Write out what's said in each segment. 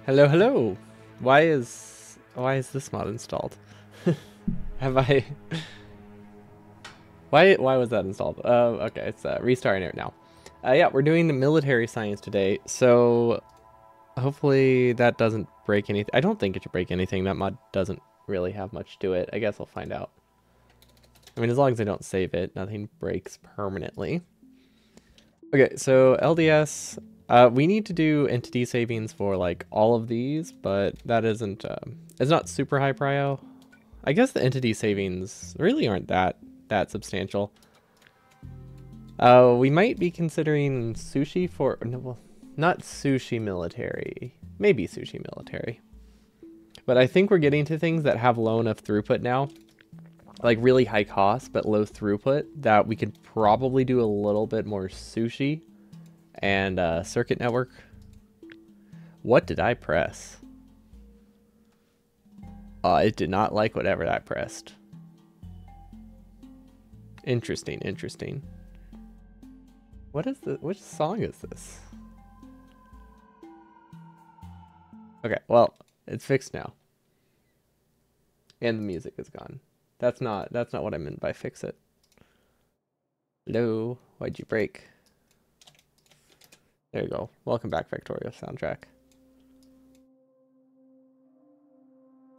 Hello, hello. Why is this mod installed? Have I? Why was that installed? Okay, it's restarting it now. Yeah, we're doing the military science today, so hopefully that doesn't break anything. I don't think it should break anything. That mod doesn't really have much to it. I guess we'll find out. I mean, as long as I don't save it, nothing breaks permanently. Okay, so LDS. We need to do entity savings for like all of these, but that isn't. It's not super high prio. I guess the entity savings really aren't that substantial. We might be considering sushi for no, well, not sushi military. Maybe sushi military. But I think we're getting to things that have low enough throughput now, like really high cost but low throughput, that we could probably do a little bit more sushi and circuit network. What did I press? It did not like whatever I pressed. Interesting, interesting. What is this? Which song is this? Okay, well, it's fixed now. And the music is gone. That's not what I meant by fix it. Hello, why'd you break? There you go. Welcome back, Victoria soundtrack.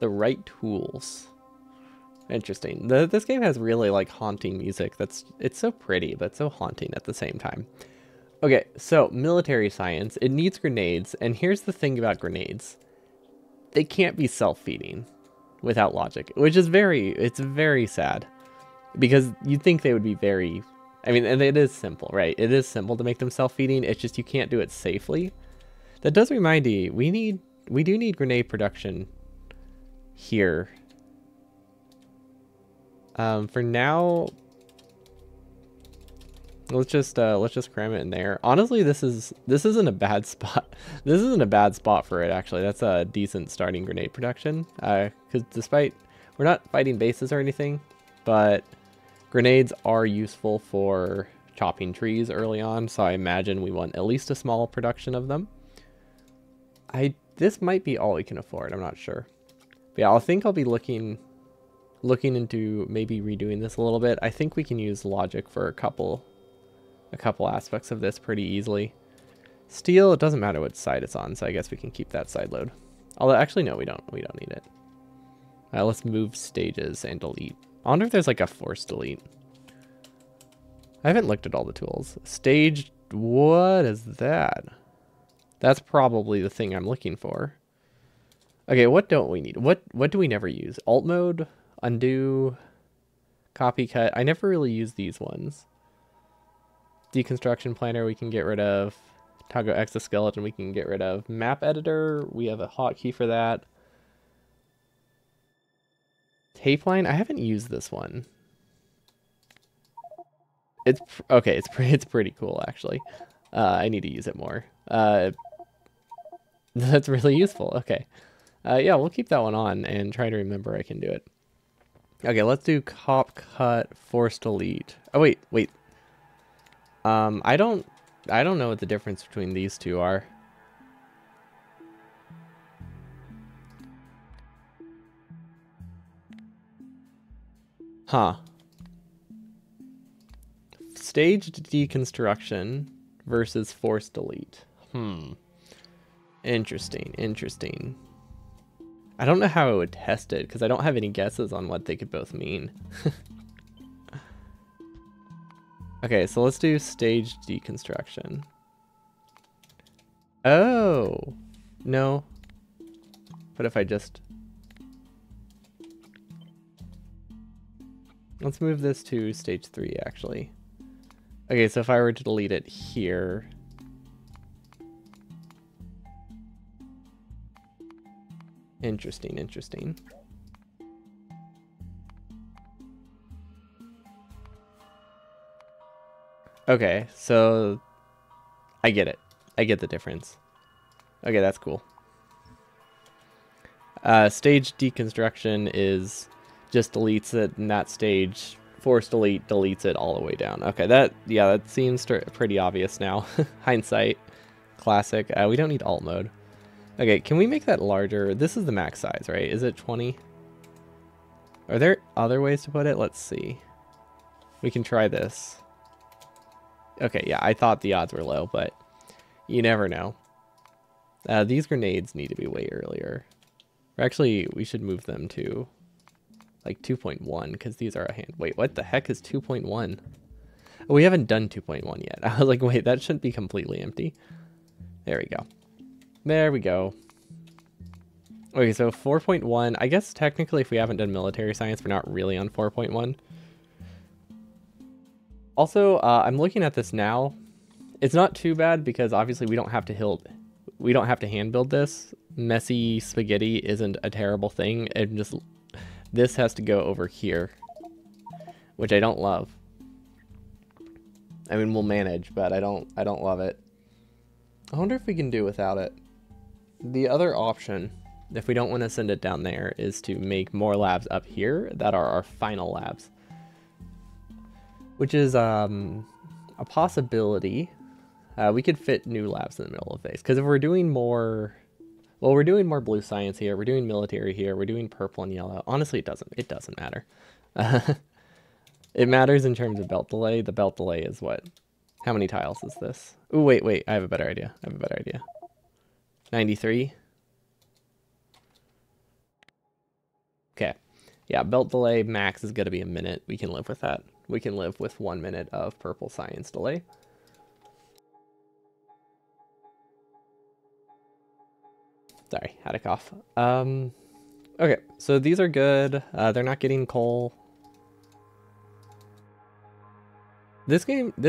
The right tools. Interesting. This game has really like haunting music. It's so pretty, but so haunting at the same time. Okay, so military science, it needs grenades, and here's the thing about grenades. They can't be self-feeding without logic, which is it's very sad. Because you'd think they would be very, I mean, and it is simple, right? It is simple to make them self-feeding, it's just you can't do it safely. That does remind me, we do need grenade production here. For now, let's just cram it in there. Honestly, this isn't a bad spot. This isn't a bad spot for it, actually. That's a decent starting grenade production. Because despite we're not fighting bases or anything, but grenades are useful for chopping trees early on, so I imagine we want at least a small production of them. This might be all we can afford. I'm not sure. But yeah, I think I'll be looking into maybe redoing this a little bit. I think we can use logic for a couple aspects of this pretty easily. Steel, it doesn't matter what side it's on, so I guess we can keep that side load. Although actually no, we don't need it. Let's move stages and delete. I wonder if there's like a force delete. I haven't looked at all the tools. Stage, what is that? That's probably the thing I'm looking for. Okay, what don't we need? What do we never use? Alt mode, undo, copy cut. I never really use these ones. Deconstruction planner we can get rid of. Toggle exoskeleton we can get rid of. Map editor, we have a hotkey for that. Tape line, I haven't used this one. It's okay, it's pretty cool actually. I need to use it more. That's really useful. Okay. Yeah, we'll keep that one on and try to remember I can do it. Okay, let's do cop cut, force delete. Oh wait. I don't know what the difference between these two are. Huh. Staged deconstruction versus force delete. Interesting. I don't know how I would test it because I don't have any guesses on what they could both mean. Okay, so let's do staged deconstruction. Oh, no. What if I just... Let's move this to stage 3, actually. Okay, so if I were to delete it here... Interesting. Okay, so I get it. I get the difference. Okay, that's cool. Stage deconstruction is just deletes it in that stage. Force delete deletes it all the way down. Okay, that seems pretty obvious now. Hindsight, classic. We don't need alt mode. Okay, can we make that larger? This is the max size, right? Is it 20? Are there other ways to put it? Let's see. We can try this. Okay, yeah, I thought the odds were low, but you never know. These grenades need to be way earlier. Or actually, we should move them to like 2.1 because these are a hand. Wait, what the heck is 2.1? Oh, we haven't done 2.1 yet. I was like, wait, that shouldn't be completely empty. There we go. There we go. Okay, so 4.1. I guess technically if we haven't done military science, we're not really on 4.1. Also, I'm looking at this now. It's not too bad because obviously we don't have to hand build this. Messy spaghetti isn't a terrible thing. It just, this has to go over here, which I don't love. I mean, we'll manage, but I don't love it. I wonder if we can do without it. The other option, if we don't want to send it down there, is to make more labs up here that are our final labs, which is a possibility. We could fit new labs in the middle of this, because if we're doing more, well, we're doing more blue science here, we're doing military here, we're doing purple and yellow. Honestly, it doesn't matter. It matters in terms of belt delay. The belt delay is what? How many tiles is this? Oh, wait, I have a better idea. 93. Okay. Yeah, belt delay max is going to be a minute. We can live with that. We can live with 1 minute of purple science delay. Sorry, had a cough. Okay, so these are good. They're not getting coal. This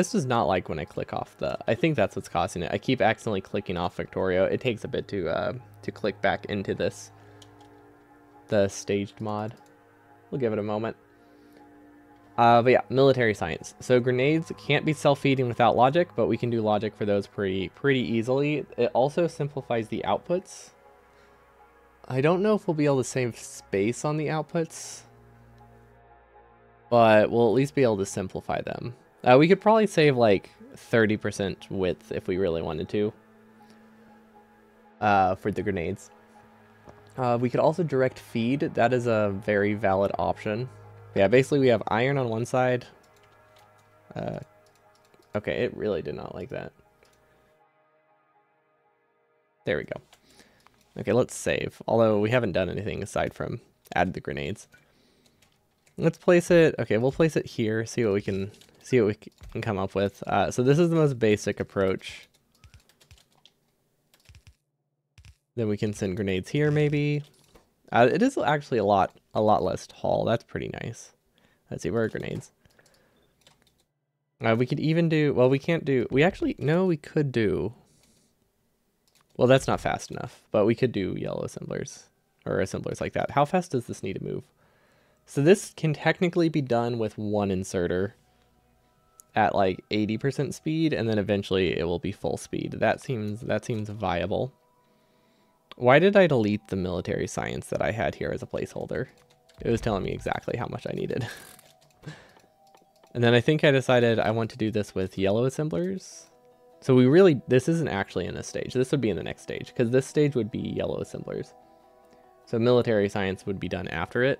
does not like when I click off the... I think that's what's causing it. I keep accidentally clicking off Victorio. It takes a bit to click back into this, the staged mod. We'll give it a moment. But yeah, military science. So grenades can't be self-feeding without logic, but we can do logic for those pretty easily. It also simplifies the outputs. I don't know if we'll be able to save space on the outputs, but we'll at least be able to simplify them. We could probably save like 30% width if we really wanted to for the grenades. We could also direct feed. That is a very valid option. Yeah, basically we have iron on one side. Okay, it really did not like that. There we go. Okay, let's save. Although we haven't done anything aside from add the grenades. Let's place it. Okay, we'll place it here. See what we can come up with. So this is the most basic approach. Then we can send grenades here, maybe. It is actually a lot less tall. That's pretty nice. Let's see, where are grenades? We could even do. Well, we can't do. We actually no. We could do. Well, that's not fast enough. But we could do yellow assemblers or assemblers like that. How fast does this need to move? So this can technically be done with one inserter at like 80% speed, and then eventually it will be full speed. That seems viable. Why did I delete the military science that I had here as a placeholder? It was telling me exactly how much I needed. And then I think I decided I want to do this with yellow assemblers. So this isn't actually in this stage. This would be in the next stage, because this stage would be yellow assemblers. So military science would be done after it.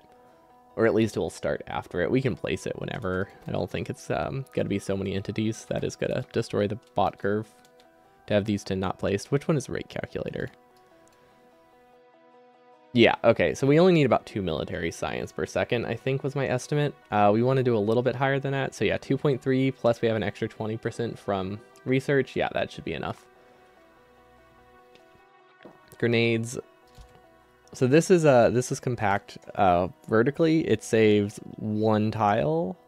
Or at least it will start after it. We can place it whenever. I don't think it's going to be so many entities. That is going to destroy the bot curve to have these 10 not placed. Which one is rate calculator? Yeah, okay. So we only need about 2 military science per second, I think was my estimate. We want to do a little bit higher than that. So yeah, 2.3 plus we have an extra 20% from research. Yeah, that should be enough. Grenades. So this is compact vertically. It saves 1 tile.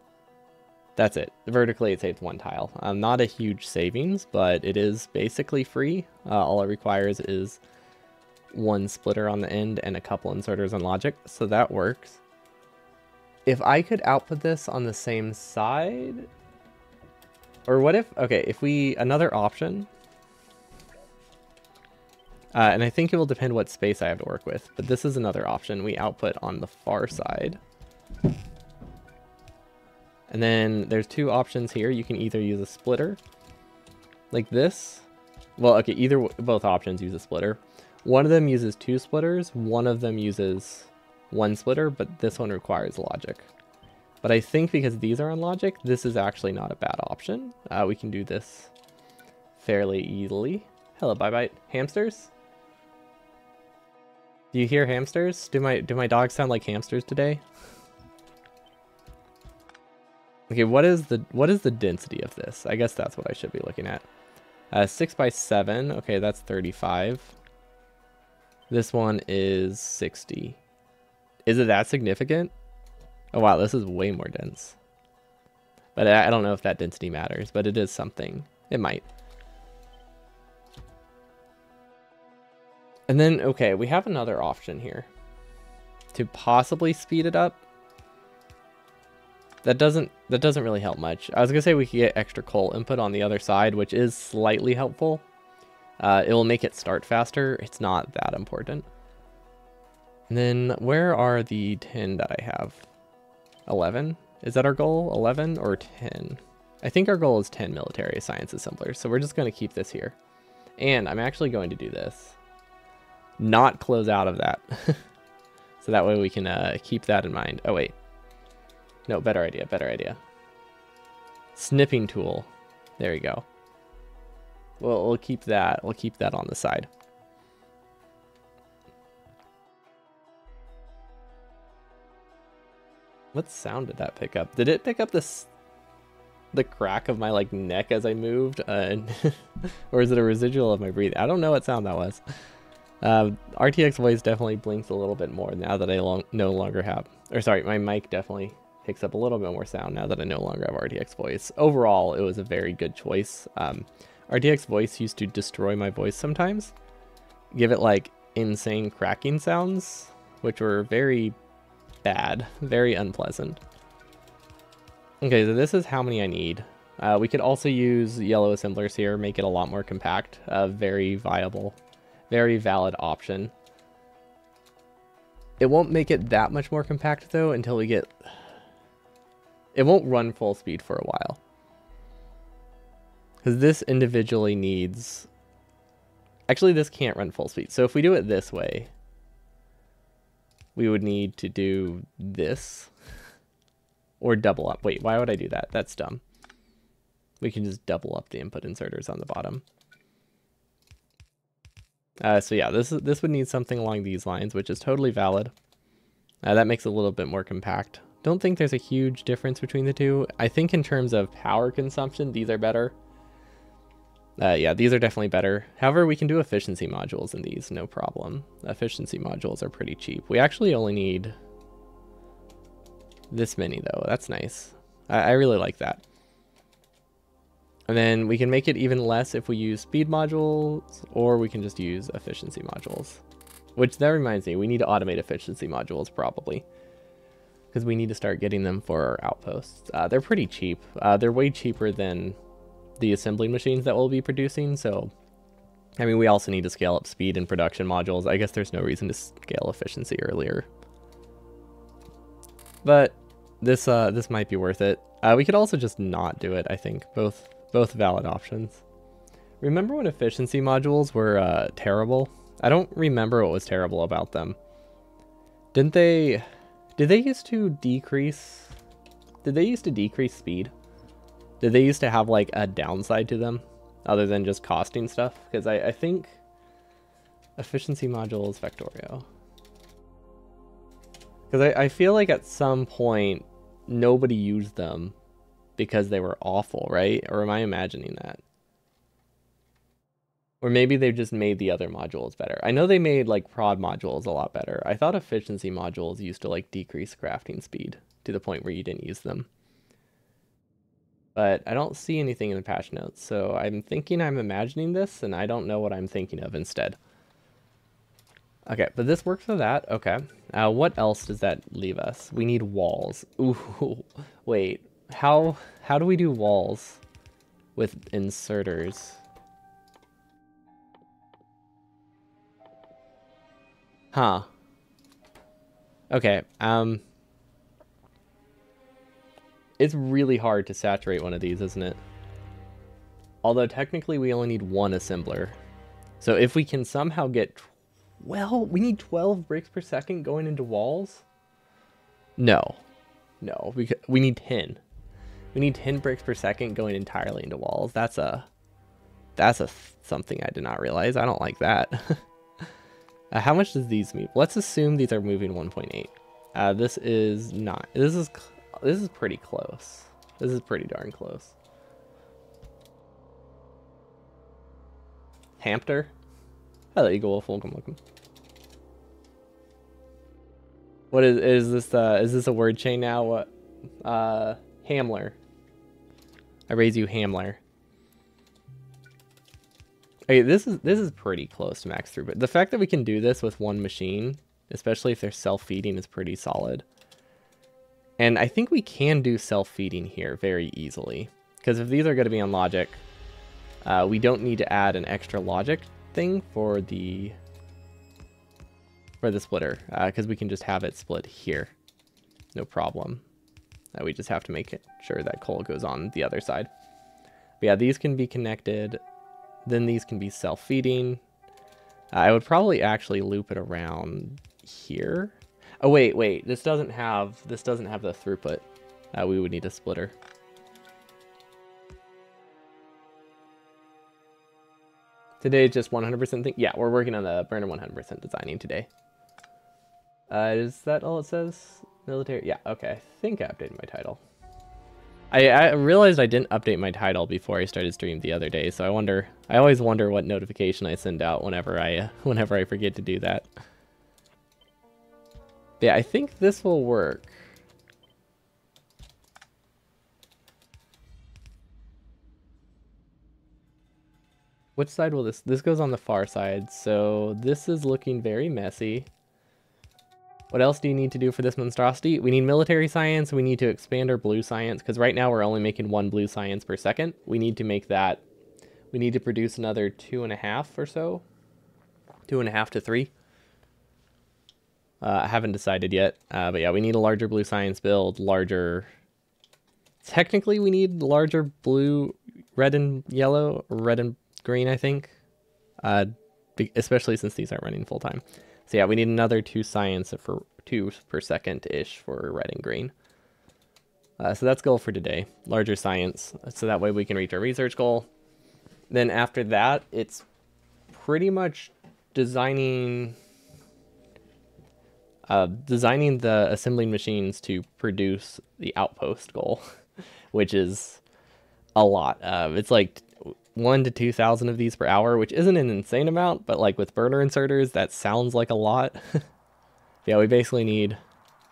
That's it. Vertically, it saves 1 tile. Not a huge savings, but it is basically free. All it requires is 1 splitter on the end and a couple inserters on logic, so that works. If I could output this on the same side, or what if? Okay, if another option. And I think it will depend what space I have to work with. But this is another option. We output on the far side. And then there's 2 options here. You can either use a splitter like this. Well, okay, both options use a splitter. One of them uses 2 splitters, one of them uses 1 splitter, but this one requires logic. But I think because these are on logic, this is actually not a bad option. We can do this fairly easily. Hello, bye-bye. Hamsters? Do you hear hamsters? Do my dogs sound like hamsters today? Okay, what is the density of this? I guess that's what I should be looking at. 6 by 7. Okay, that's 35. This one is 60. Is it that significant? Oh wow, this is way more dense. But I don't know if that density matters, but it is something. It might. And then, okay, we have another option here. To possibly speed it up. That doesn't really help much. I was gonna say we could get extra coal input on the other side, which is slightly helpful. It will make it start faster. It's not that important. And then where are the 10 that I have? 11? Is that our goal? 11 or 10? I think our goal is 10 military science assemblers. So we're just going to keep this here. And I'm actually going to do this. Not close out of that. So that way we can keep that in mind. Oh, wait. No, better idea, better idea. Snipping tool. There you go. Well, we'll keep that. We'll keep that on the side. What sound did that pick up? Did it pick up the crack of my like neck as I moved? Or is it a residual of my breathing? I don't know what sound that was. RTX voice definitely blinks a little bit more now that I no longer have, or sorry, my mic definitely picks up a little bit more sound now that I no longer have RTX voice. Overall, it was a very good choice. RTX voice used to destroy my voice sometimes, give it like insane cracking sounds, which were very bad, very unpleasant. Okay, so this is how many I need. We could also use yellow assemblers here, make it a lot more compact. Very viable, very valid option. It won't make it that much more compact though until we get... It won't run full speed for a while. Because this individually needs... Actually, this can't run full speed. So if we do it this way, we would need to do this. Or double up. Wait, why would I do that? That's dumb. We can just double up the input inserters on the bottom. So yeah, this would need something along these lines, which is totally valid. That makes it a little bit more compact. Don't think there's a huge difference between the two. I think in terms of power consumption, these are better. Yeah, these are definitely better. However, we can do efficiency modules in these, no problem. Efficiency modules are pretty cheap. We actually only need this many though. That's nice. I really like that. And then we can make it even less if we use speed modules, or we can just use efficiency modules. Which, that reminds me, we need to automate efficiency modules probably, because we need to start getting them for our outposts. They're pretty cheap. They're way cheaper than the assembling machines that we'll be producing. So, I mean, we also need to scale up speed and production modules. I guess there's no reason to scale efficiency earlier. But this might be worth it. We could also just not do it, I think. Both valid options. Remember when efficiency modules were terrible? I don't remember what was terrible about them. Did they used to decrease? Did they used to decrease speed? Did they used to have like a downside to them other than just costing stuff? Because I think efficiency modules Factorio. Because I feel like at some point nobody used them because they were awful, right? Or am I imagining that? Or maybe they just made the other modules better. I know they made like prod modules a lot better. I thought efficiency modules used to like decrease crafting speed to the point where you didn't use them. But I don't see anything in the patch notes, so I'm thinking I'm imagining this, and I don't know what I'm thinking of instead. Okay, but this works for that. Okay. What else does that leave us? We need walls. Ooh, wait. How do we do walls with inserters? Huh. Okay, it's really hard to saturate one of these, isn't it? Although technically we only need one assembler. So if we can somehow get Well, we need 12 bricks per second going into walls? No. No, we need 10. We need 10 bricks per second going entirely into walls. That's something I did not realize. I don't like that. How much does these move? Let's assume these are moving 1.8. This is not. This is pretty close. This is pretty darn close. Hamster. Hello, Eagle Wolf. Welcome. What is this? Is this a word chain now? What? Hamler. I raise you, Hamler. Okay, this is pretty close to max throughput. The fact that we can do this with one machine, especially if they're self-feeding, is pretty solid. And I think we can do self-feeding here very easily. Because if these are going to be on logic, we don't need to add an extra logic thing for the splitter. Because we can just have it split here. No problem. We just have to make sure that coal goes on the other side. But yeah, these can be connected. Then these can be self-feeding. I would probably actually loop it around here. Oh wait, this doesn't have the throughput. We would need a splitter. Today is just 100% thing. Yeah, we're working on the burner 100% designing today. Is that all it says? Military. Yeah. Okay. I think I updated my title. I realized I didn't update my title before I started streaming the other day, so I always wonder what notification I send out whenever I forget to do that. Yeah, I think this will work. Which side will this goes on the far side, so this is looking very messy. What else do you need to do for this monstrosity? We need military science. We need to expand our blue science, because right now we're only making 1 blue science per second. We need to make that. We need to produce another 2.5 or so. 2.5 to 3. I haven't decided yet. But yeah, we need a larger blue science build. Technically, we need larger blue, red and yellow, red and green, I think. Especially since these aren't running full time. So yeah, we need another 2 science for 2 per second-ish for red and green. So that's goal for today. Larger science, so that way we can reach our research goal. Then after that, it's pretty much designing the assembling machines to produce the outpost goal, which is a lot. It's like 1 to 2,000 of these per hour, which isn't an insane amount, but like with burner inserters, that sounds like a lot. Yeah, we basically need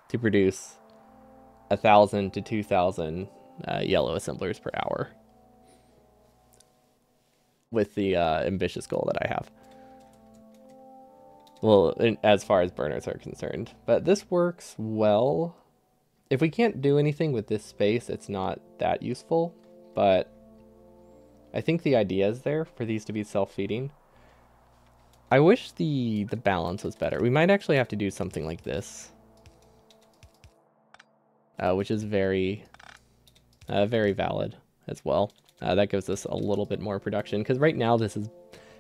to produce 1,000 to 2,000 yellow assemblers per hour with the ambitious goal that I have. Well, as far as burners are concerned, but this works well. If we can't do anything with this space, it's not that useful, but I think the idea is there for these to be self-feeding. I wish the balance was better. We might actually have to do something like this, which is very valid as well. That gives us a little bit more production, because right now this is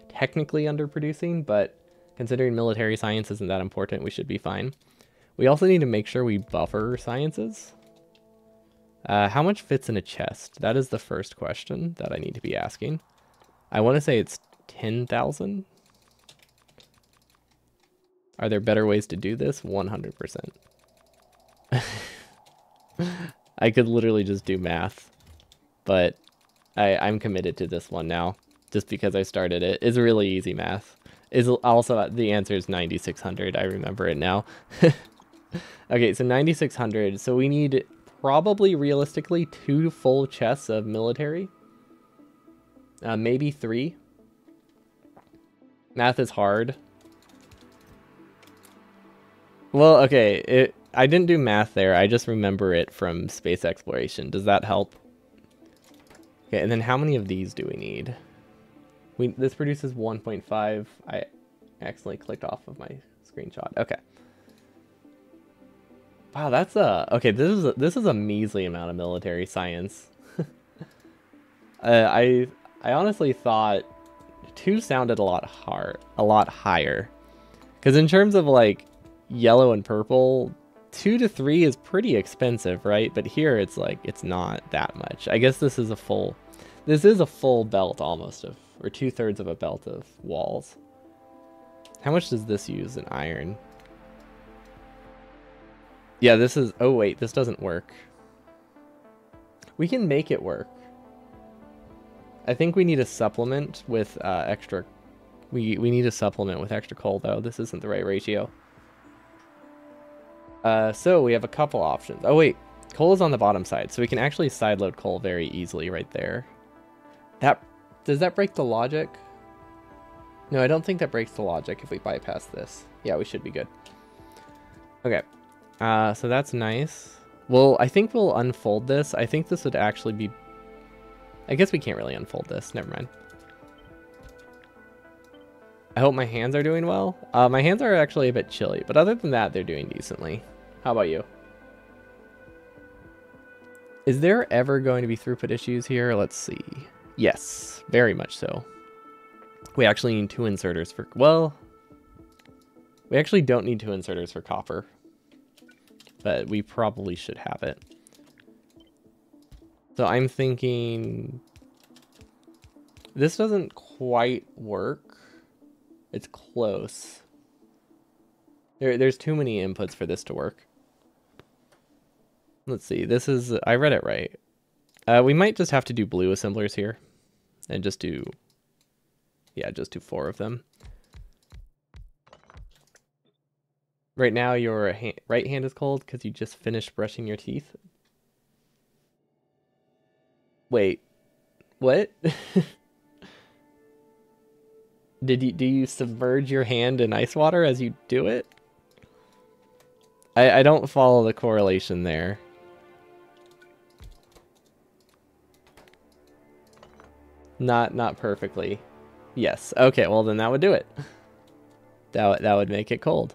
technically underproducing, but considering military science isn't that important, we should be fine. We also need to make sure we buffer sciences. How much fits in a chest? That is the first question that I need to be asking. I want to say it's 10,000. Are there better ways to do this? 100%. I could literally just do math, but I'm committed to this one now, just because I started it. It's really easy math. Is also the answer is 9,600. I remember it now. Okay, so 9,600. So we need probably realistically 2 full chests of military. Maybe 3. Math is hard. Well, okay, I didn't do math there. I just remember it from space exploration. Does that help? Okay, and then how many of these do we need? This produces 1.5. I accidentally clicked off of my screenshot. Okay. Wow, that's okay. This is a measly amount of military science. I honestly thought 2 sounded a lot higher. Because in terms of like yellow and purple, 2 to 3 is pretty expensive, right? But here it's like, it's not that much. I guess this is a full belt almost of, or 2/3 of a belt of walls. How much does this use in iron? Yeah, this is, oh wait, this doesn't work. We can make it work. I think we need a supplement with extra, we need a supplement with extra coal though. This isn't the right ratio. So we have a couple options. Oh wait, coal is on the bottom side, so we can actually sideload coal very easily right there. Does that break the logic? No, I don't think that breaks the logic if we bypass this. Yeah, we should be good. Okay, so that's nice. Well, I think we'll unfold this. I think this would actually be... I guess we can't really unfold this. Never mind. I hope my hands are doing well. My hands are actually a bit chilly, but other than that, they're doing decently. How about you? Is there ever going to be throughput issues here? Let's see. Yes, very much so. We actually need 2 inserters for... Well, we actually don't need 2 inserters for copper, but we probably should have it. So I'm thinking... This doesn't quite work. It's close. There's too many inputs for this to work. Let's see. This is... I read it right. We might just have to do blue assemblers here. And just do... Yeah, just do 4 of them. Right now your right hand is cold because you just finished brushing your teeth. Wait. What? Do you submerge your hand in ice water as you do it? I don't follow the correlation there. Not perfectly. Yes. Okay, well then that would do it. That would make it cold.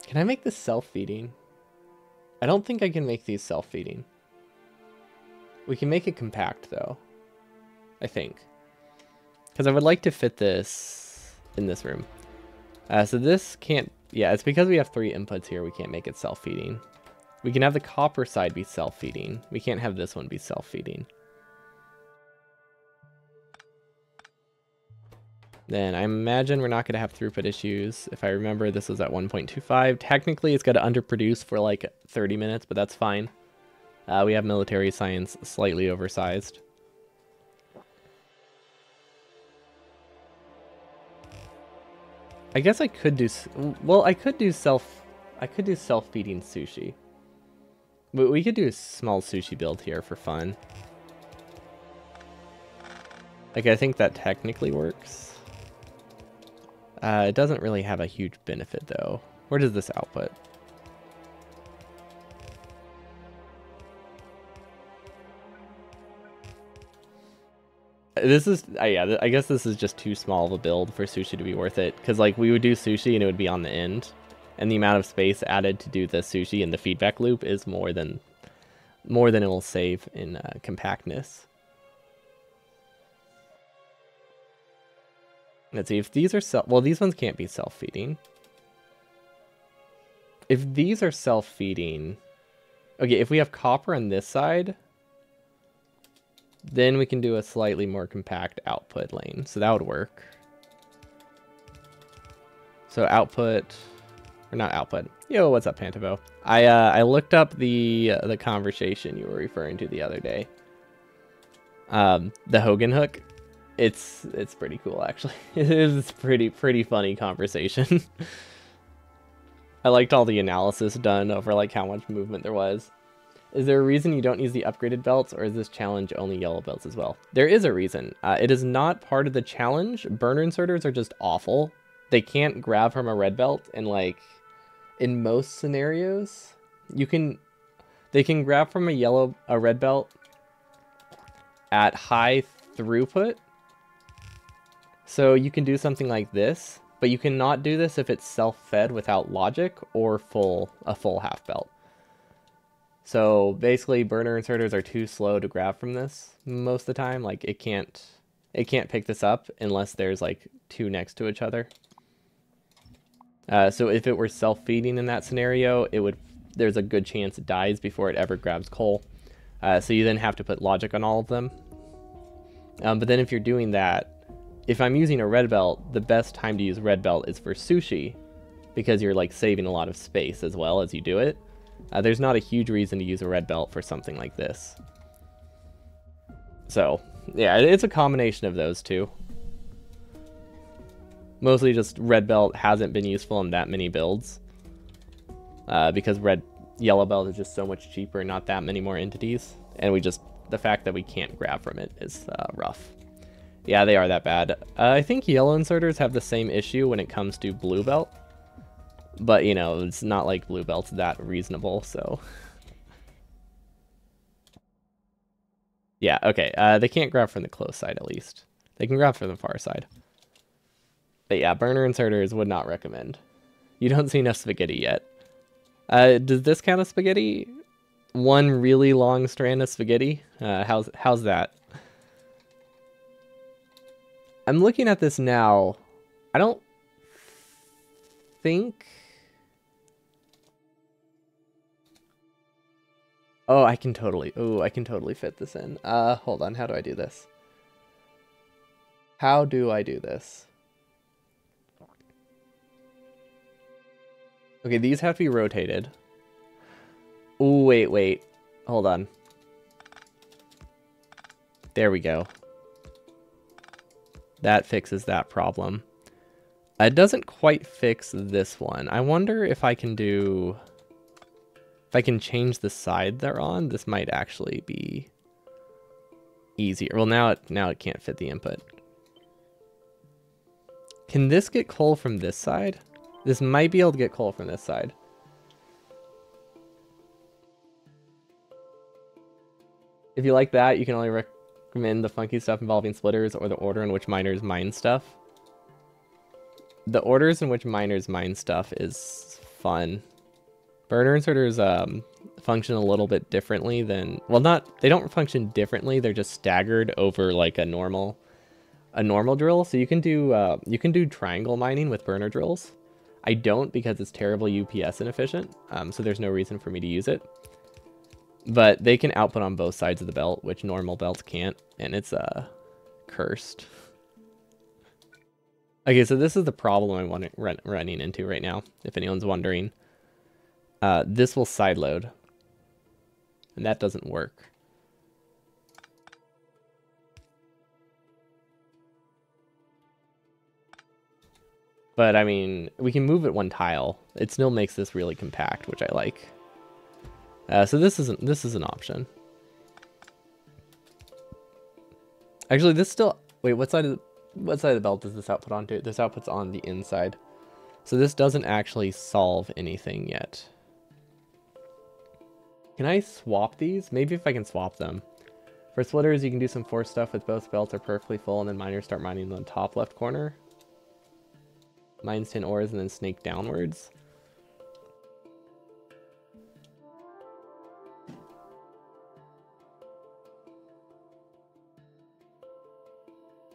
Can I make this self-feeding? I don't think I can make these self-feeding. We can make it compact though. I think. Because I would like to fit this in this room. So this can't... Yeah, it's because we have 3 inputs here, we can't make it self-feeding. We can have the copper side be self-feeding. We can't have this one be self-feeding. Then I imagine we're not going to have throughput issues. If I remember, this was at 1.25. Technically, it's going to underproduce for like 30 minutes, but that's fine. We have military science slightly oversized. I guess I could do... Well, I could do self-feeding sushi. We could do a small sushi build here for fun. Like, I think that technically works. It doesn't really have a huge benefit, though. Where does this output? This is... yeah, I guess this is just too small of a build for sushi to be worth it. Because, like, we would do sushi and it would be on the end. And the amount of space added to do the sushi and the feedback loop is more than it will save in compactness. Let's see if these are well, these ones can't be self-feeding. If these are self-feeding, okay, if we have copper on this side, then we can do a slightly more compact output lane. So that would work. So output, or not output. Yo, what's up, Pantavo? I looked up the conversation you were referring to the other day. The Hogan hook. It's pretty cool, actually. It is pretty funny conversation. I liked all the analysis done over like how much movement there was. Is there a reason you don't use the upgraded belts, or is this challenge only yellow belts as well? There is a reason. It is not part of the challenge. Burner inserters are just awful. They can't grab from a red belt, and like in most scenarios, they can grab from a red belt at high throughput. So you can do something like this, but you cannot do this if it's self-fed without logic or a full half belt. So basically burner inserters are too slow to grab from this most of the time. Like it can't pick this up unless there's like 2 next to each other. So if it were self-feeding in that scenario, there's a good chance it dies before it ever grabs coal. So you then have to put logic on all of them. But then if you're doing that, if I'm using a red belt, the best time to use red belt is for sushi, because you're like saving a lot of space as well as you do it. There's not a huge reason to use a red belt for something like this. So yeah, it's a combination of those two. Mostly just red belt hasn't been useful in that many builds. Because yellow belt is just so much cheaper, not that many more entities. And the fact that we can't grab from it is rough. Yeah, they are that bad. I think yellow inserters have the same issue when it comes to blue belt. But, you know, it's not like blue belt's that reasonable, so... Yeah, okay. They can't grab from the close side, at least. They can grab from the far side. But yeah, burner inserters would not recommend. You don't see enough spaghetti yet. Does this count as spaghetti? One really long strand of spaghetti? How's that? I'm looking at this now. I don't think... Oh, I can totally fit this in. Hold on, how do I do this? How do I do this? Okay, these have to be rotated. Oh, wait. Hold on. There we go. That fixes that problem. It doesn't quite fix this one. I wonder if I can do... If I can change the side they're on, this might actually be easier. Well, now it can't fit the input. Can this get coal from this side? This might be able to get coal from this side. If you like that, you can only recommend the funky stuff involving splitters or the order in which miners mine stuff. The orders in which miners mine stuff is fun. Burner inserters function a little bit differently than... Well, they don't function differently, they're just staggered over like a normal drill. So you can do triangle mining with burner drills. I don't, because it's terribly UPS inefficient, so there's no reason for me to use it. But they can output on both sides of the belt, which normal belts can't, and it's cursed. Okay, so this is the problem I'm running into right now, if anyone's wondering. This will sideload, and that doesn't work. But I mean, we can move it one tile. It still makes this really compact, which I like. So this is an option. Actually, this still... Wait, what side of the belt does this output onto? This output's on the inside. So this doesn't actually solve anything yet. Can I swap these? Maybe if I can swap them. For splitters, you can do some force stuff with both belts are perfectly full, and then miners start mining in the top left corner. Mines 10 ores and then snake downwards.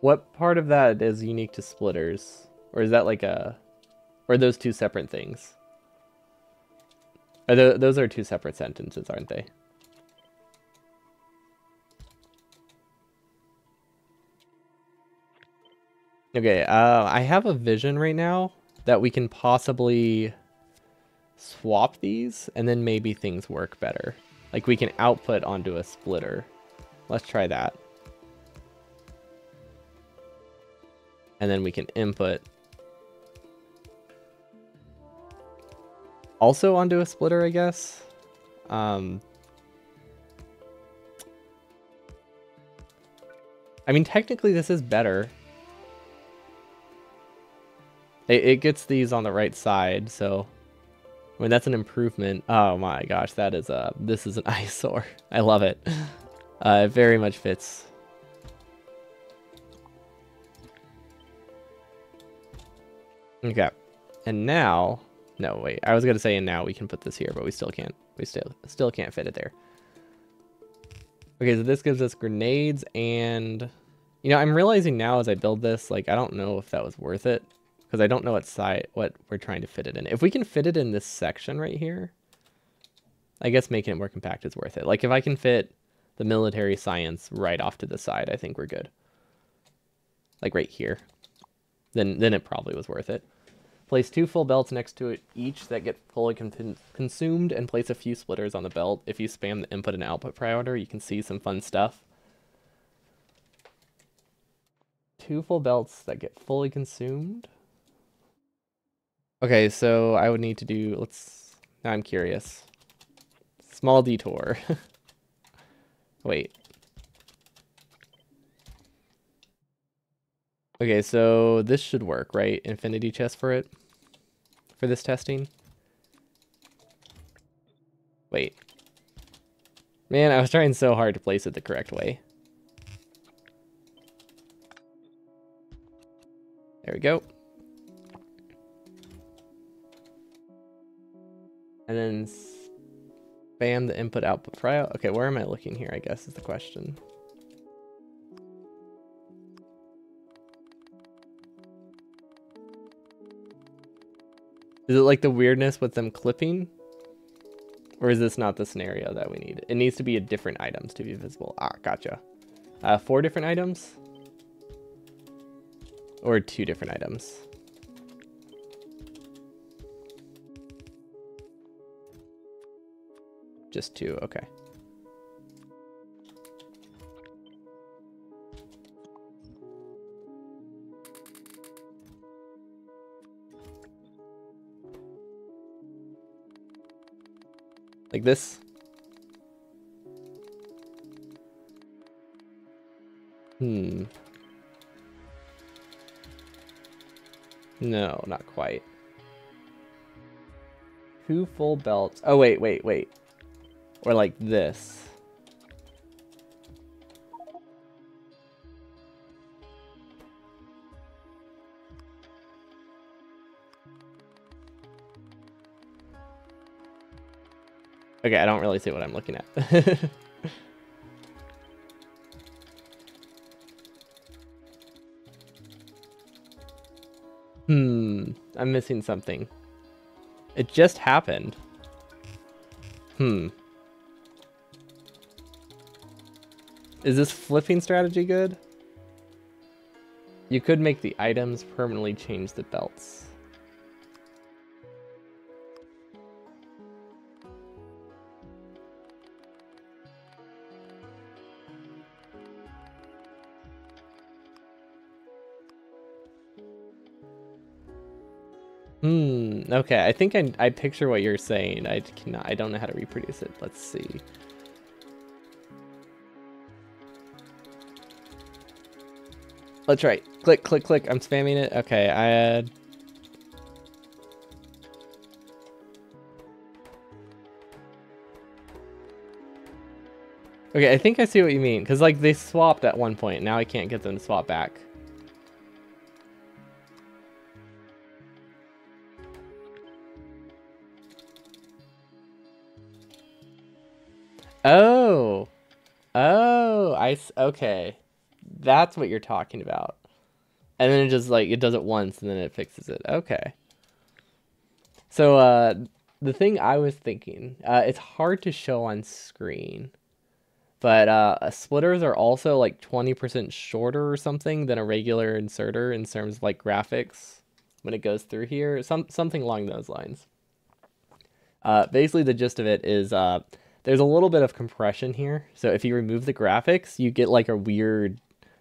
What part of that is unique to splitters? Or is that like or are those two separate things? Those are two separate sentences, aren't they? Okay, I have a vision right now that we can possibly swap these, and then maybe things work better. Like we can output onto a splitter. Let's try that. And then we can input also onto a splitter, I guess. I mean, technically this is better. It gets these on the right side, so I mean that's an improvement. Oh my gosh, this is an eyesore. I love it. It very much fits. Okay, and now, no wait, I was gonna say and now we can put this here, but we still can't. We still can't fit it there. Okay, so this gives us grenades, and you know, I'm realizing now as I build this, like I don't know if that was worth it. because I don't know what we're trying to fit it in. If we can fit it in this section right here, I guess making it more compact is worth it. Like if I can fit the military science right off to the side, I think we're good. Like right here, then it probably was worth it. Place 2 full belts next to it each that get fully consumed, and place a few splitters on the belt. If you spam the input and output priority, you can see some fun stuff. 2 full belts that get fully consumed. Okay, so I would need to do, now I'm curious. Small detour. Wait. Okay, so this should work, right? Infinity chest for it? For this testing? Wait. Man, I was trying so hard to place it the correct way. There we go. And then spam the input output file. Okay, where am I looking here, I guess is the question. Is it like the weirdness with them clipping? Or is this not the scenario that we need? It needs to be a different items to be visible. Ah, gotcha. 4 different items? Or 2 different items? Just 2, okay. Like this? No, not quite. 2 full belts. Oh, wait. Or like this. Okay, I don't really see what I'm looking at. I'm missing something. It just happened. Is this flipping strategy good? You could make the items permanently change the belts. Okay, I think I picture what you're saying. I don't know how to reproduce it. Let's see. Let's try. Click. I'm spamming it. Okay, I add. Okay, I think I see what you mean. Because, like, they swapped at one point. Now I can't get them to swap back. Oh, okay. That's what you're talking about. And then it just like, it does it once and then it fixes it. Okay. So, the thing I was thinking, it's hard to show on screen, but splitters are also like 20% shorter or something than a regular inserter in terms of like graphics when it goes through here. Something along those lines. Basically the gist of it is, there's a little bit of compression here. So if you remove the graphics, you get like a weird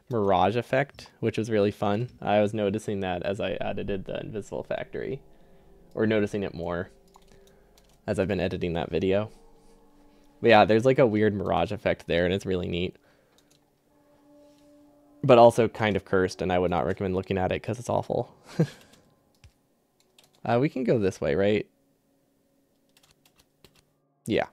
mirage effect, which was really fun. I was noticing that as I edited the Invisible Factory, or noticing it more as I've been editing that video. But yeah, there's like a weird mirage effect there, and it's really neat. But also kind of cursed, and I would not recommend looking at it because it's awful. We can go this way, right? Yeah.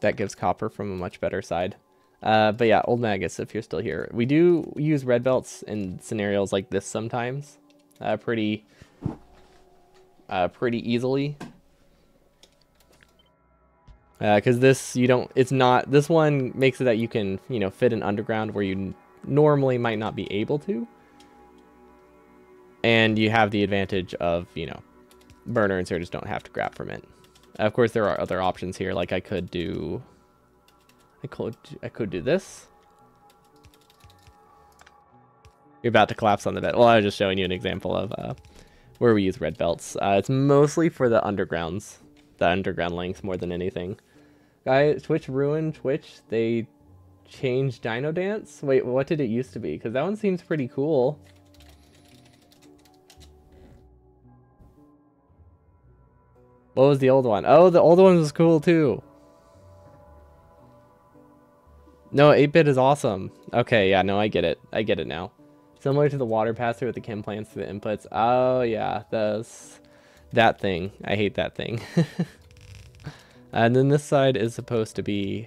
That gives copper from a much better side. But yeah, Old Magus, if you're still here. We do use red belts in scenarios like this sometimes. Pretty easily. Because this, this one makes it that you can, fit an underground where you normally might not be able to. And you have the advantage of, you know, burner inserters don't have to grab from it. Of course, there are other options here. Like I could do this. You're about to collapse on the bed. Well, I was just showing you an example of where we use red belts. It's mostly for the underground length more than anything. Guys, Twitch ruined Twitch. They changed Dino Dance. Wait, what did it used to be? Because that one seems pretty cool. What was the old one? Oh, the old one was cool too. No, 8-bit is awesome. Okay, yeah, no, I get it. I get it now. Similar to the water pass-through with the chem plants to the inputs. Oh, yeah, that thing. I hate that thing. And then this side is supposed to be...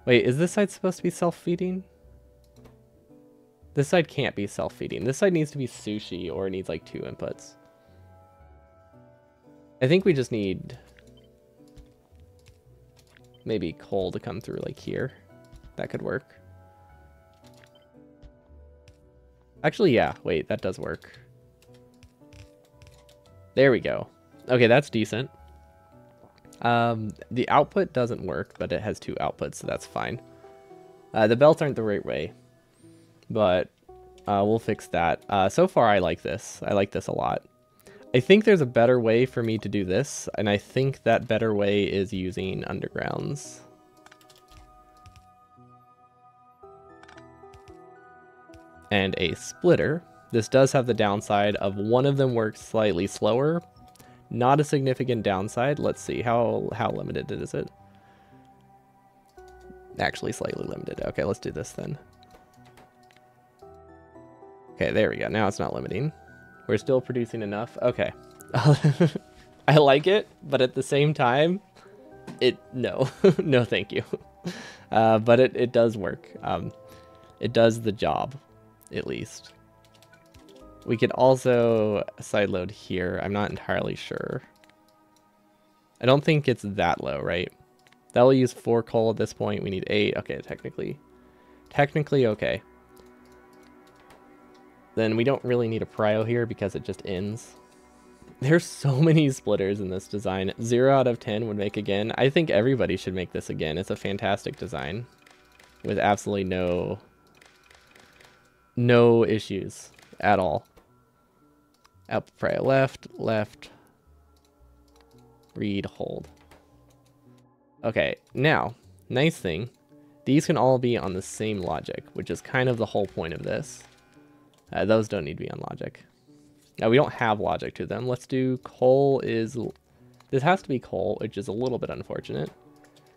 Wait, is this side supposed to be self-feeding? This side can't be self-feeding. This side needs to be sushi, or it needs like 2 inputs. I think we just need maybe coal to come through like here. That could work. Actually, yeah, wait, that does work. There we go. Okay, that's decent. The output doesn't work, but it has 2 outputs, so that's fine. The belts aren't the right way, but we'll fix that. So far, I like this. I like this a lot. I think there's a better way for me to do this, and I think that better way is using undergrounds. And a splitter. This does have the downside of one of them works slightly slower. Not a significant downside. Let's see, how limited is it? Actually slightly limited. Okay, let's do this then. Okay, there we go. Now it's not limiting. We're still producing enough. Okay. I like it, but at the same time, no. No thank you. But it does work. It does the job, at least. We could also sideload here. I'm not entirely sure. I don't think it's that low, right? That will use 4 coal at this point. We need 8. Okay, technically okay. Then we don't really need a prio here because it just ends. There's so many splitters in this design. 0 out of 10 would make again. I think everybody should make this again. It's a fantastic design with absolutely no issues at all. Output prio left, read, hold. Okay, now, nice thing, these can all be on the same logic, which is kind of the whole point of this. Those don't need to be on logic. Now, we don't have logic to them. Let's do coal is... This has to be coal, which is a little bit unfortunate.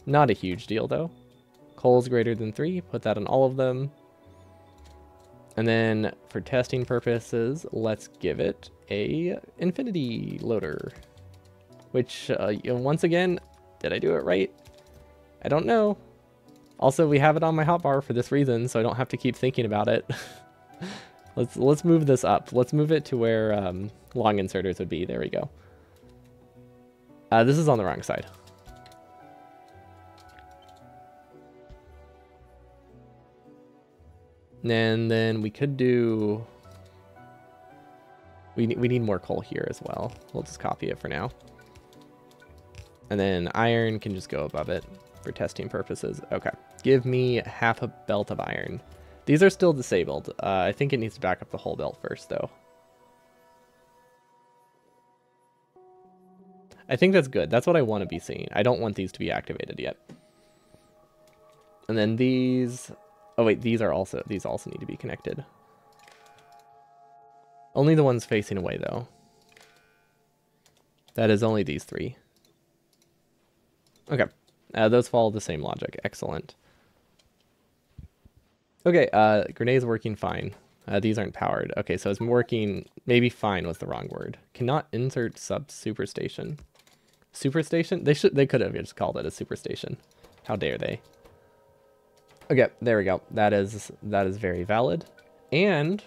Not a huge deal, though. Coal is greater than 3. Put that on all of them. And then, for testing purposes, let's give it a infinity loader. Which, once again, did I do it right? I don't know. Also, we have it on my hotbar for this reason, so I don't have to keep thinking about it. Let's move this up. Let's move it to where long inserters would be. There we go. This is on the wrong side. And then we could do... We need more coal here as well. We'll just copy it for now. And then iron can just go above it for testing purposes. Okay. Give me half a belt of iron. These are still disabled. I think it needs to back up the whole belt first, though. I think that's good. That's what I want to be seeing. I don't want these to be activated yet. And then these... Oh wait, these also need to be connected. Only the ones facing away, though. That is only these 3. Okay. Those follow the same logic. Excellent. Okay, grenade's working fine. These aren't powered. Okay, so it's working... Maybe fine was the wrong word. Cannot insert sub-superstation. Superstation? They could have just called it a superstation. How dare they? Okay, there we go. That is very valid. And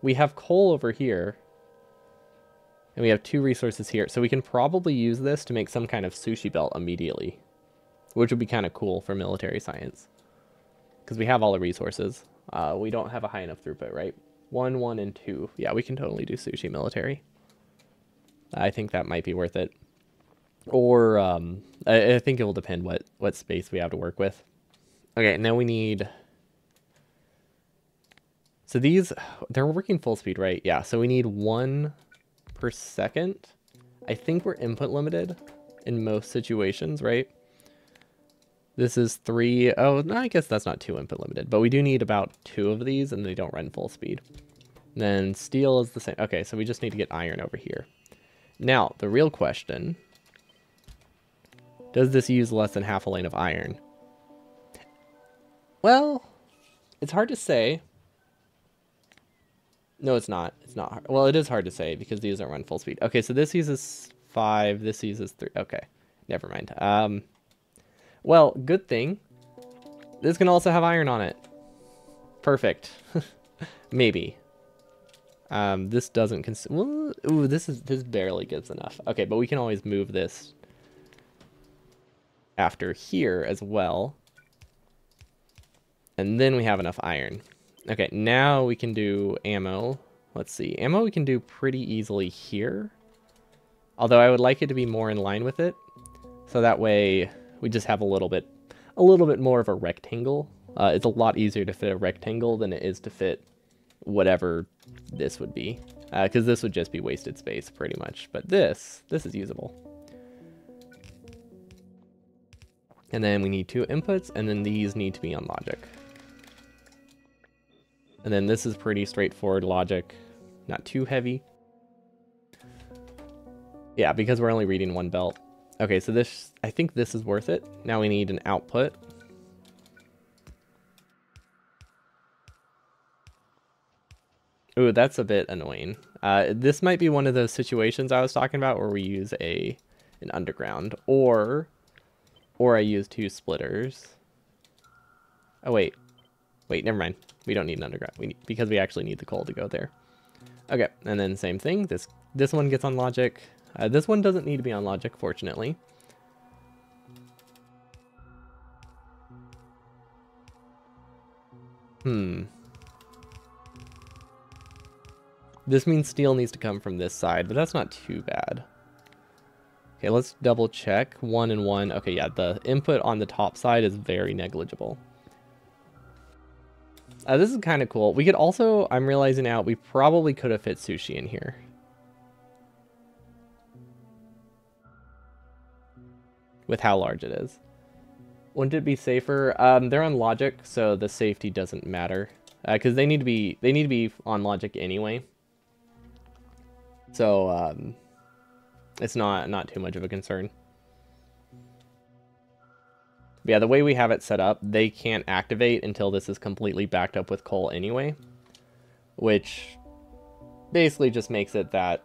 we have coal over here. And we have 2 resources here. So we can probably use this to make some kind of sushi belt immediately. Which would be kind of cool for military science. Because we have all the resources. We don't have a high enough throughput, right? 1, 1, and 2. Yeah, we can totally do sushi military. I think that might be worth it. Or I think it will depend what space we have to work with. Okay, now we need... So these, they're working full speed, right? Yeah, so we need 1 per second. I think we're input limited in most situations, right? This is 3. Oh, no, I guess that's not too input limited, but we do need about 2 of these and they don't run full speed. And then steel is the same. Okay, so we just need to get iron over here. Now, the real question, does this use less than half a lane of iron? Well, it's hard to say. No, it's not. It's not hard. Well, it is hard to say because these don't run full speed. Okay, so this uses 5. This uses 3. Okay, never mind. Well, good thing. This can also have iron on it. Perfect. Maybe. This doesn't consume. Well, ooh, this barely gives enough. Okay, but we can always move this after here as well. And then we have enough iron. Okay, now we can do ammo. Let's see. Ammo we can do pretty easily here. Although I would like it to be more in line with it. So that way we just have a little bit more of a rectangle. It's a lot easier to fit a rectangle than it is to fit whatever this would be. Because this would just be wasted space pretty much. But this is usable. And then we need 2 inputs, and then these need to be on logic. And then this is pretty straightforward logic, not too heavy. Yeah, because we're only reading 1 belt. Okay, so this, I think this is worth it. Now we need an output. Ooh, that's a bit annoying. This might be one of those situations I was talking about where we use an underground, or I use 2 splitters. Oh wait, never mind. We don't need an underground. Because we actually need the coal to go there. Okay, and then same thing. This one gets on logic. This one doesn't need to be on logic, fortunately. This means steel needs to come from this side, but that's not too bad. Okay, let's double check. 1 and 1. Okay, yeah, the input on the top side is very negligible. This is kind of cool. We could also, I'm realizing now, we probably could have fit sushi in here. With how large it is. Wouldn't it be safer? They're on logic, so the safety doesn't matter. Because they need to be on logic anyway. So, it's not too much of a concern. But yeah, the way we have it set up, they can't activate until this is completely backed up with coal anyway. Which basically just makes it that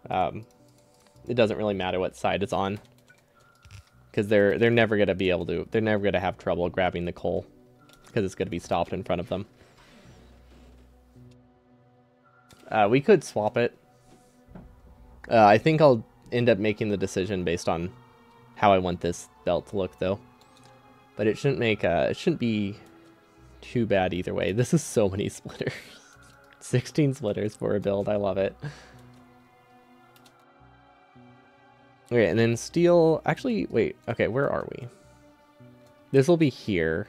it doesn't really matter what side it's on. Because they're never going to be able to, they're never going to have trouble grabbing the coal. Because it's going to be stopped in front of them. We could swap it. I think I'll end up making the decision based on how I want this belt to look, though. But it shouldn't make it shouldn't be too bad either way. This is so many splitters. 16 splitters for a build. I love it. Okay, and then steel. Actually, wait. Okay, where are we? This will be here.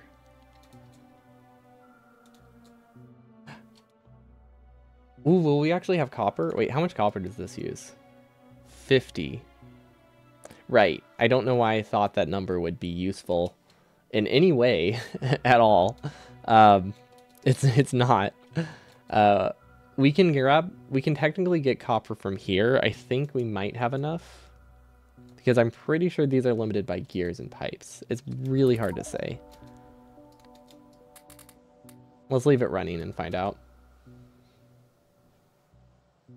Ooh, will we actually have copper? Wait, how much copper does this use? 50. Right. I don't know why I thought that number would be useful in any way at all. It's not. We can technically get copper from here. I think we might have enough. Because I'm pretty sure these are limited by gears and pipes. It's really hard to say. Let's leave it running and find out.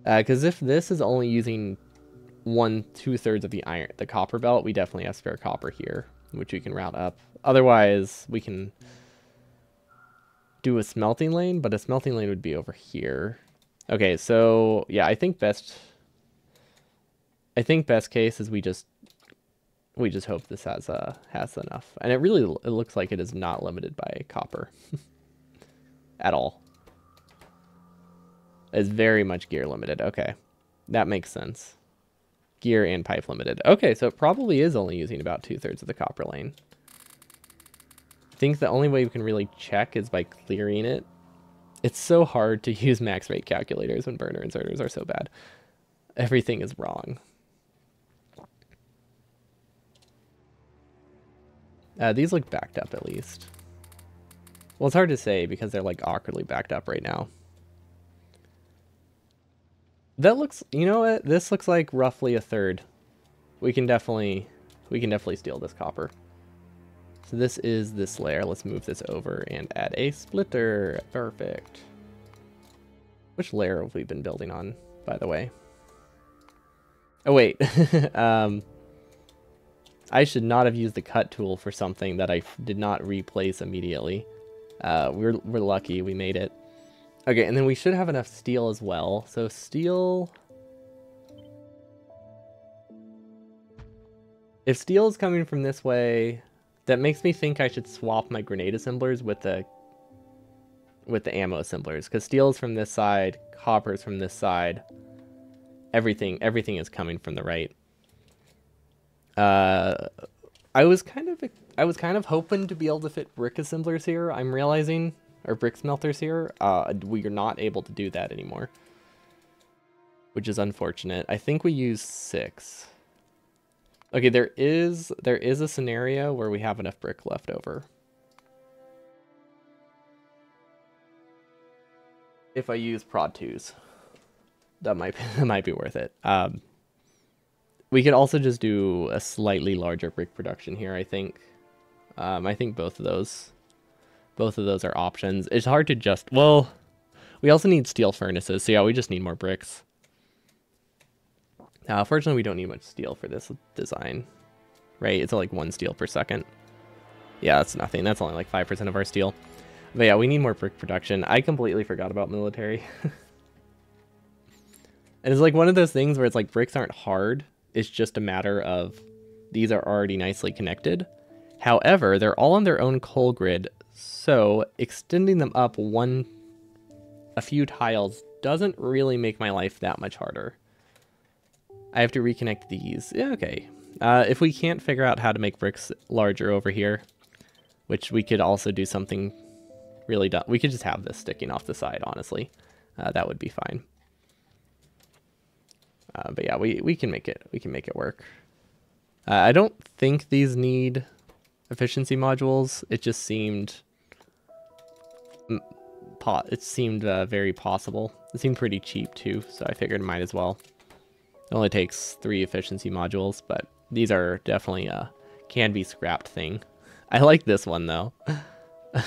Because if this is only using 1/2 of the copper belt, we definitely have spare copper here, which we can route up. Otherwise, we can do a smelting lane, but a smelting lane would be over here. Okay, so yeah, I think best case is we just hope this has enough, and it looks like it is not limited by copper at all. It's very much gear limited. Okay. That makes sense. Gear and pipe limited. Okay, so it probably is only using about 2/3 of the copper lane. I think the only way we can really check is by clearing it. It's so hard to use max rate calculators when burner inserters are so bad. Everything is wrong. These look backed up at least. Well, it's hard to say because they're like awkwardly backed up right now. That looks, you know what? This looks like roughly 1/3. We can definitely steal this copper. So this is this layer. Let's move this over and add a splitter. Perfect. Which layer have we been building on, by the way? Oh, wait. I should not have used the cut tool for something that I did not replace immediately. We're lucky we made it. Okay, and then we should have enough steel as well. So steel... If steel is coming from this way, that makes me think I should swap my grenade assemblers with the ammo assemblers. Because steel is from this side, copper is from this side. Everything is coming from the right. I was kind of hoping to be able to fit brick assemblers here. I'm realizing, or brick smelters here. We are not able to do that anymore, which is unfortunate. I think we use 6. Okay, there is a scenario where we have enough brick left over. If I use prod 2s, that might be worth it. We could also just do a slightly larger brick production here, I think. I think both of those are options. It's hard to just, well, we also need steel furnaces, so yeah, we just need more bricks. Fortunately, we don't need much steel for this design, right? It's like 1 steel per second. Yeah, that's nothing. That's only like 5% of our steel. But yeah, we need more brick production. I completely forgot about military. And it's like one of those things where it's like bricks aren't hard. It's just a matter of these are already nicely connected. However, they're all on their own coal grid, so extending them up a few tiles doesn't really make my life that much harder. I have to reconnect these. Yeah, okay. If we can't figure out how to make bricks larger over here, which we could also do something really dumb. We could just have this sticking off the side, honestly. That would be fine. But yeah, we can make it work. I don't think these need efficiency modules. It just seemed very possible. It seemed pretty cheap too, so I figured might as well. It only takes 3 efficiency modules, but these are definitely a can be scrapped thing. I like this one though.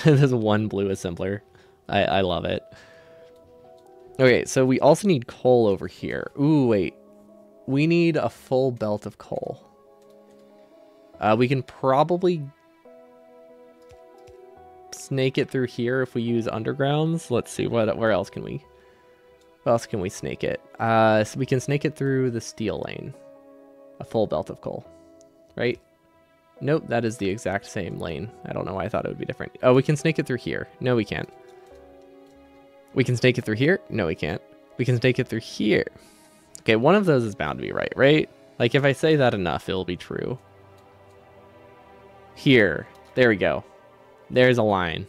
There's 1 blue assembler. I love it. Okay, so we also need coal over here. Ooh, wait. We need a full belt of coal. We can probably snake it through here if we use undergrounds. Let's see, where else can we snake it? So we can snake it through the steel lane. A full belt of coal, right? Nope, that is the exact same lane. I don't know why I thought it would be different. Oh, we can snake it through here. No, we can't. We can snake it through here. No, we can't. We can snake it through here. Okay, one of those is bound to be right, right? Like if I say that enough, it'll be true. Here, there we go. There's a line.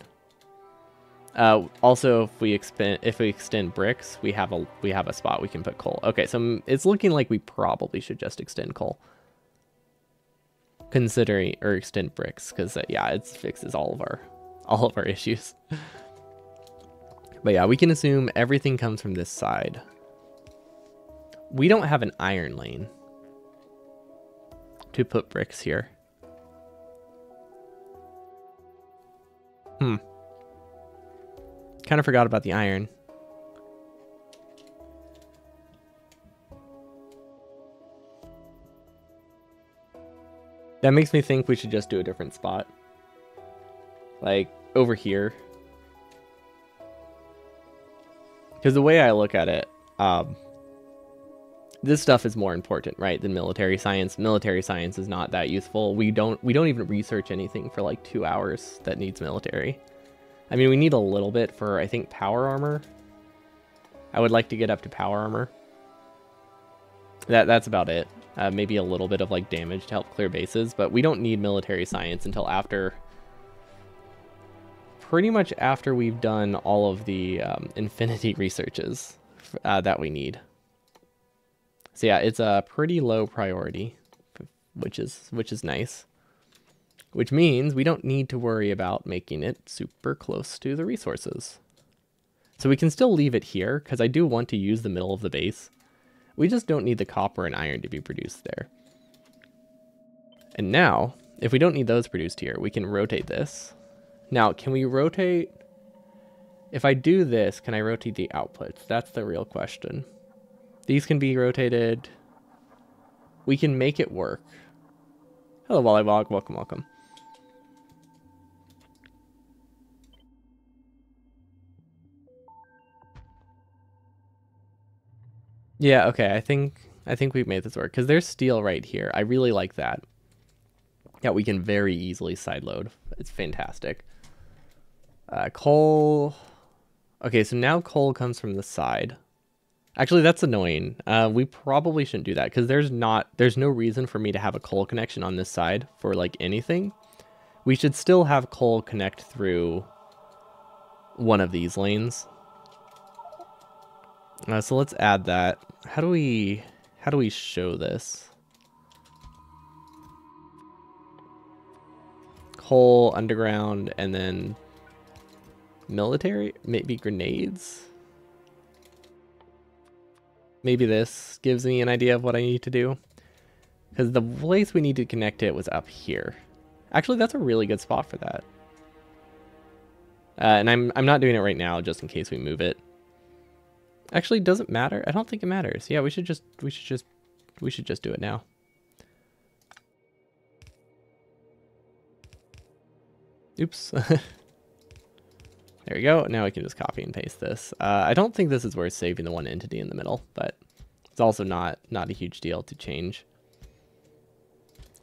Also, if we extend bricks, we have a spot we can put coal. Okay, so it's looking like we probably should just extend coal, or extend bricks, because yeah, it fixes all of our issues. But yeah, we can assume everything comes from this side. We don't have an iron lane to put bricks here. Kind of forgot about the iron. That makes me think we should just do a different spot. Like over here. Because the way I look at it, this stuff is more important, right, than military science. Military science is not that useful. We don't even research anything for like 2 hours that needs military. I mean, we need a little bit for, I think, power armor. I would like to get up to power armor. That's about it. Maybe a little bit of like damage to help clear bases, but we don't need military science until after, pretty much after we've done all of the infinity researches that we need. So yeah, it's a pretty low priority, which is nice. Which means we don't need to worry about making it super close to the resources. So we can still leave it here, because I do want to use the middle of the base. We just don't need the copper and iron to be produced there. And now, if we don't need those produced here, we can rotate this. Now, can we rotate... If I do this, can I rotate the outputs? That's the real question. These can be rotated. We can make it work. Hello, Volleyball. Welcome, welcome. Yeah, okay, I think we've made this work, because there's steel right here. I really like that. Yeah, we can very easily sideload. It's fantastic. Coal... Okay, so now coal comes from the side. Actually, that's annoying. We probably shouldn't do that, because there's no reason for me to have a coal connection on this side for, like, anything. We should still have coal connect through one of these lanes. So let's add that. How do we show this? Coal, underground, and then military? Maybe grenades? Maybe this gives me an idea of what I need to do. Because the place we need to connect it was up here. Actually, that's a really good spot for that. And I'm not doing it right now just in case we move it. Actually, does it matter? I don't think it matters. Yeah, we should just do it now. Oops. There we go. Now we can just copy and paste this. I don't think this is worth saving the one entity in the middle, but it's also not a huge deal to change.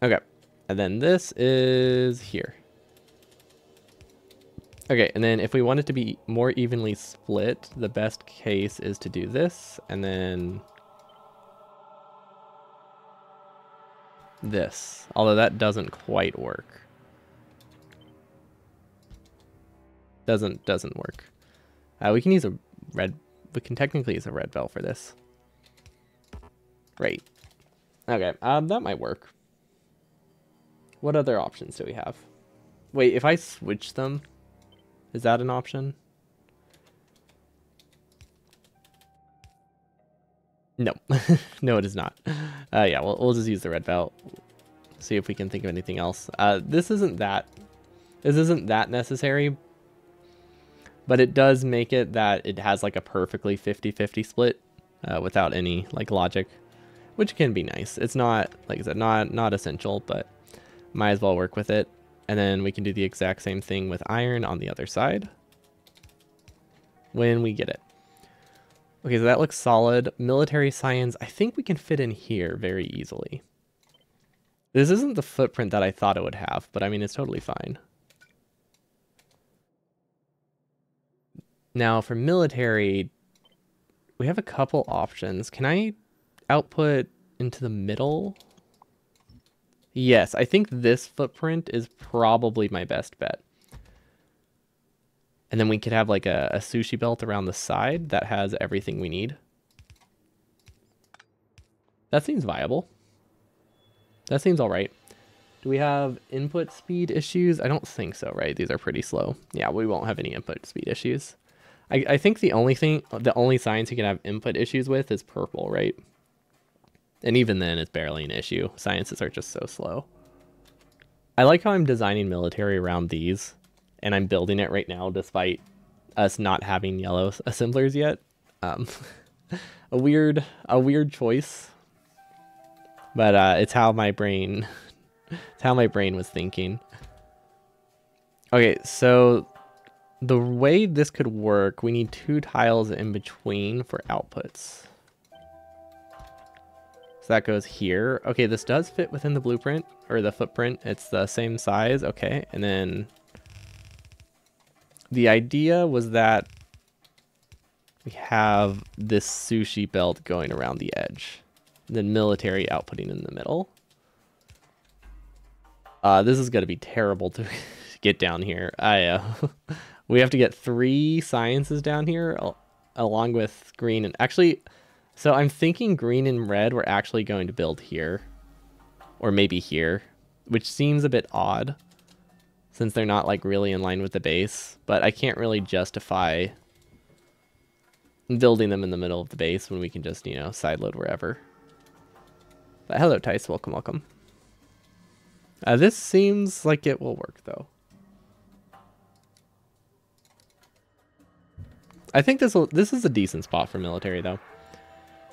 Okay, and then this is here. Okay, and then if we want it to be more evenly split, the best case is to do this, and then this, although that doesn't quite work. Doesn't work. We can use a red, we can technically use a red bell for this. Right. Okay, that might work. What other options do we have? Wait, if I switch them, is that an option? No. No, it is not. Yeah, we'll just use the red belt. See if we can think of anything else. This isn't that necessary, but it does make it that it has like a perfectly 50-50 split without any like logic, which can be nice. It's not, like I said, not essential, but might as well work with it. And then we can do the exact same thing with iron on the other side when we get it. Okay, so that looks solid. Military science, I think we can fit in here very easily. This isn't the footprint that I thought it would have, but I mean, it's totally fine. Now for military, we have a couple options. Can I output into the middle? Yes, I think this footprint is probably my best bet. And then we could have like a sushi belt around the side that has everything we need. That seems viable. That seems all right. Do we have input speed issues? I don't think so, right? These are pretty slow. Yeah, we won't have any input speed issues. I think the only science you can have input issues with is purple, right? And even then, it's barely an issue. Sciences are just so slow. I like how I'm designing military around these, and I'm building it right now despite us not having yellow assemblers yet. A weird choice, but it's how my brain, was thinking. Okay, so the way this could work, we need 2 tiles in between for outputs. So that goes here. Okay, this does fit within the blueprint, or the footprint. It's the same size. Okay, and then the idea was that we have this sushi belt going around the edge. Then military outputting in the middle. This is going to be terrible to get down here. We have to get 3 sciences down here along with green. And actually, so I'm thinking green and red we're actually going to build here. Or maybe here. Which seems a bit odd. Since they're not like really in line with the base. But I can't really justify building them in the middle of the base when we can just, you know, sideload wherever. But hello, Tice. Welcome, welcome. This seems like it will work, though. I think this is a decent spot for military, though.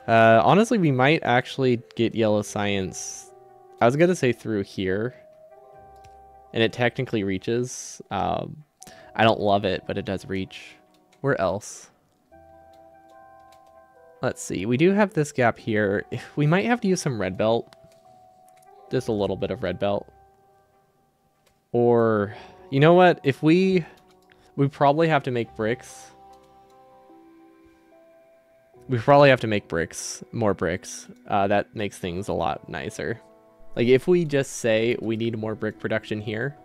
Honestly, we might actually get yellow science. I was gonna say through here, and it technically reaches. I don't love it, but it does reach. Where else? Let's see. We do have this gap here. We might have to use some red belt. Just a little bit of red belt. Or, you know what? If we probably have to make bricks. We probably have to make bricks, more bricks. That makes things a lot nicer. Like if we just say we need more brick production here,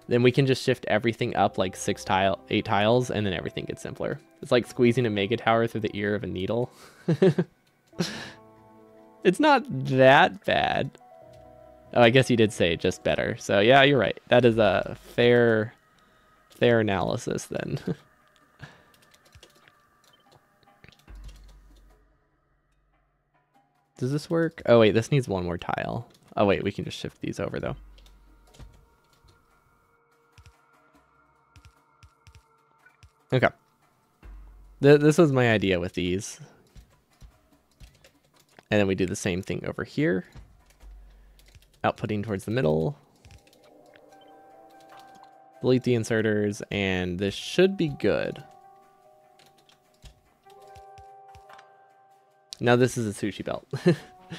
then we can just shift everything up like 8 tiles, and then everything gets simpler. It's like squeezing a mega tower through the ear of a needle. It's not that bad. Oh, I guess you did say just better. So yeah, you're right. That is a fair analysis then. Does this work? Oh wait, this needs one more tile. Oh wait, we can just shift these over though. Okay. This was my idea with these. And then we do the same thing over here. Outputting towards the middle. Delete the inserters, and this should be good. Now this is a sushi belt.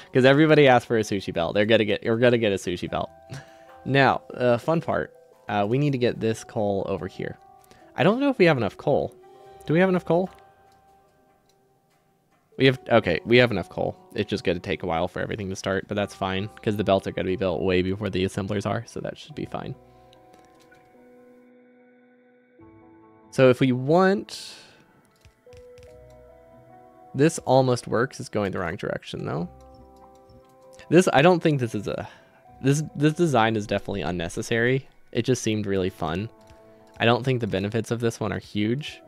Because everybody asked for a sushi belt. We're gonna get a sushi belt. Now, fun part. We need to get this coal over here. I don't know if we have enough coal. Do we have enough coal? Okay, we have enough coal. It's just going to take a while for everything to start, but that's fine, because the belts are going to be built way before the assemblers are, so that should be fine. So if we want... This almost works. It's going the wrong direction, though. I don't think this is a... This design is definitely unnecessary. It just seemed really fun. I don't think the benefits of this one are huge.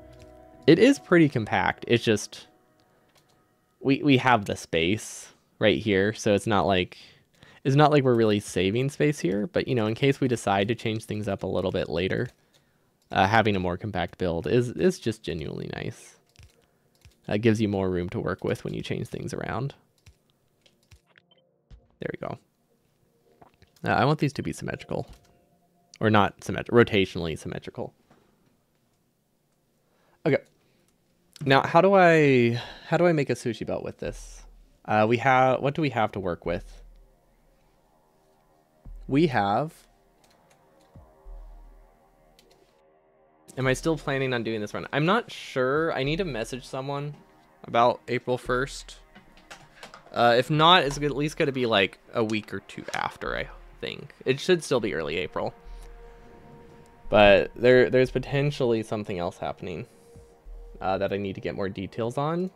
It is pretty compact. It's just... We have the space right here, so it's not like we're really saving space here, but you know, in case we decide to change things up a little bit later, having a more compact build is just genuinely nice. It gives you more room to work with when you change things around. There we go. I want these to be symmetrical, or not symmetrical, rotationally symmetrical. Okay. Now, how do I make a sushi belt with this? What do we have to work with? We have... Am I still planning on doing this run? I'm not sure. I need to message someone about April 1st. If not, it's at least going to be like a week or 2 after, I think. It should still be early April. But there's potentially something else happening. That I need to get more details on.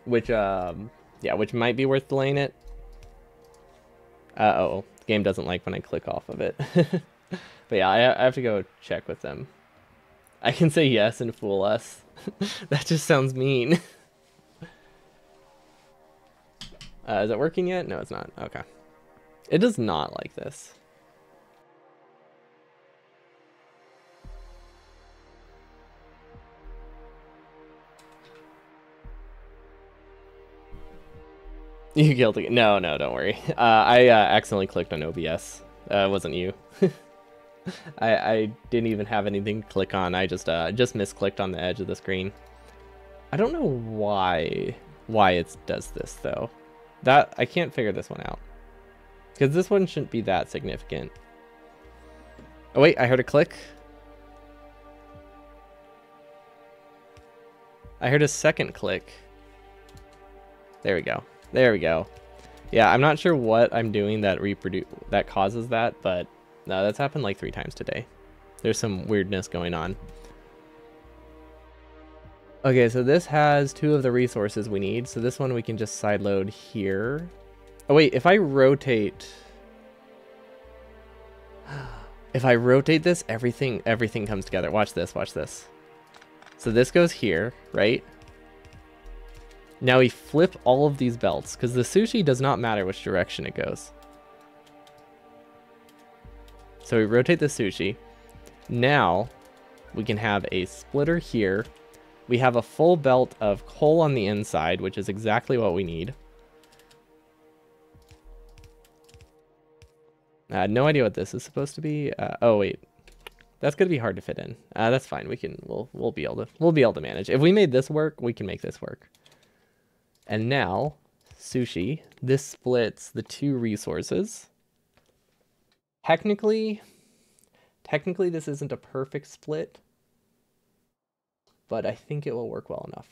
Which might be worth delaying it. The game doesn't like when I click off of it. But yeah, I have to go check with them. I can say yes and fool us. That just sounds mean. Is it working yet? No, it's not. Okay. It does not like this. You killed it. No, don't worry. I accidentally clicked on OBS. It wasn't you. I didn't even have anything to click on. I just misclicked on the edge of the screen. I don't know why it does this though. I can't figure this one out. Because this one shouldn't be that significant. Oh wait, I heard a click. I heard a second click. There we go. There we go. Yeah, I'm not sure what I'm doing that causes that, but no, that's happened like 3 times today. There's some weirdness going on. Okay, so this has 2 of the resources we need. So this one we can just sideload here. Oh wait, if I rotate this, everything comes together. Watch this, watch this. So this goes here, right? Now we flip all of these belts, because the sushi does not matter which direction it goes. So we rotate the sushi. Now we can have a splitter here. We have a full belt of coal on the inside, which is exactly what we need. No idea what this is supposed to be. Oh wait, that's gonna be hard to fit in. That's fine. We'll be able to manage. If we made this work, we can make this work. And now, sushi. This splits the 2 resources. Technically, this isn't a perfect split, but I think it will work well enough.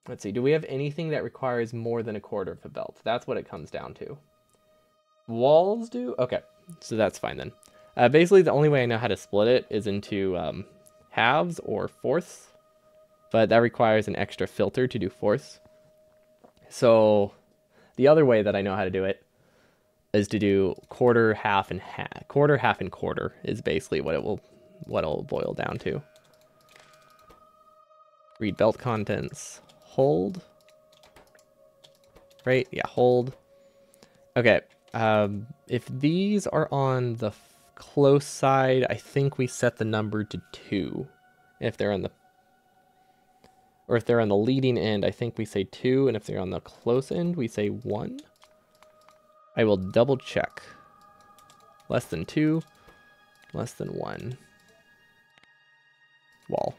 Let's see. Do we have anything that requires more than 1/4 of a belt? That's what it comes down to. Walls do? Okay, so that's fine then. Basically, the only way I know how to split it is into halves or fourths. But that requires an extra filter to do fourths. So the other way that I know how to do it is to do quarter, half, and half. Quarter, half, and quarter is basically what it'll boil down to. Read belt contents. Hold. Right? Yeah, hold. Okay. If these are on the close side, I think we set the number to 2. If they're on the leading end, I think we say 2, and if they're on the close end, we say 1. I will double check. Less than 2, less than 1. Wall.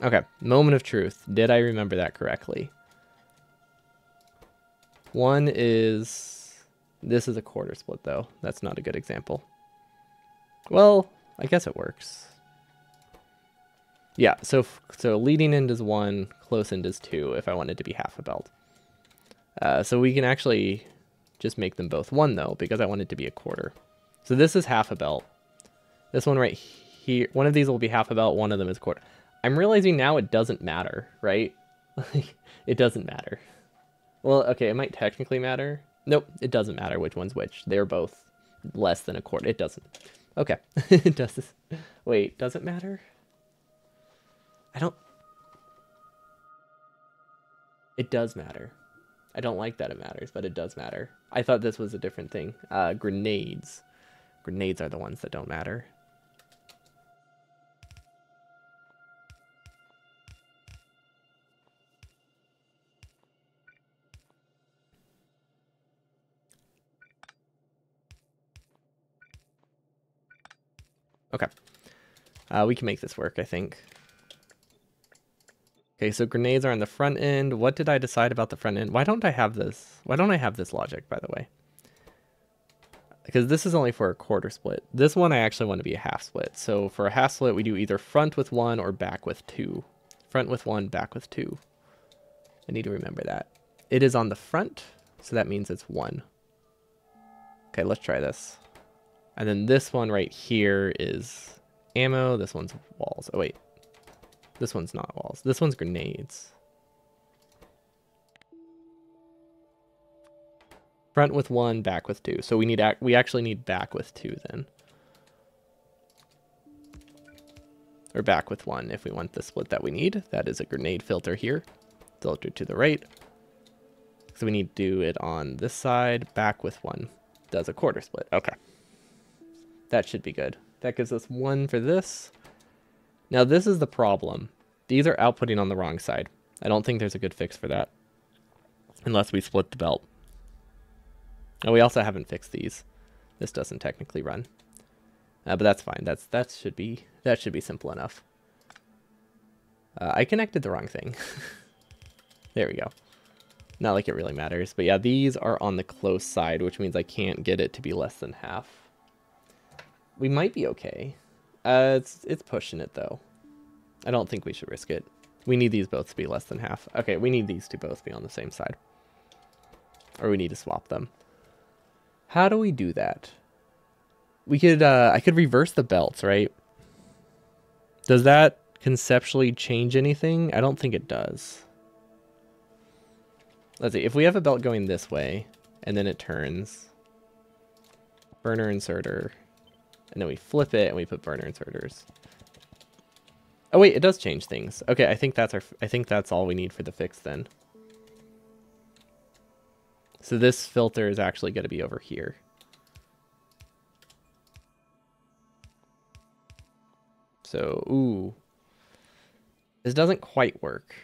Okay, moment of truth. Did I remember that correctly? 1 is... This is a quarter split, though. That's not a good example. Well, I guess it works. Yeah, so leading end is 1, close end is 2 if I wanted to be half a belt. So we can actually just make them both 1 though, because I want it to be a quarter. So this is half a belt. This one right here, one of these will be half a belt, one of them is a quarter. I'm realizing now it doesn't matter, right? It doesn't matter. Well, okay, it might technically matter. Nope, it doesn't matter which one's which. They're both less than a quarter. It doesn't. Okay, it does this. Wait, does it matter? It does matter. I don't like that it matters, but it does matter. I thought this was a different thing. Grenades. Grenades are the ones that don't matter. Okay. We can make this work, I think. Okay, so grenades are on the front end. What did I decide about the front end? Why don't I have this? Why don't I have this logic, by the way? Because this is only for a quarter split. This one I actually want to be a half split. So for a half split, we do either front with 1 or back with 2. Front with 1, back with 2. I need to remember that. It is on the front, so that means it's 1. Okay, let's try this. And then this one right here is ammo. This one's walls. Oh, wait. This one's not walls. This one's grenades. Front with 1, back with 2. So we actually need back with 2 then. Or back with 1 if we want the split that we need. That is a grenade filter here. Filter to the right. So we need to do it on this side. Back with 1. Does a quarter split. Okay. That should be good. That gives us 1 for this. Now this is the problem. These are outputting on the wrong side. I don't think there's a good fix for that. Unless we split the belt. And we also haven't fixed these. This doesn't technically run. But that's fine. That should be simple enough. I connected the wrong thing. There we go. Not like it really matters. But yeah, these are on the close side, which means I can't get it to be less than half. We might be okay. It's pushing it though. I don't think we should risk it. We need these both to be less than half. Okay, we need these to both be on the same side. Or we need to swap them. How do we do that? We could, I could reverse the belts, right? Does that conceptually change anything? I don't think it does. Let's see, if we have a belt going this way, and then it turns, burner inserter, and then we flip it and we put burner inserters. Oh wait, it does change things. Okay, I think that's all we need for the fix then. So this filter is actually going to be over here. So, ooh. This doesn't quite work,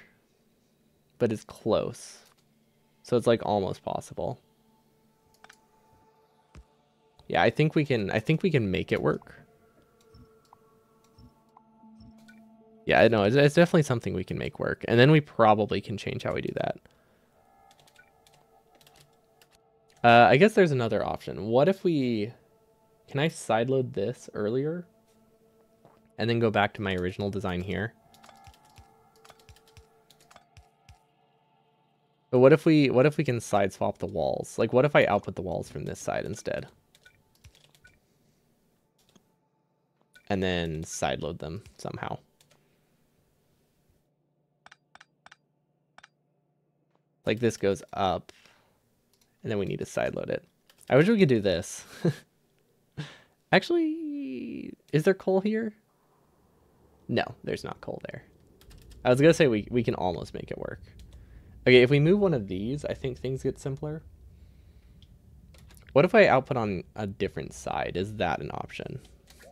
but it's close. So it's like almost possible. Yeah, I think we can make it work. Yeah, I know, it's definitely something we can make work. And then we probably can change how we do that. I guess there's another option. What if we... Can I sideload this earlier? And then go back to my original design here? But what if we can side swap the walls? Like, what if I output the walls from this side instead? And then sideload them somehow. Like this goes up, and then we need to sideload it. I wish we could do this. Actually, is there coal here? No, there's not coal there. I was gonna say we can almost make it work. Okay, if we move one of these, I think things get simpler. What if I output on a different side? Is that an option?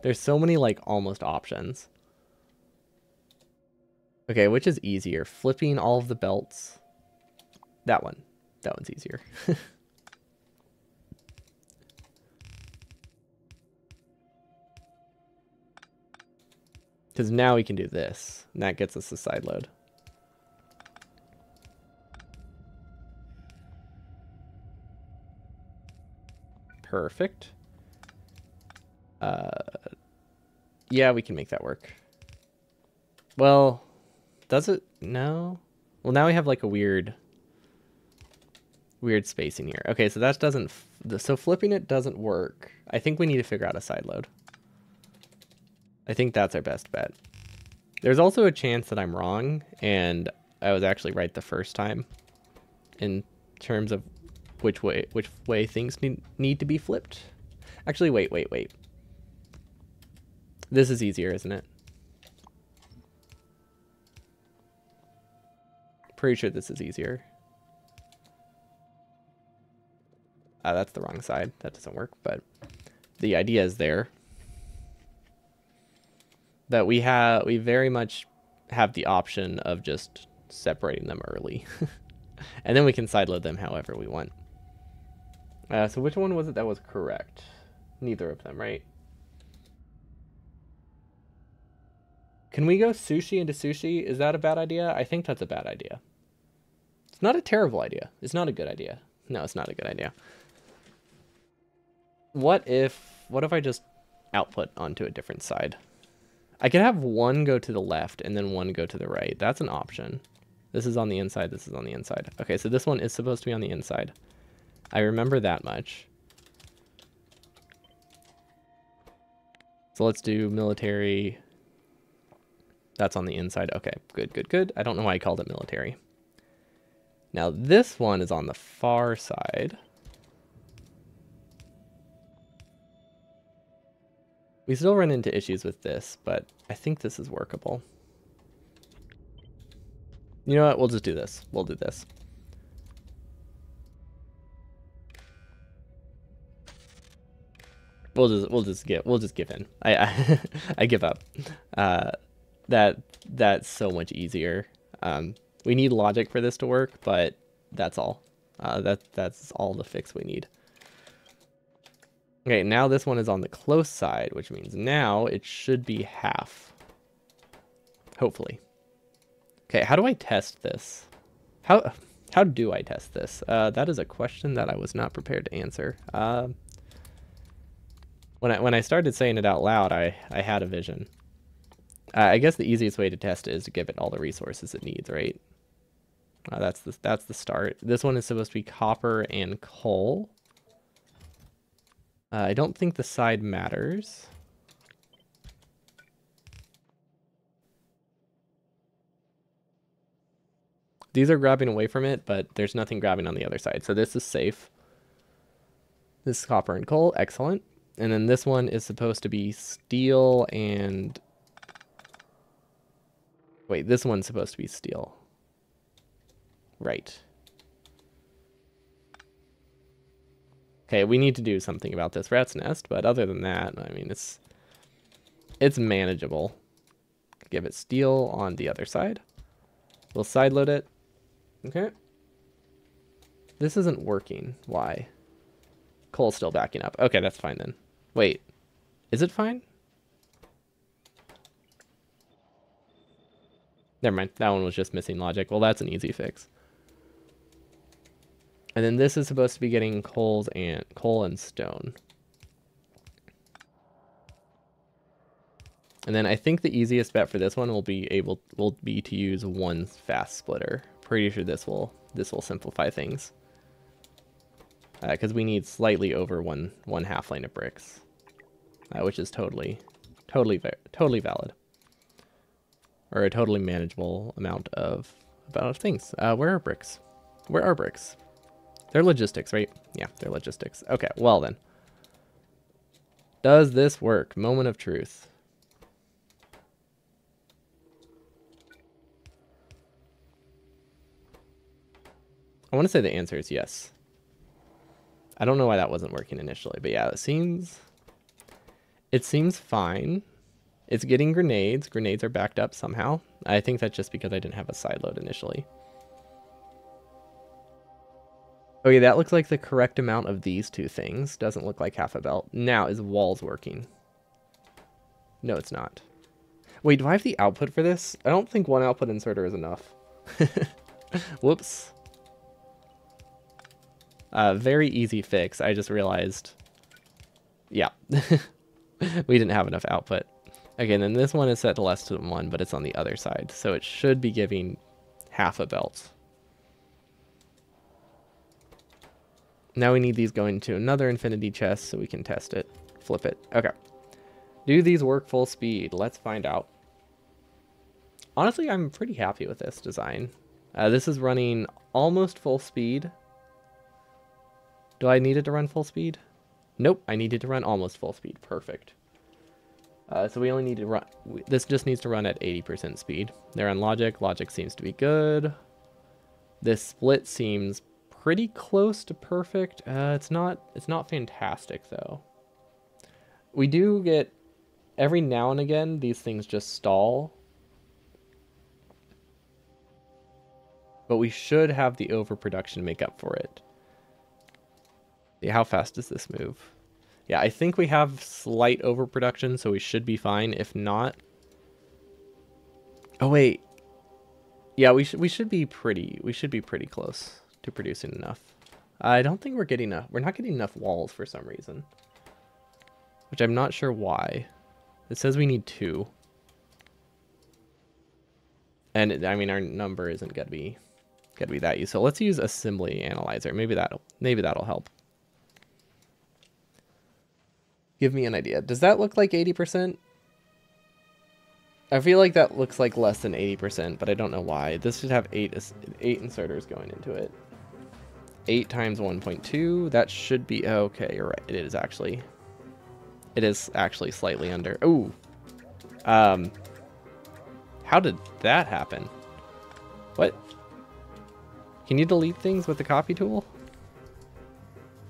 There's so many like almost options. Okay, which is easier? Flipping all of the belts? That one. That one's easier. Because now we can do this. And that gets us a side load. Perfect. Yeah, we can make that work. Well, does it? No. Well, now we have like a weird spacing here. Okay, so that doesn't... So flipping it doesn't work. I think we need to figure out a side load. I think that's our best bet. There's also a chance that I'm wrong, and I was actually right the first time in terms of which way things need to be flipped. Actually, wait. This is easier, isn't it? Pretty sure this is easier. That's the wrong side. That doesn't work, but the idea is there. That we very much have the option of just separating them early. And then we can sideload them however we want. So which one was it that was correct? Neither of them, right? Can we go sushi into sushi? Is that a bad idea? I think that's a bad idea. It's not a terrible idea. It's not a good idea. No, it's not a good idea. What if I just output onto a different side? I could have one go to the left and then one go to the right. That's an option. This is on the inside. This is on the inside. Okay, so this one is supposed to be on the inside. I remember that much. So let's do military. That's on the inside. Okay, good. I don't know why I called it military. Now this one is on the far side. We still run into issues with this, but I think this is workable. You know what? We'll just do this. We'll do this. We'll just give in. I give up. That's so much easier. We need logic for this to work, but that's all. That's all the fix we need. Okay, now this one is on the close side, which means now it should be half. Hopefully. Okay, how do I test this? How do I test this? That is a question that I was not prepared to answer. When I started saying it out loud, I had a vision. I guess the easiest way to test it is to give it all the resources it needs, right? That's the start. This one is supposed to be copper and coal. I don't think the side matters. These are grabbing away from it, but there's nothing grabbing on the other side. So this is safe. This is copper and coal. Excellent. And then this one is supposed to be steel and... Wait, this one's supposed to be steel. Right. Okay, we need to do something about this rat's nest, but other than that, I mean, it's manageable. Give it steel on the other side. We'll sideload it. Okay. This isn't working. Why? Coal's still backing up. Okay, that's fine then. Wait. Is it fine? Never mind. That one was just missing logic. Well, that's an easy fix. And then this is supposed to be getting coal and stone. And then I think the easiest bet for this one will be to use one fast splitter. Pretty sure this will simplify things. Because we need slightly over one half lane of bricks, which is totally valid, or a totally manageable amount of things. Where are bricks? Where are bricks? They're logistics, right? Yeah, they're logistics. Okay, well then. Does this work? Moment of truth. I want to say the answer is yes. I don't know why that wasn't working initially, but yeah, it seems fine. It's getting grenades. Grenades are backed up somehow. I think that's just because I didn't have a side load initially. Okay, that looks like the correct amount of these two things. Doesn't look like half a belt. Now, is walls working? No, it's not. Wait, do I have the output for this? I don't think one output inserter is enough. Whoops. Very easy fix. I just realized. Yeah. We didn't have enough output. Okay, and then this one is set to less than 1, but it's on the other side. So it should be giving half a belt. Now we need these going to another infinity chest so we can test it. Flip it. Okay. Do these work full speed? Let's find out. Honestly, I'm pretty happy with this design. This is running almost full speed. Do I need it to run full speed? Nope, I need it to run almost full speed. Perfect. So we only need to run... This just needs to run at 80% speed. They're on logic. Logic seems to be good. This split seems pretty close to perfect. It's not fantastic, though. We do get... Every now and again, these things just stall. But we should have the overproduction make up for it. Yeah, how fast does this move? Yeah, I think we have slight overproduction, so we should be fine. If not... Oh, wait. Yeah, we should be pretty close to producing enough. I don't think we're not getting enough walls for some reason. Which I'm not sure why. It says we need 2. And I mean, our number isn't gonna be that useful. Let's use assembly analyzer. Maybe that'll help. Give me an idea. Does that look like 80%? I feel like that looks like less than 80%, but I don't know why. This should have 8 inserters going into it. 8 times 1.2. That should be okay. You're right. It is actually slightly under. Ooh. How did that happen? What? Can you delete things with the copy tool?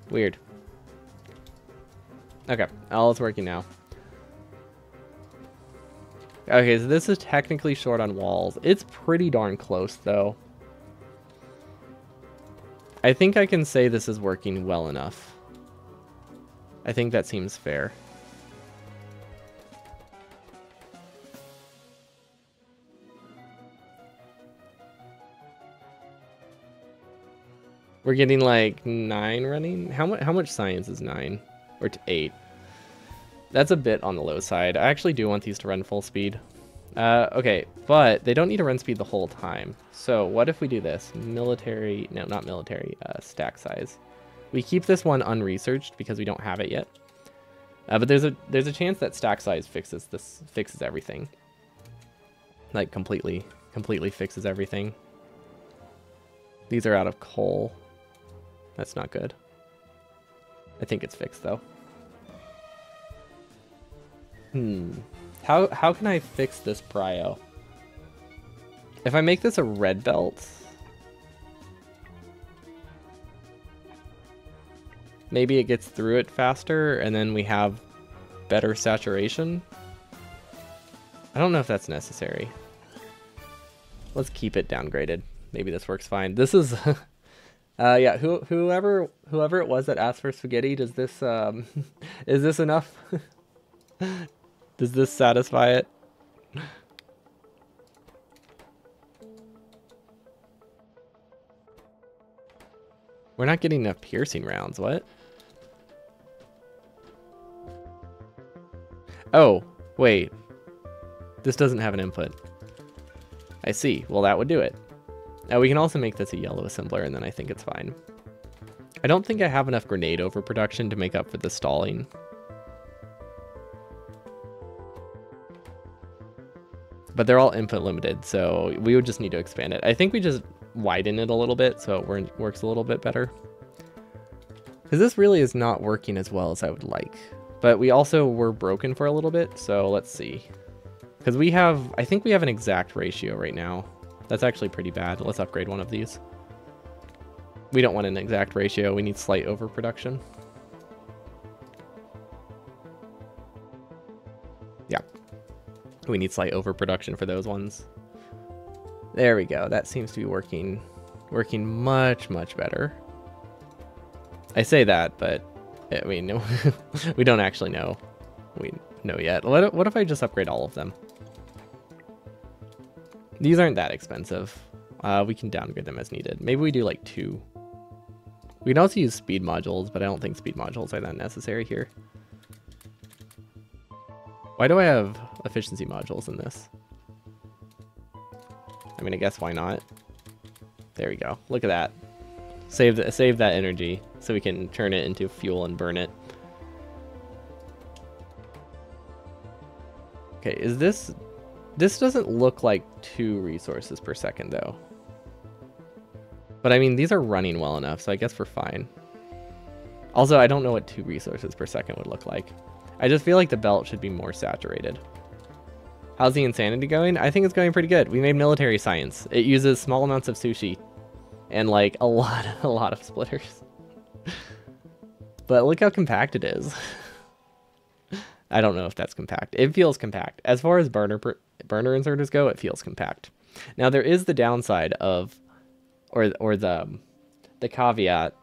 Weird. Okay, all is working now. Okay, so this is technically short on walls. It's pretty darn close, though. I think I can say this is working well enough. I think that seems fair. We're getting like 9 running. How much science is 9? Or to 8? That's a bit on the low side. I actually do want these to run full speed. Okay, but they don't need to run speed the whole time. So what if we do this? Military, no, not military, stack size. We keep this one unresearched because we don't have it yet. But there's a chance that stack size fixes everything. Like completely fixes everything. These are out of coal. That's not good. I think it's fixed though. How can I fix this prio? If I make this a red belt, maybe it gets through it faster and then we have better saturation. I don't know if that's necessary. Let's keep it downgraded. Maybe this works fine. This is yeah, whoever it was that asked for spaghetti, does this is this enough? Does this satisfy it? We're not getting enough piercing rounds, what? Oh, wait. This doesn't have an input. I see. Well, that would do it. We can also make this a yellow assembler, and then I think it's fine. I don't think I have enough grenade overproduction to make up for the stalling. But they're all input limited, so we would just need to expand it. I think we just widen it a little bit so it works a little bit better. Because this really is not working as well as I would like. But we also were broken for a little bit, so let's see. Because I think we have an exact ratio right now. That's actually pretty bad. Let's upgrade one of these. We don't want an exact ratio. We need slight overproduction. Yeah. We need slight overproduction for those ones. There we go. That seems to be working much, much better. I say that, but I mean, no, we don't actually know. We know yet. What if I just upgrade all of them? These aren't that expensive. We can downgrade them as needed. Maybe we do like 2. We can also use speed modules, but I don't think speed modules are that necessary here. Why do I have efficiency modules in this? I mean, I guess why not? There we go. Look at that. Save that energy so we can turn it into fuel and burn it. Okay, is this doesn't look like 2 resources per second though. But I mean, these are running well enough, so I guess we're fine. Also, I don't know what 2 resources per second would look like. I just feel like the belt should be more saturated. How's the insanity going? I think it's going pretty good. We made military science. It uses small amounts of sushi and like a lot of splitters. But look how compact it is. I don't know if that's compact. It feels compact. As far as burner inserters go, it feels compact. Now there is the downside of, or the caveat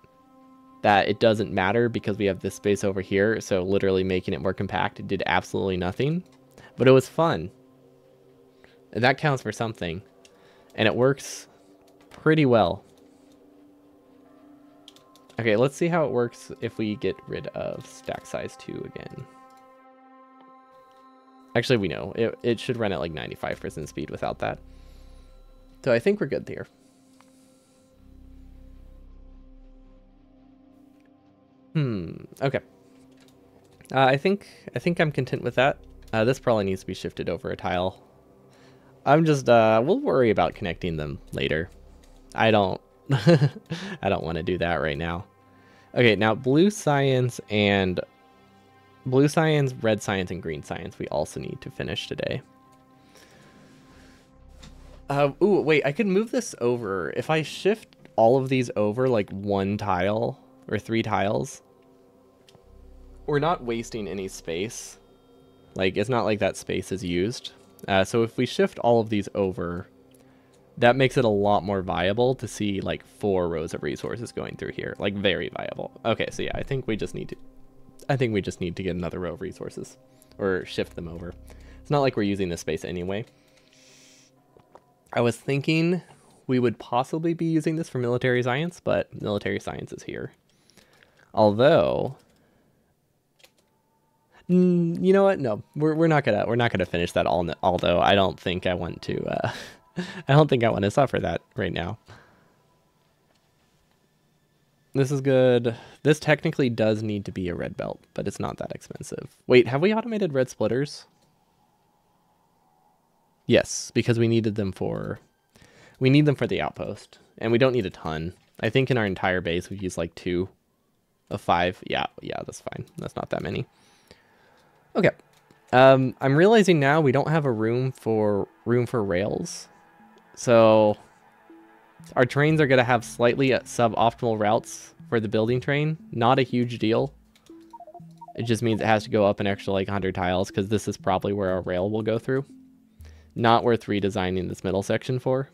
that it doesn't matter because we have this space over here. So literally making it more compact did absolutely nothing, but it was fun. And that counts for something. And it works pretty well. Okay, let's see how it works if we get rid of stack size 2 again. Actually, we know. It should run at like 95% speed without that. So I think we're good here. Okay. I think I'm content with that. This probably needs to be shifted over a tile. I'm just, we'll worry about connecting them later. I don't want to do that right now. Okay, now blue science, red science, and green science we also need to finish today. Ooh, wait, I could move this over. If I shift all of these over like 1 tile or 3 tiles, we're not wasting any space. Like, it's not like that space is used. So if we shift all of these over, that makes it a lot more viable to see like 4 rows of resources going through here. Like, very viable. Okay, so yeah, I think we just need to get another row of resources or shift them over. It's not like we're using this space anyway. I was thinking we would possibly be using this for military science, but military science is here. Although, You know what? No, we're not gonna finish that all. Although I don't think I want to. I don't think I want to suffer that right now. This is good. This technically does need to be a red belt, but it's not that expensive. Wait, have we automated red splitters? Yes, because we need them for the outpost, and we don't need a ton. I think in our entire base we've used like 2 of 5. Yeah, that's fine. That's not that many. Okay. I'm realizing now we don't have a room for rails. So our trains are going to have slightly suboptimal routes for the building train. Not a huge deal. It just means it has to go up an extra like 100 tiles because this is probably where our rail will go through. Not worth redesigning this middle section for.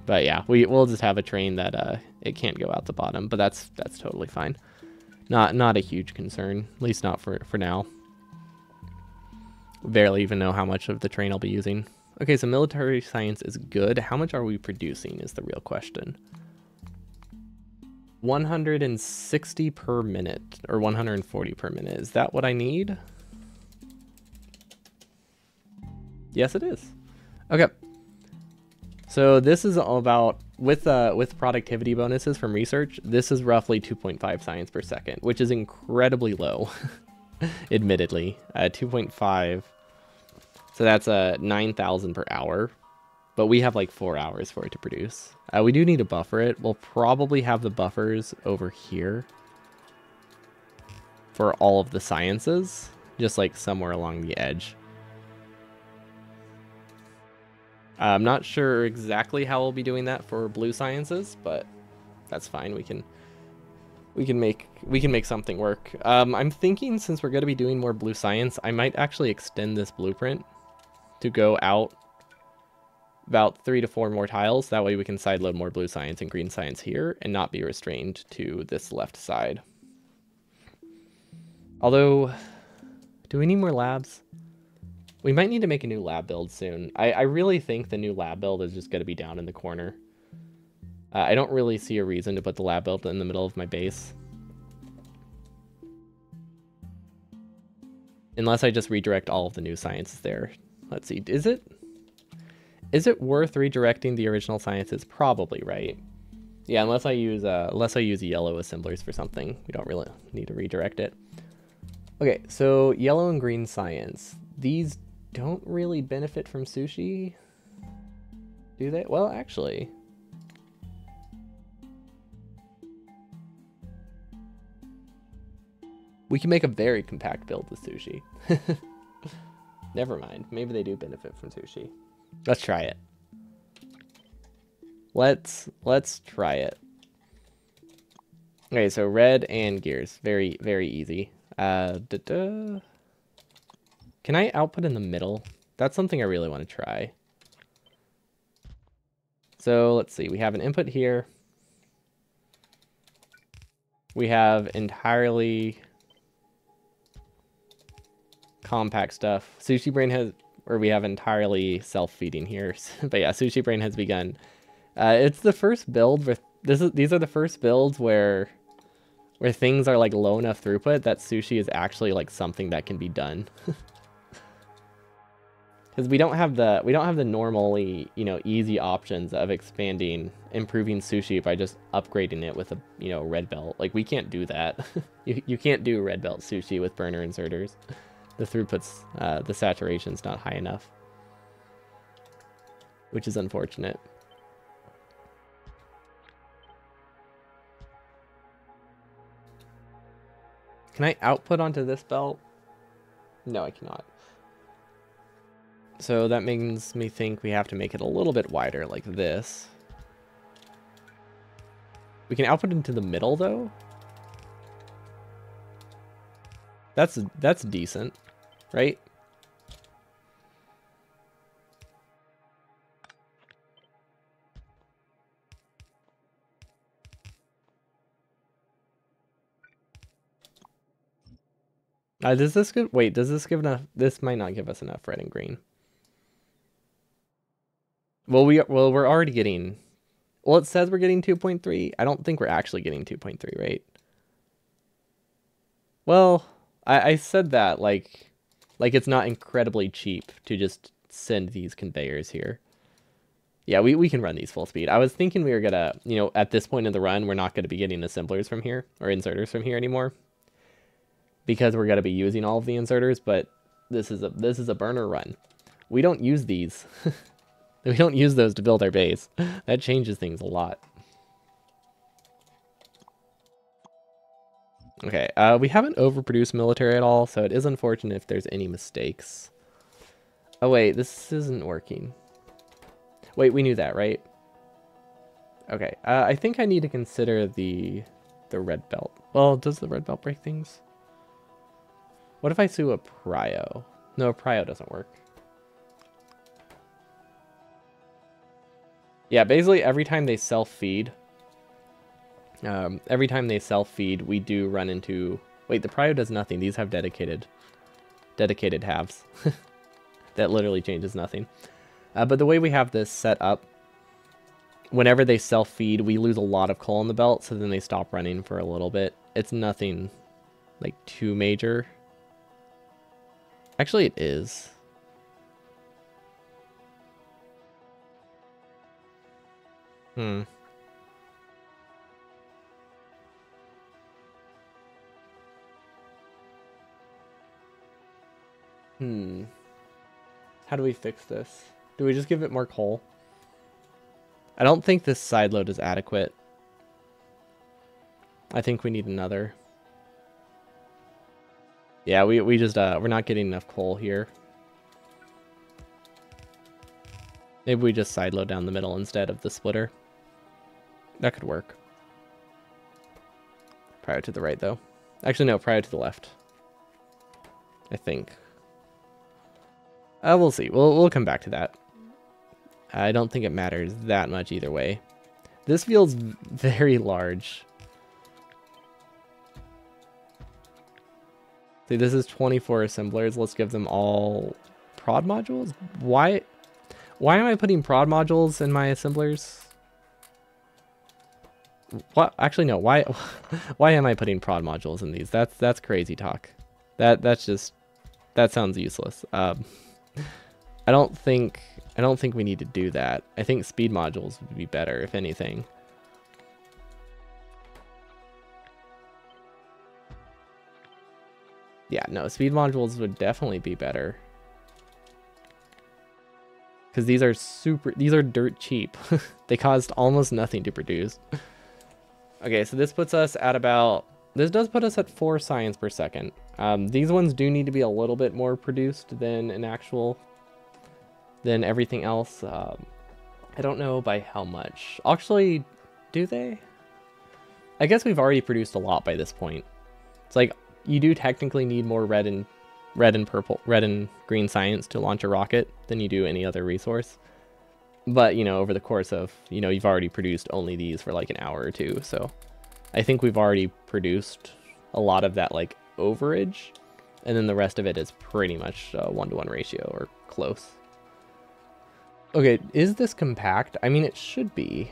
But yeah, we'll just have a train that it can't go out the bottom, but that's totally fine. Not a huge concern, at least not for now. Barely even know how much of the train I'll be using. Okay, so military science is good. How much are we producing is the real question. 160 per minute, or 140 per minute. Is that what I need? Yes, it is. Okay. So this is all about, with productivity bonuses from research, this is roughly 2.5 science per second, which is incredibly low, admittedly. 2.5. So that's 9,000 per hour, but we have like 4 hours for it to produce. We do need to buffer it. We'll probably have the buffers over here for all of the sciences, just like somewhere along the edge. I'm not sure exactly how we'll be doing that for blue sciences, but that's fine. We can make something work. I'm thinking since we're going to be doing more blue science, I might actually extend this blueprint to go out about 3 to 4 more tiles. That way we can sideload more blue science and green science here and not be restrained to this left side. Although, do we need more labs? We might need to make a new lab build soon. I really think the new lab build is just going to be down in the corner. I don't really see a reason to put the lab build in the middle of my base. Unless I just redirect all of the new sciences there. Let's see, is it worth redirecting the original sciences? Probably, right? Yeah, unless I use yellow assemblers for something. We don't really need to redirect it. Okay, so yellow and green science. These don't really benefit from sushi, do they? Well, actually, we can make a very compact build with sushi. Never mind. Maybe they do benefit from sushi. Let's try it. Let's try it. Okay, so red and gears. Very, very easy. Can I output in the middle? That's something I really want to try. So let's see. We have an input here. We have entirely compact stuff. Sushi Brain has, or we have entirely self-feeding here. But yeah, Sushi Brain has begun. It's the first build with these are the first builds where things are like low enough throughput that sushi is actually like something that can be done. Because we don't have the normally, easy options of improving sushi by just upgrading it with a, red belt. Like, we can't do that. You can't do red belt sushi with burner inserters. The throughput's, the saturation's not high enough. Which is unfortunate. Can I output onto this belt? No, I cannot. So that makes me think we have to make it a little bit wider, like this. We can output into the middle, though. That's decent, right? Does this give? Wait, does this give enough? This might not give us enough red and green. Well, we're already getting. Well, it says we're getting 2.3. I don't think we're actually getting 2.3, right? Well, I said that like it's not incredibly cheap to just send these conveyors here. Yeah, we can run these full speed. I was thinking we were gonna, you know, at this point in the run, we're not gonna be getting assemblers from here or inserters from here anymore because we're gonna be using all of the inserters. But this is a burner run. We don't use these. We don't use those to build our base. That changes things a lot. Okay, we haven't overproduced military at all, so it is unfortunate if there's any mistakes. Oh wait, this isn't working. Wait, we knew that, right? Okay, I think I need to consider the red belt. Well, does the red belt break things? What if I sue a prio? No, a prio doesn't work. Yeah, basically every time they self-feed, we do run into... Wait, the prio does nothing. These have dedicated halves. That literally changes nothing. But the way we have this set up, whenever they self-feed, we lose a lot of coal in the belt, so then they stop running for a little bit. It's nothing, like, too major. Actually, it is. Hmm. How do we fix this? Do we just give it more coal? I don't think this side load is adequate. I think we need another. Yeah, we just we're not getting enough coal here. Maybe we just side load down the middle instead of the splitter. That could work. Prior to the right though. Actually no, prior to the left. I think. We'll see. We'll come back to that. I don't think it matters that much either way. This feels very large. See, this is 24 assemblers. Let's give them all prod modules. Why am I putting prod modules in my assemblers? What? Actually, no. Why am I putting prod modules in these? That's crazy talk. That sounds useless. I don't think we need to do that. I think speed modules would be better, if anything. Yeah, no, speed modules would definitely be better. Because these are dirt cheap. They cost almost nothing to produce. Okay, so this puts us at about... This does put us at 4 science per second. These ones do need to be a little bit more produced than than everything else. I don't know by how much. Actually, do they? I guess we've already produced a lot by this point. It's like, you do technically need more red and green science to launch a rocket than you do any other resource. But, you know, over the course of, you know, you've already produced only these for like an hour or two. So I think we've already produced a lot of that like overage. And then the rest of it is pretty much a 1-to-1 ratio or close. Okay, is this compact? I mean, it should be.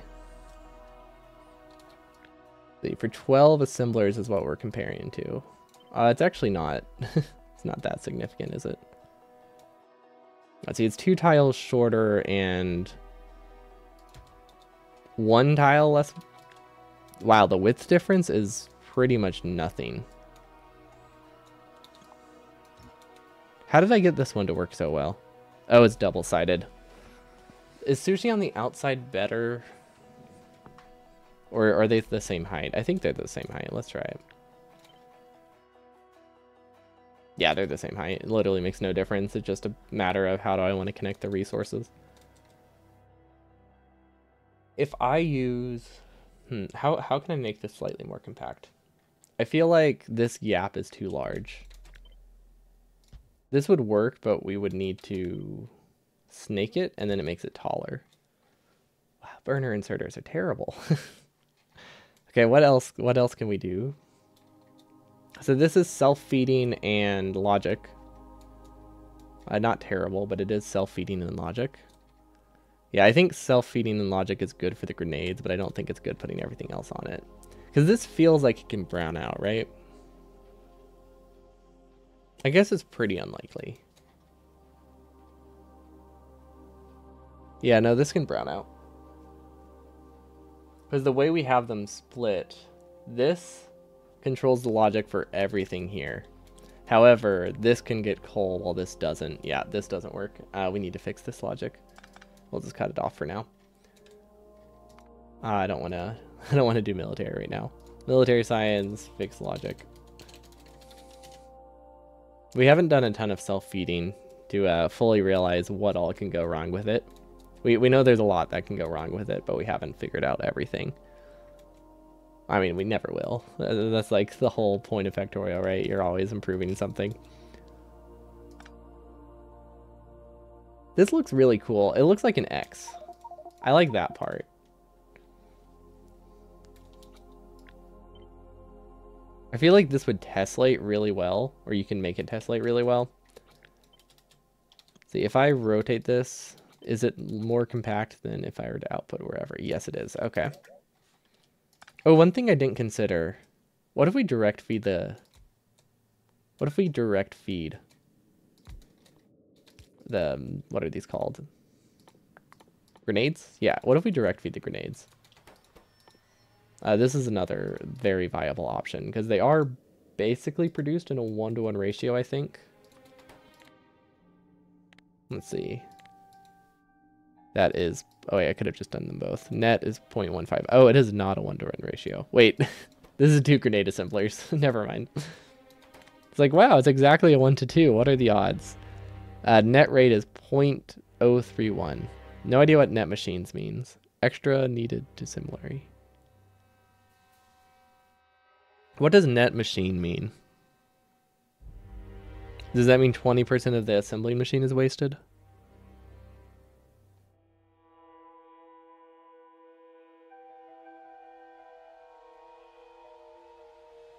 See, for 12 assemblers is what we're comparing to. It's actually not. It's not that significant, is it? Let's see, it's 2 tiles shorter and 1 tile less. Wow, the width difference is pretty much nothing. How did I get this one to work so well? Oh, it's double-sided. Is sushi on the outside better? Or are they the same height? I think they're the same height. Let's try it. Yeah, they're the same height. It literally makes no difference. It's just a matter of how do I want to connect the resources. If I use... how can I make this slightly more compact? I feel like this gap is too large. This would work, but we would need to snake it, and then it makes it taller. Wow, burner inserters are terrible. Okay, what else can we do? So this is self-feeding and logic. Not terrible, but it is self-feeding and logic. Yeah, I think self-feeding and logic is good for the grenades, but I don't think it's good putting everything else on it. Because this feels like it can brown out, right? I guess it's pretty unlikely. Yeah, no, this can brown out. Because the way we have them split, this controls the logic for everything here. However, this can get coal while this doesn't. Yeah, this doesn't work. We need to fix this logic. We'll just cut it off for now. I don't want to do military right now. Military science, fix logic. We haven't done a ton of self-feeding to fully realize what all can go wrong with it. We know there's a lot that can go wrong with it, but we haven't figured out everything. I mean, we never will. That's like the whole point of Factorial, right? You're always improving something. This looks really cool. It looks like an X. I like that part. I feel like this would tessellate really well, or you can make it tessellate really well. See, if I rotate this, is it more compact than if I were to output wherever? Yes, it is. Okay. Oh, one thing I didn't consider. What if we direct feed the... What if we direct feed the... What are these called? Grenades? Yeah, what if we direct feed the grenades? This is another very viable option, because they are basically produced in a 1-to-1 ratio, I think. Let's see. That is... Oh, wait, I could have just done them both. Net is 0.15. Oh, it is not a 1-to-1 ratio. Wait, this is 2 grenade assemblers. Never mind. It's like, wow, it's exactly a 1-to-2. What are the odds? Net rate is 0.031. No idea what net machines means. Extra needed to similarity. What does net machine mean? Does that mean 20% of the assembly machine is wasted?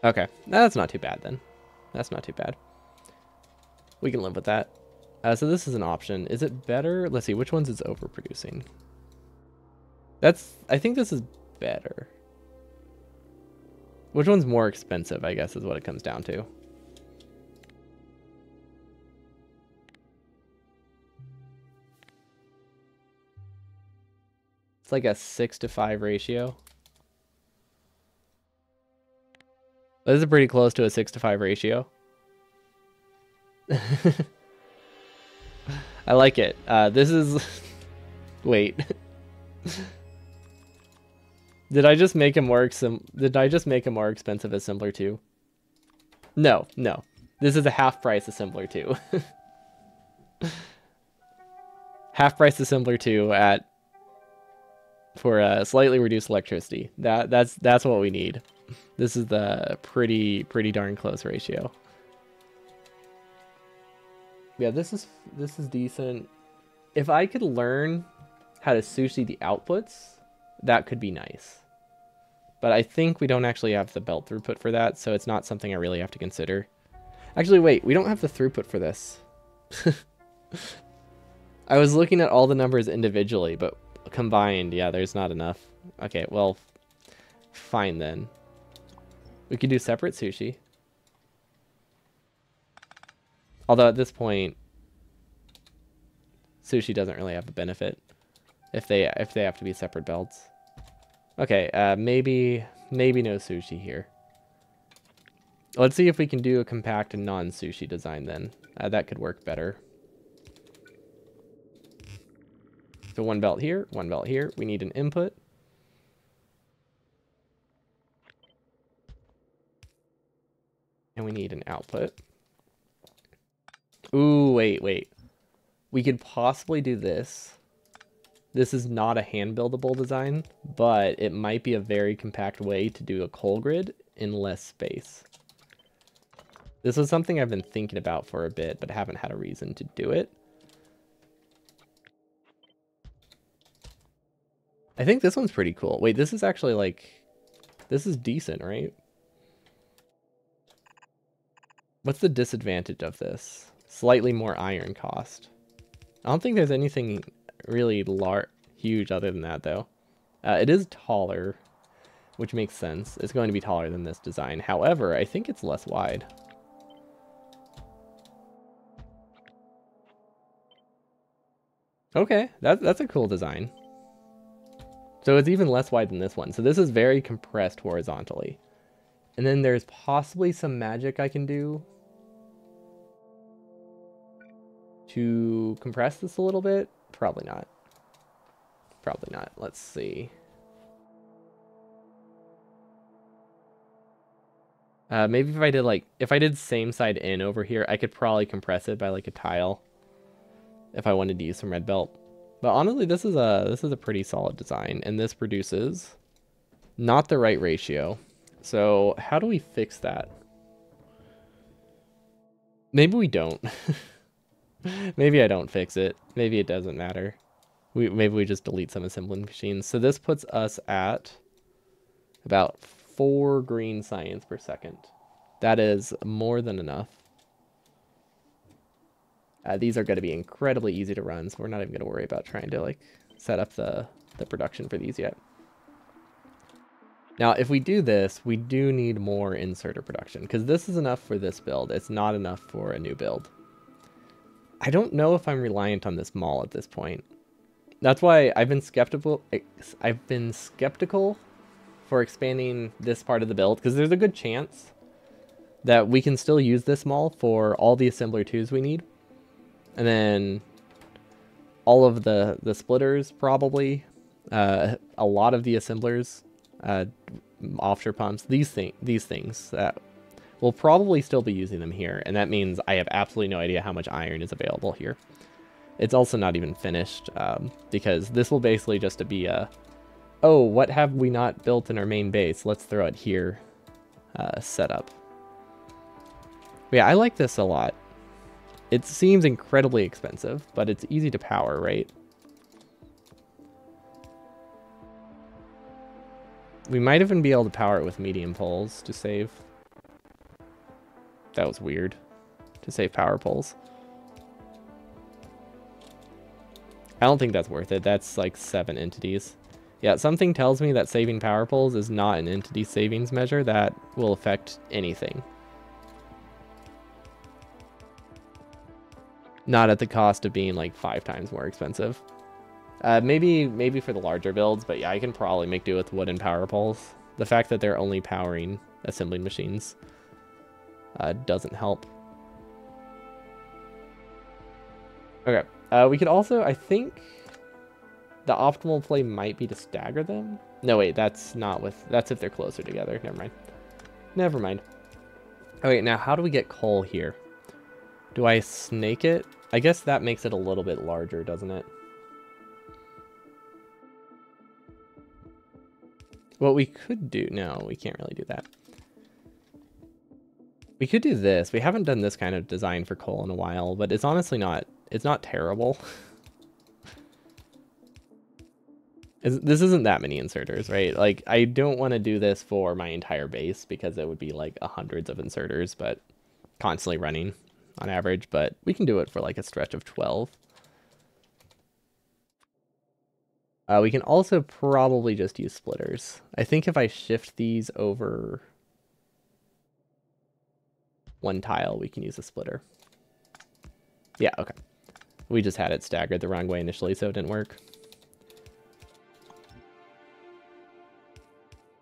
Okay, that's not too bad then. That's not too bad. We can live with that. So this is an option. Is it better? Let's see, which ones is overproducing? I think this is better. Which one's more expensive, I guess, is what it comes down to. It's like a 6-to-5 ratio. This is pretty close to a 6-to-5 ratio. I like it. This is... Wait. Did I just make a more expensive assembler too? No, no. This is a half price assembler too. Half price assembler too for slightly reduced electricity. That's what we need. This is the pretty darn close ratio. Yeah, this is decent. If I could learn how to sushi the outputs, that could be nice. But I think we don't actually have the belt throughput for that, so it's not something I really have to consider. Actually, wait, we don't have the throughput for this. I was looking at all the numbers individually, but combined, yeah, there's not enough. Okay, well, fine then. We could do separate sushi. Although at this point, sushi doesn't really have a benefit if they have to be separate belts. Okay, maybe no sushi here. Let's see if we can do a compact and non-sushi design then. That could work better. So one belt here, one belt here. We need an input. And we need an output. Ooh, wait. We could possibly do this. This is not a hand-buildable design, but it might be a very compact way to do a coal grid in less space. This was something I've been thinking about for a bit, but haven't had a reason to do it. I think this one's pretty cool. Wait, this is actually like... This is decent, right? What's the disadvantage of this? Slightly more iron cost. I don't think there's anything really huge other than that, though. It is taller, which makes sense. It's going to be taller than this design. However, I think it's less wide. Okay, that's a cool design. So it's even less wide than this one. So this is very compressed horizontally. And then there's possibly some magic I can do to compress this a little bit. Probably not. Probably not. Let's see. Maybe if I did same side in over here, I could probably compress it by like a tile if I wanted to use some red belt. But honestly, this is a pretty solid design, and this produces not the right ratio. So how do we fix that? Maybe we don't. Maybe I don't fix it. Maybe it doesn't matter. Maybe we just delete some assembling machines. So this puts us at about 4 green science per second. That is more than enough. These are going to be incredibly easy to run, so we're not even going to worry about trying to like set up the production for these yet. Now, if we do this, we do need more inserter production, because this is enough for this build. It's not enough for a new build. I don't know if I'm reliant on this mall at this point. That's why I've been skeptical. I've been skeptical for expanding this part of the build, because there's a good chance that we can still use this mall for all the assembler 2s we need. And then all of the splitters, probably. A lot of the assemblers, offshore pumps, these things. We'll probably still be using them here. And that means I have absolutely no idea how much iron is available here. It's also not even finished, because this will basically just be a, oh, what have we not built in our main base? Let's throw it here setup. But yeah, I like this a lot. It seems incredibly expensive, but it's easy to power, right? We might even be able to power it with medium poles to save. That was weird. To save power poles. I don't think that's worth it. That's like 7 entities. Yeah, something tells me that saving power poles is not an entity savings measure that will affect anything. Not at the cost of being like 5 times more expensive. Maybe for the larger builds, but yeah, I can probably make do with wooden power poles. The fact that they're only powering assembling machines doesn't help. Okay, we could also, I think, the optimal play might be to stagger them. No, wait, that's if they're closer together. Never mind. Never mind. Okay, now how do we get coal here? Do I snake it? I guess that makes it a little bit larger, doesn't it? What we could do... No, we can't really do that. We could do this. We haven't done this kind of design for coal in a while, but it's honestly not... It's not terrible. This isn't that many inserters, right? Like, I don't want to do this for my entire base, because it would be like hundreds of inserters, but constantly running on average, but we can do it for like a stretch of 12. We can also probably just use splitters. I think if I shift these over one tile, we can use a splitter. Yeah, okay. We just had it staggered the wrong way initially, so it didn't work.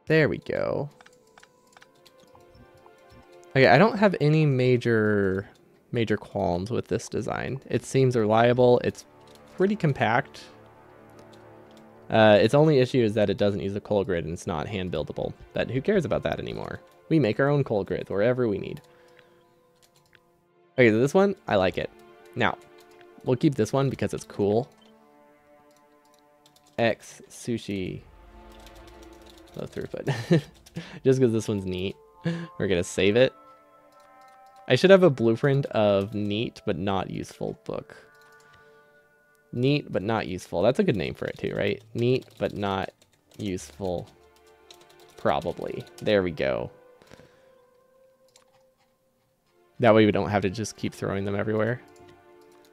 There we go. Okay, I don't have any major qualms with this design. It seems reliable. It's pretty compact. Its only issue is that it doesn't use a coal grid and it's not hand buildable. But who cares about that anymore? We make our own coal grids wherever we need. Okay, so this one, I like it. Now, we'll keep this one because it's cool. X sushi low throughput. Just because this one's neat. We're gonna save it. I should have a blueprint of neat but not useful book. Neat but not useful. That's a good name for it too, right? Neat but not useful. Probably. There we go. That way we don't have to just keep throwing them everywhere.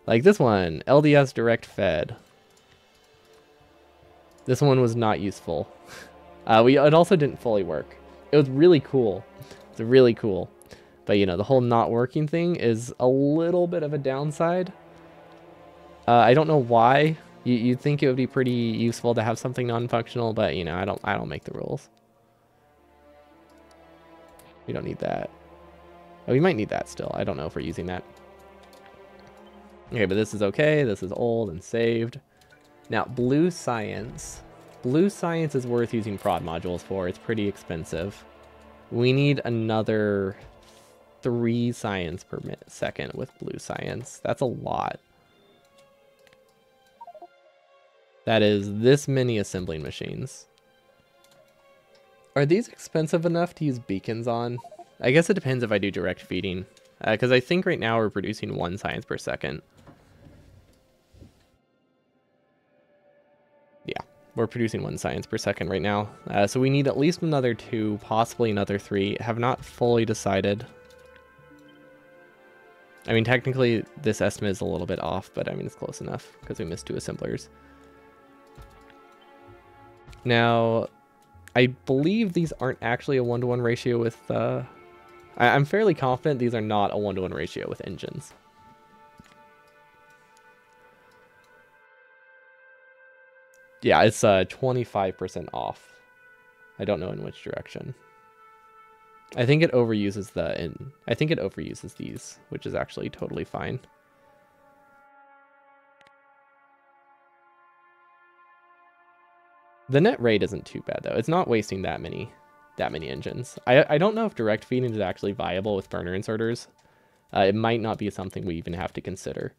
Like this one, LDS direct fed. This one was not useful. It also didn't fully work. It was really cool. It's really cool. But, you know, the whole not working thing is a little bit of a downside. I don't know why You'd think it would be pretty useful to have something non-functional, but you know, I don't make the rules. We don't need that. Oh, we might need that still. I don't know if we're using that. Okay, but this is okay. This is old and saved. Now, blue science. Blue science is worth using prod modules for. It's pretty expensive. We need another 3 science per second with blue science. That's a lot. That is this many assembling machines. Are these expensive enough to use beacons on? I guess it depends if I do direct feeding. Because I think right now we're producing 1 science per second. Yeah, we're producing 1 science per second right now. So we need at least another 2, possibly another 3. Have not fully decided. I mean, technically this estimate is a little bit off, but I mean, it's close enough because we missed 2 assemblers. Now, I believe these aren't actually a 1-to-1 ratio with... I'm fairly confident these are not a 1-to-1 ratio with engines. Yeah, it's 25% off. I don't know in which direction. I think it overuses I think it overuses these, which is actually totally fine. The net rate isn't too bad though. It's not wasting that many engines. I don't know if direct feeding is actually viable with burner inserters. It might not be something we even have to consider.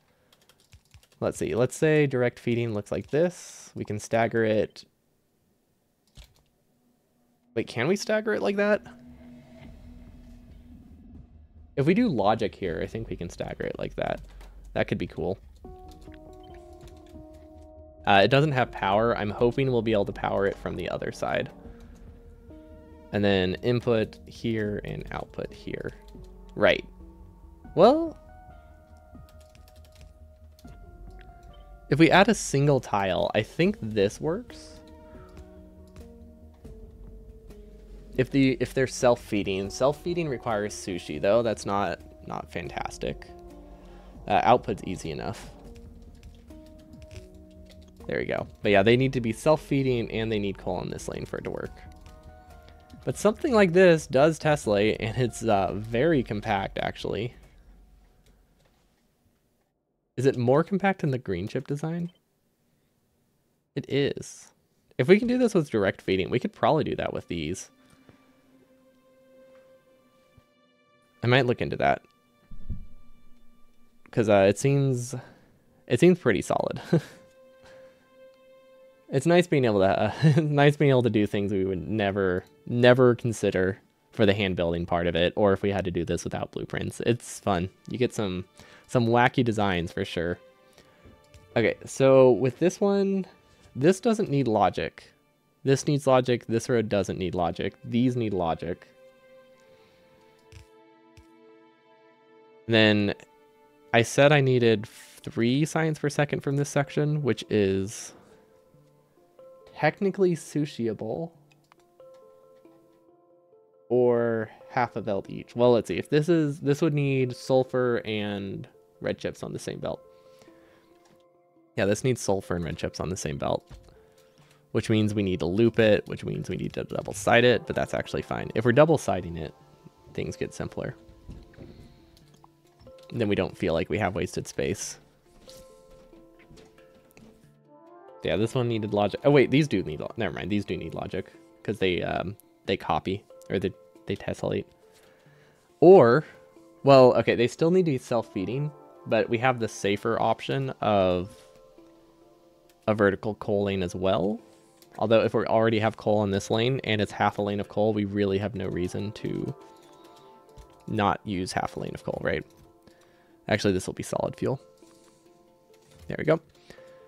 Let's see. Let's say direct feeding looks like this. We can stagger it. Wait, can we stagger it like that? If we do logic here, I think we can stagger it like that. That could be cool. It doesn't have power. I'm hoping we'll be able to power it from the other side. And then input here and output here. Right. Well, if we add a single tile, I think this works. If they're self-feeding requires sushi though. That's not fantastic. Output's easy enough. There we go. But yeah, they need to be self-feeding and they need coal in this lane for it to work. But something like this does tessellate, and it's very compact actually. Is it more compact than the green chip design? It is. If we can do this with direct feeding, we could probably do that with these. I might look into that. Because it seems pretty solid. It's nice being able to do things we would never consider for the hand building part of it, or if we had to do this without blueprints. It's fun. You get some wacky designs for sure. Okay, so with this one, this doesn't need logic. This needs logic. This road doesn't need logic. These need logic. And then I said I needed 3 science per second from this section, which is technically sushiable, or half a belt each. Well, let's see. If this would need sulfur and red chips on the same belt. Yeah, this needs sulfur and red chips on the same belt, which means we need to loop it, which means we need to double side it, but that's actually fine. If we're double siding it, things get simpler. And then we don't feel like we have wasted space. Yeah, this one needed logic. Oh wait, these do need, never mind, these do need logic because they copy, or they tessellate. Or, well, okay, they still need to be self-feeding, but we have the safer option of a vertical coal lane as well. Although if we already have coal in this lane and it's half a lane of coal, we really have no reason to not use half a lane of coal, right? Actually, this will be solid fuel. There we go.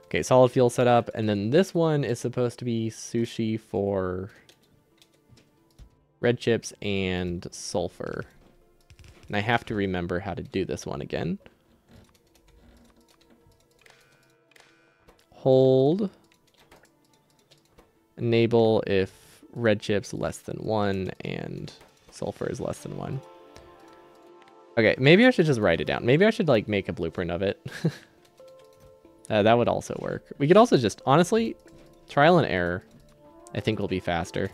Okay, solid fuel set up, and then this one is supposed to be sushi for red chips and sulfur. And I have to remember how to do this one again. Hold. Enable if red chips less than 1 and sulfur is less than 1. Okay, maybe I should just write it down. Maybe I should like make a blueprint of it. That would also work. We could also just, honestly, trial and error, I think will be faster.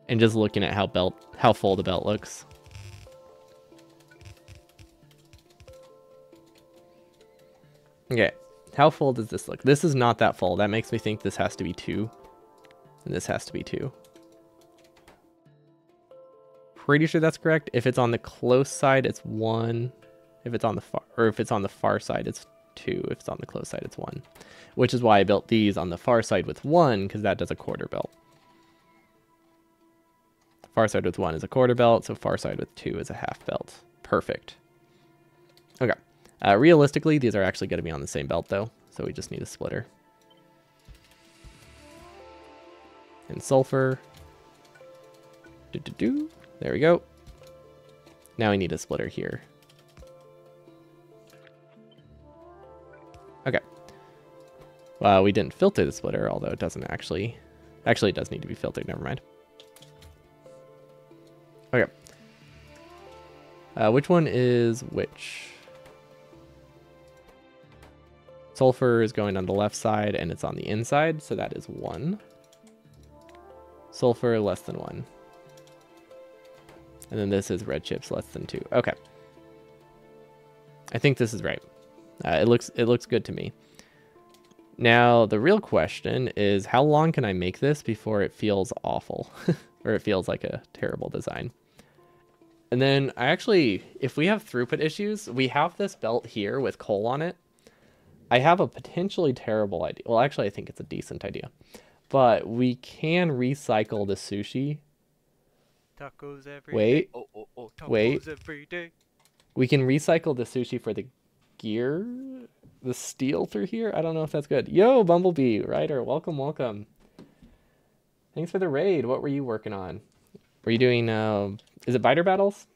And just looking at how full the belt looks. Okay, how full does this look? This is not that full. That makes me think this has to be 2. And this has to be 2. Pretty sure that's correct. If it's on the close side, it's 1. If it's on the far side, it's 2. If it's on the close side, it's 1. Which is why I built these on the far side with 1, because that does a quarter belt. Far side with 1 is a quarter belt, so far side with 2 is a half belt. Perfect. Okay. Realistically, these are actually going to be on the same belt, though, so we just need a splitter. And sulfur. There we go. Now we need a splitter here. Okay. Well, we didn't filter the splitter, although it doesn't actually... Actually, it does need to be filtered. Never mind. Okay. Which one is which? Sulfur is going on the left side, and it's on the inside, so that is 1. Sulfur less than 1. And then this is red chips less than 2. Okay. I think this is right. It looks good to me. Now, the real question is, how long can I make this before it feels awful? Or it feels like a terrible design? And then I actually, if we have throughput issues, we have this belt here with coal on it. I have a potentially terrible idea. Well, actually, I think it's a decent idea. But we can recycle the sushi. Tacos every day. Tacos Wait. every day. We can recycle the sushi for the gear, the steel through here. I don't know if that's good. Yo, Bumblebee, Ryder, welcome, welcome. Thanks for the raid. What were you working on? Were you doing, is it biter battles?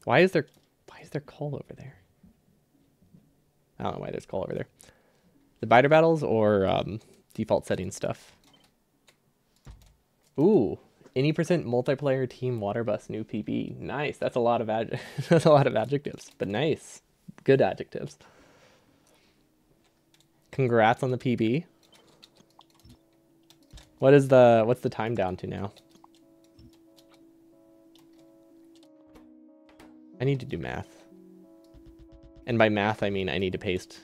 Why is there coal over there? I don't know why there's coal over there. The biter battles or default setting stuff? Ooh, any percent multiplayer team water bus new PB. Nice. That's a lot of that's a lot of adjectives, but nice. Good adjectives. Congrats on the PB. What's the time down to now? I need to do math. And by math, I mean I need to paste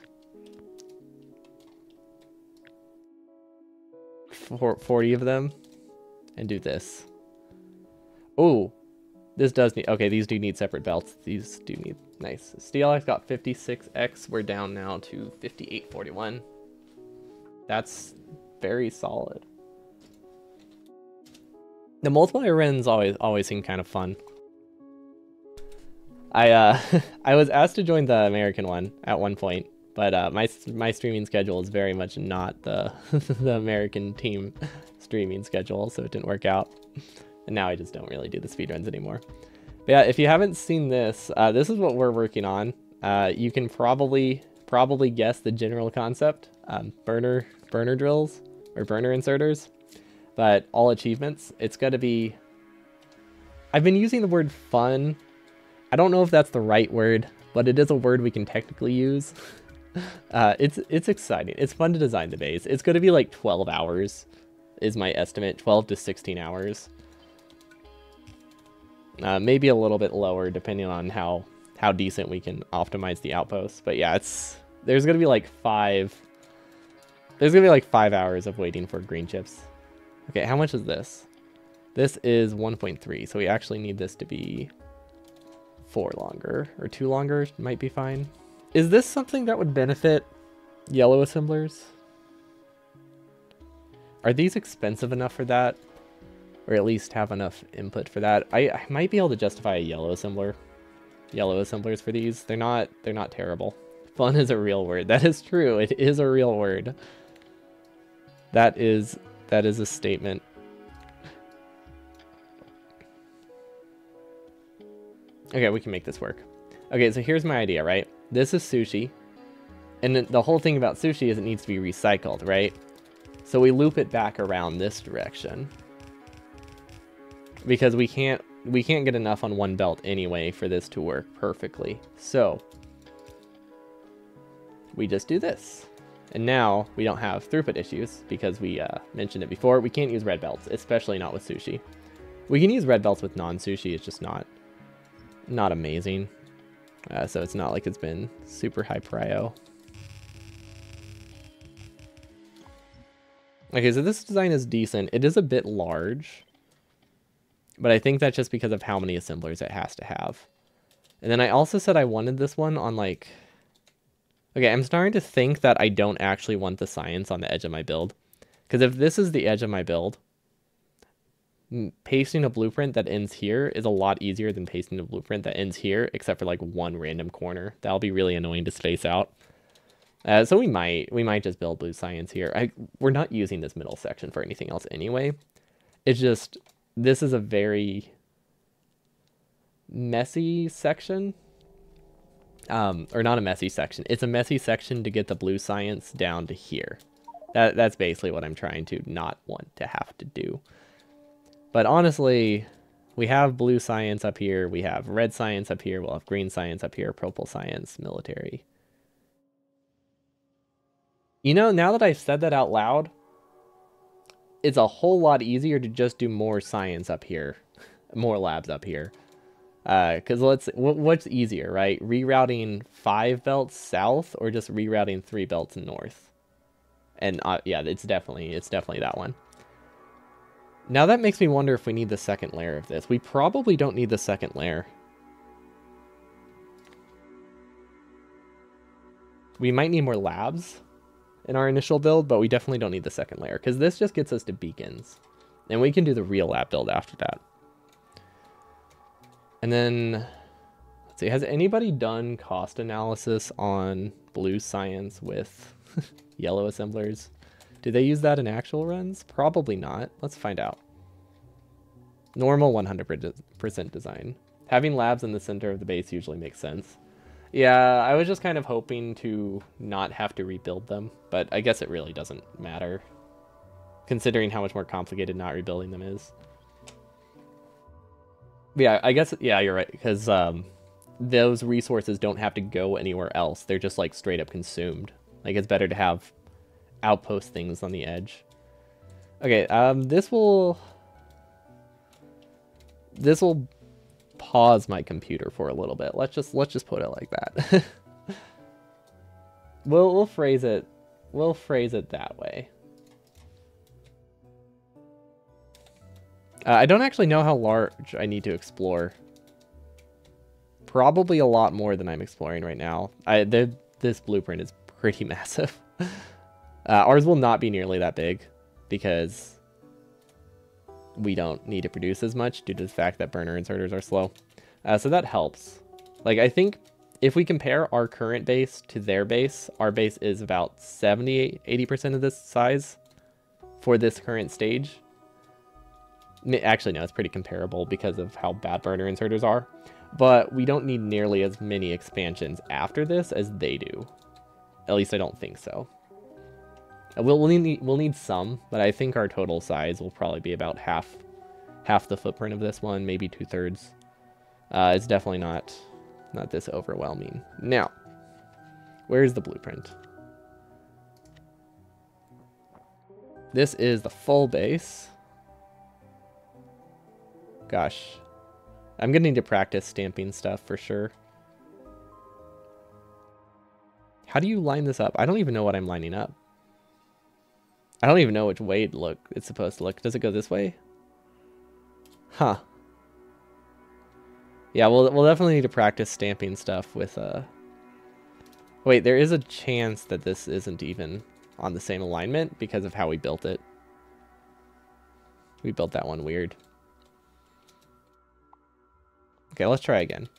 40 of them and do this. Oh, this does need... Okay, these do need separate belts. These do need... Nice. SteelX got 56x. We're down now to 5841. That's very solid. The multiplayer runs always seem kind of fun. I was asked to join the American one at one point, but my streaming schedule is very much not the the American team streaming schedule, so it didn't work out. And now I just don't really do the speedruns anymore. But yeah, if you haven't seen this, this is what we're working on. You can probably guess the general concept. Burner drills or burner inserters, but all achievements. It's going to be... I've been using the word fun. I don't know if that's the right word, but it is a word we can technically use. It's exciting. It's fun to design the base. It's going to be like 12 hours is my estimate. 12 to 16 hours. Maybe a little bit lower depending on how decent we can optimize the outposts. But yeah, there's going to be like 5 hours of waiting for green chips. Okay, how much is this? This is 1.3, so we actually need this to be 4 longer, or 2 longer might be fine. Is this something that would benefit yellow assemblers? Are these expensive enough for that? Or at least have enough input for that? I might be able to justify a yellow assembler. Yellow assemblers for these. They're not terrible. Fun is a real word. That is true. It is a real word. That is a statement. Okay, we can make this work. Okay, so here's my idea, right? This is sushi. And the whole thing about sushi is it needs to be recycled, right? So we loop it back around this direction. because we can't get enough on one belt anyway for this to work perfectly. So we just do this. And now we don't have throughput issues because we mentioned it before. We can't use red belts, especially not with sushi. We can use red belts with non-sushi. It's just not amazing. So it's not like it's been super high prio. Okay, so this design is decent. It is a bit large, but I think that's just because of how many assemblers it has to have. And then I also said I wanted this one on like... Okay, I'm starting to think that I don't actually want the science on the edge of my build. Because if this is the edge of my build, pasting a blueprint that ends here is a lot easier than pasting a blueprint that ends here, except for like one random corner. That'll be really annoying to space out. So we might just build blue science here. We're not using this middle section for anything else anyway. It's just, this is a very messy section. Or not a messy section. It's a messy section to get the blue science down to here. That's basically what I'm trying to not want to have to do. But honestly, we have blue science up here. We have red science up here. We'll have green science up here. Purple science, military. You know, now that I've said that out loud, it's a whole lot easier to just do more science up here. More labs up here. Because what's easier, right? Rerouting 5 belts south or just rerouting 3 belts north? And yeah, it's definitely that one. Now that makes me wonder if we need the second layer of this. We probably don't need the second layer. We might need more labs in our initial build, but we definitely don't need the second layer because this just gets us to beacons. And we can do the real lab build after that. And then, let's see, has anybody done cost analysis on blue science with yellow assemblers? Do they use that in actual runs? Probably not. Let's find out. Normal 100% design. Having labs in the center of the base usually makes sense. Yeah, I was just kind of hoping to not have to rebuild them, but I guess it really doesn't matter, considering how much more complicated not rebuilding them is. Yeah, I guess, yeah, you're right, because those resources don't have to go anywhere else. They're just, like, straight up consumed. Like, it's better to have outpost things on the edge. Okay, this will pause my computer for a little bit. Let's just put it like that. We'll phrase it that way. I don't actually know how large I need to explore. Probably a lot more than I'm exploring right now. This blueprint is pretty massive. Ours will not be nearly that big because we don't need to produce as much due to the fact that burner inserters are slow. So that helps. Like, I think if we compare our current base to their base, our base is about 70-80% of this size for this current stage. Actually, no, it's pretty comparable because of how bad burner inserters are. But we don't need nearly as many expansions after this as they do. At least I don't think so. We'll need some, but I think our total size will probably be about half the footprint of this one, maybe 2/3. It's definitely not this overwhelming. Now, where's the blueprint? This is the full base. Gosh, I'm gonna need to practice stamping stuff for sure. How do you line this up? I don't even know what I'm lining up. I don't even know which way it's supposed to look. Does it go this way? Huh. Yeah, we'll definitely need to practice stamping stuff with Wait, there is a chance that this isn't even on the same alignment because of how we built it. We built that one weird. Okay, let's try again.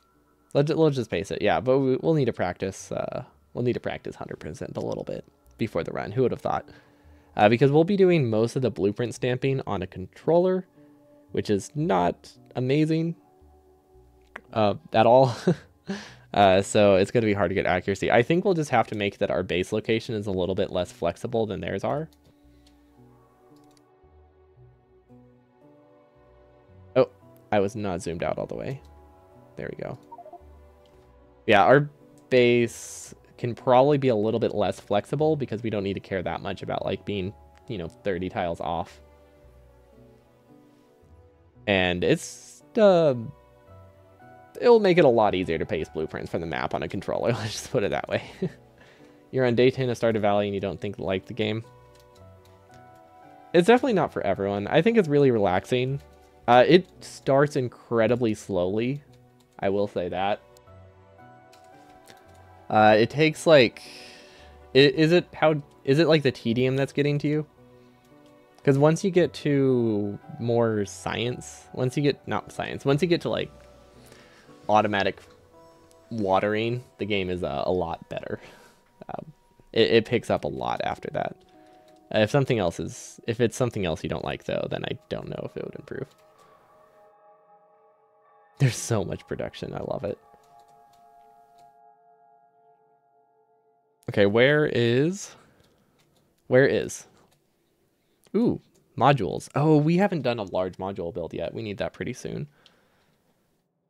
Let's just pace it. Yeah, but we'll need to practice. We'll need to practice 100% a little bit before the run. Who would have thought? Because we'll be doing most of the blueprint stamping on a controller, which is not amazing at all. So it's going to be hard to get accuracy. I think we'll just have to make that our base location is a little bit less flexible than theirs are. Oh, I was not zoomed out all the way. There we go. Yeah, our base can probably be a little bit less flexible because we don't need to care that much about like being, you know, 30 tiles off. And it's it'll make it a lot easier to paste blueprints from the map on a controller. Let's just put it that way. You're on day 10 of Stardew Valley and you don't like the game. It's definitely not for everyone. I think it's really relaxing. It starts incredibly slowly. I will say that. It takes like, is it like the tedium that's getting to you? Because once you get to more science, once you get to like automatic watering, the game is a lot better. It picks up a lot after that. If it's something else you don't like though, then I don't know if it would improve. There's so much production, I love it. Okay, where is? Ooh, modules. Oh, we haven't done a large module build yet. We need that pretty soon.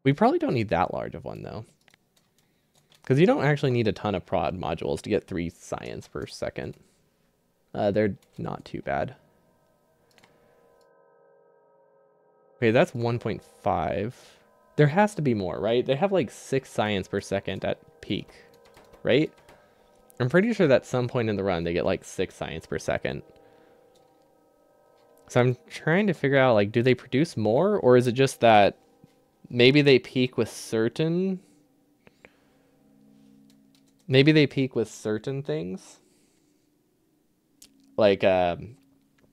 We probably don't need that large of one though. Because you don't actually need a ton of prod modules to get 3 science per second. They're not too bad. Okay, that's 1.5. There has to be more, right? They have like 6 science per second at peak, right? I'm pretty sure that at some point in the run they get like 6 science per second. So I'm trying to figure out, like, do they produce more? Or is it just that maybe they peak with certain... Maybe they peak with certain things? Like,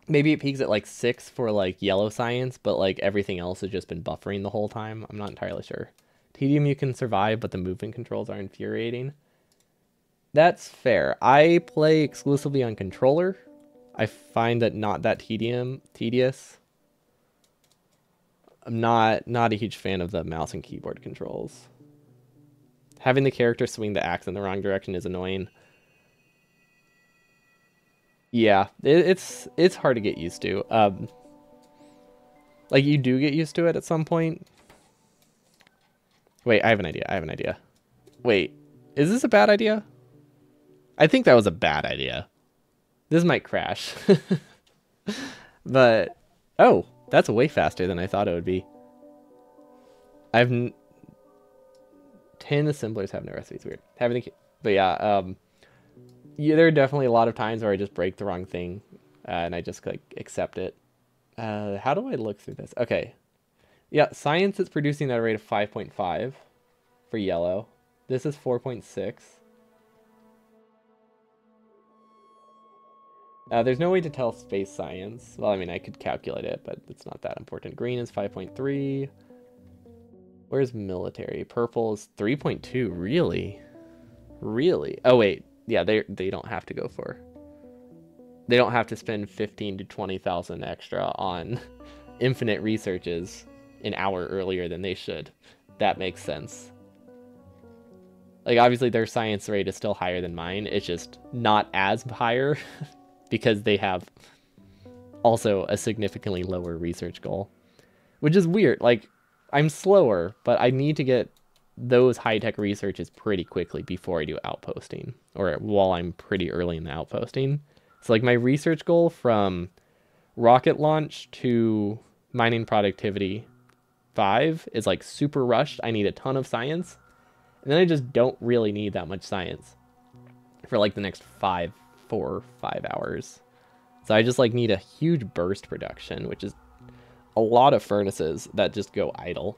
maybe it peaks at like 6 for like yellow science, but like everything else has just been buffering the whole time. I'm not entirely sure. Tedium you can survive, but the movement controls are infuriating. That's fair. I play exclusively on controller. I find that not that tedious. I'm not a huge fan of the mouse and keyboard controls. Having the character swing the axe in the wrong direction is annoying. Yeah, it's hard to get used to. Like, you do get used to it at some point. Wait, I have an idea. Wait, is this a bad idea? I think that was a bad idea. This might crash. But, oh, that's way faster than I thought it would be. 10 assemblers have no recipes. Weird. But yeah, yeah, there are definitely a lot of times where I just break the wrong thing, and I just like accept it. How do I look through this? Okay. Yeah, science is producing at a rate of 5.5 for yellow. This is 4.6. There's no way to tell space science. Well, I mean, I could calculate it, but it's not that important. Green is 5.3. Where's military? Purple is 3.2. Really? Really? Oh, wait. Yeah, they don't have to go for. They don't have to spend 15 to 20,000 extra on infinite researches an hour earlier than they should. That makes sense. Like, obviously their science rate is still higher than mine. It's just not as higher because they have also a significantly lower research goal, which is weird. Like, I'm slower, but I need to get those high-tech researches pretty quickly before I do outposting, or while I'm pretty early in the outposting. So like my research goal from rocket launch to mining productivity 5 is like super rushed. I need a ton of science, and then I just don't really need that much science for like the next 4 or 5 hours. So I just like need a huge burst production, which is a lot of furnaces that just go idle.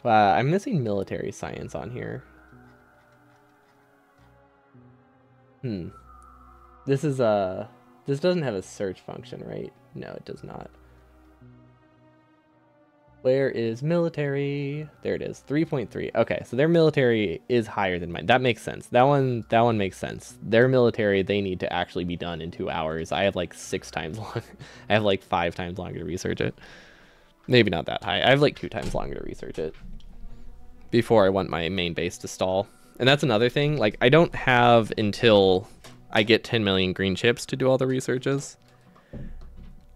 I'm missing military science on here. This is this doesn't have a search function, right? No, it does not. Where is military? There it is, 3.3. Okay, so their military is higher than mine. That makes sense. That one makes sense. Their military, they need to actually be done in 2 hours. I have like 6 times longer. I have like 5 times longer to research it. Maybe not that high. I have like 2 times longer to research it before I want my main base to stall. And that's another thing. Like, I don't have until I get 10 million green chips to do all the researches.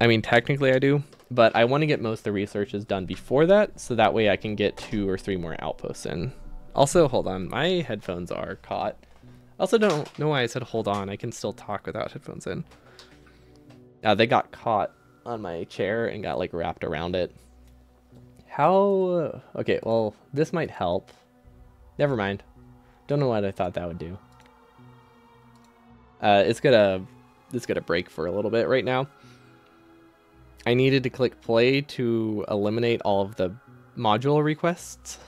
I mean, technically I do, but I want to get most of the researches done before that, so that way I can get 2 or 3 more outposts in. Also, hold on, my headphones are caught. Also, don't know why I said hold on. I can still talk without headphones in. They got caught on my chair and got like wrapped around it. How? Okay, well, this might help. Never mind. Don't know what I thought that would do. It's gonna break for a little bit right now. I needed to click play to eliminate all of the module requests.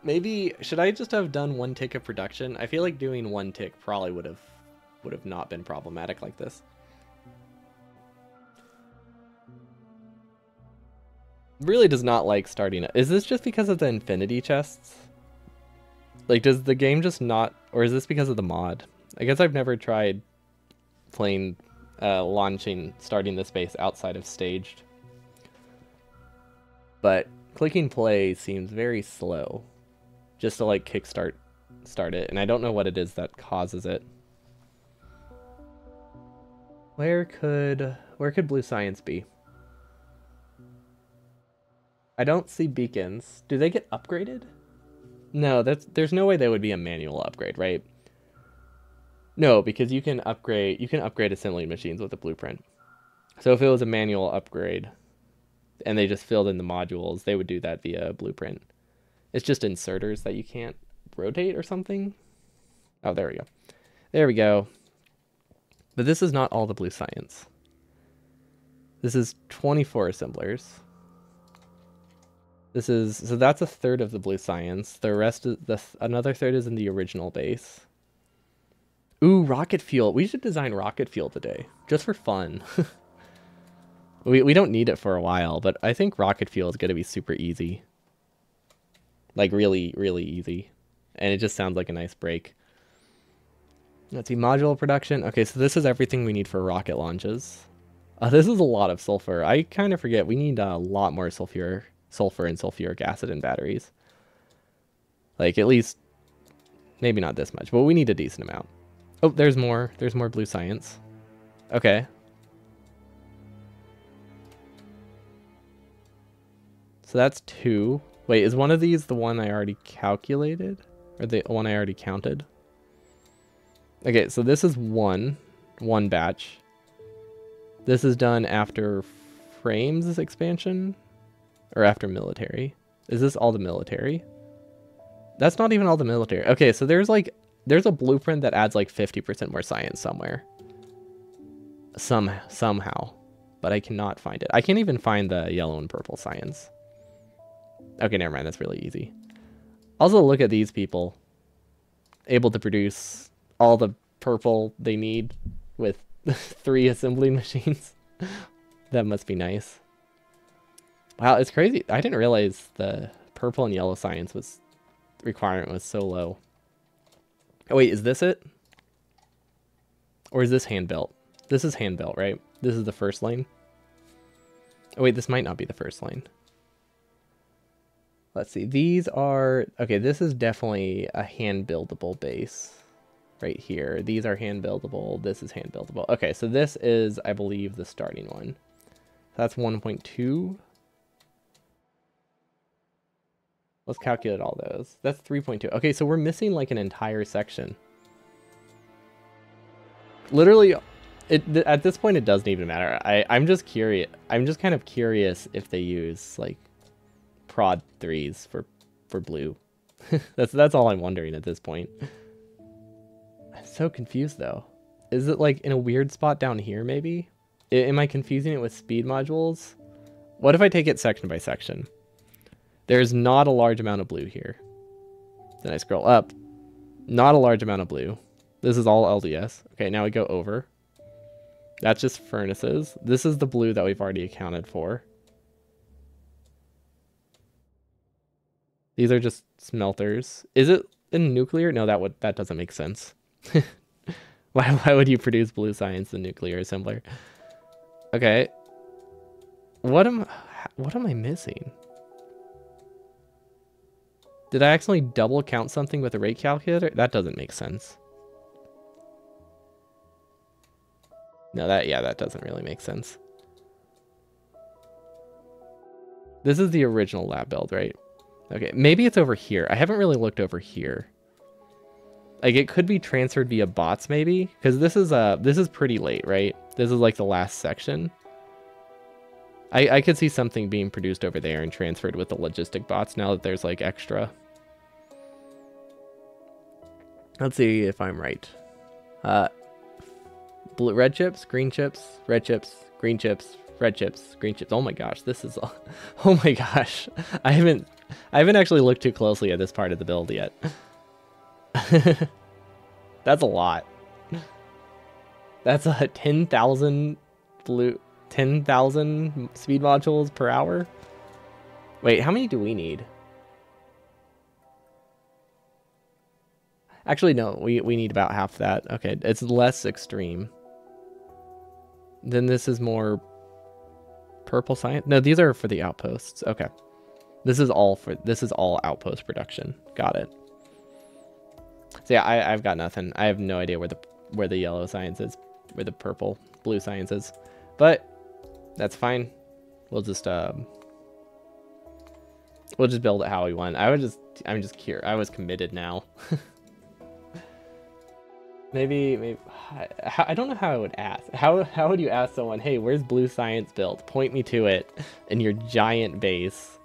Maybe should I just have done 1 tick of production? I feel like doing 1 tick probably would have not been problematic like this. Really does not like starting it. Is this just because of the infinity chests? Like, does the game just not, or is this because of the mod? I guess I've never tried playing, starting this base outside of staged. But clicking play seems very slow. Just to like start it, and I don't know what it is that causes it. Where could blue science be? I don't see beacons. Do they get upgraded? No, there's no way they would be a manual upgrade, right? No, because you can upgrade assembly machines with a blueprint. So if it was a manual upgrade and they just filled in the modules, they would do that via blueprint. It's just inserters that you can't rotate or something. Oh, there we go. There we go. But this is not all the blue science. This is 24 assemblers. So that's a third of the blue science. The rest is another third is in the original base. Ooh, rocket fuel. We should design rocket fuel today, just for fun. we don't need it for a while, but I think rocket fuel is going to be super easy. Like really, really easy. And it just sounds like a nice break. Let's see, module production. Okay, so this is everything we need for rocket launches. This is a lot of sulfur. I kind of forget we need a lot more sulfur and sulfuric acid in batteries. Like at least, maybe not this much, but we need a decent amount. Oh, there's more blue science. Okay. So that's 2. Wait, is one of these the one I already calculated? Or the one I already counted? Okay, so this is one batch. This is done after frames expansion? Or after military? Is this all the military? That's not even all the military. Okay, so there's a blueprint that adds like 50% more science somewhere. Somehow. But I cannot find it. I can't even find the yellow and purple science. Okay, never mind. That's really easy. Also, look at these people. Able to produce all the purple they need with 3 assembly machines. That must be nice. Wow, it's crazy. I didn't realize the purple and yellow science requirement was so low. Oh wait, is this it? Or is this hand-built? This is hand-built, right? This is the first lane. Oh wait, this might not be the first lane. Let's see, these are... Okay, this is definitely a hand-buildable base. Right here. These are hand-buildable. This is hand-buildable. Okay, so this is, I believe, the starting one. That's 1.2. Let's calculate all those. That's 3.2. Okay, so we're missing like an entire section. Literally, at this point, it doesn't even matter. I'm just curious. I'm just kind of curious if they use like prod 3s for blue. That's all I'm wondering at this point. I'm so confused though. Is it like in a weird spot down here maybe? Am I confusing it with speed modules? What if I take it section by section? There's not a large amount of blue here. Then I scroll up. Not a large amount of blue. This is all LDS. Okay, now we go over. That's just furnaces. This is the blue that we've already accounted for. These are just smelters. Is it in nuclear? No, that doesn't make sense. Why would you produce blue science in nuclear assembler? Okay. What am I missing? Did I actually double count something with a rate calculator? That doesn't make sense. No, that doesn't really make sense. This is the original lab build, right? Okay, maybe it's over here. I haven't really looked over here. Like, it could be transferred via bots, maybe? Because this is pretty late, right? This is like the last section. I could see something being produced over there and transferred with the logistic bots now that there's like extra. Let's see if I'm right. Red chips, green chips, red chips, green chips, red chips, green chips. Oh my gosh, this is oh my gosh. I haven't actually looked too closely at this part of the build yet. That's a lot. That's a 10,000 speed modules per hour. Wait, how many do we need? Actually, no, we need about half that. Okay, it's less extreme. Then this is more purple science. No, these are for the outposts. Okay. This is all outpost production. Got it. So yeah, I've got nothing. I have no idea where the yellow science is, where the blue science is. But that's fine. We'll just build it how we want. I'm just curious. I was committed now. maybe I don't know how I would ask. How would you ask someone, "Hey, where's blue science built? Point me to it in your giant base."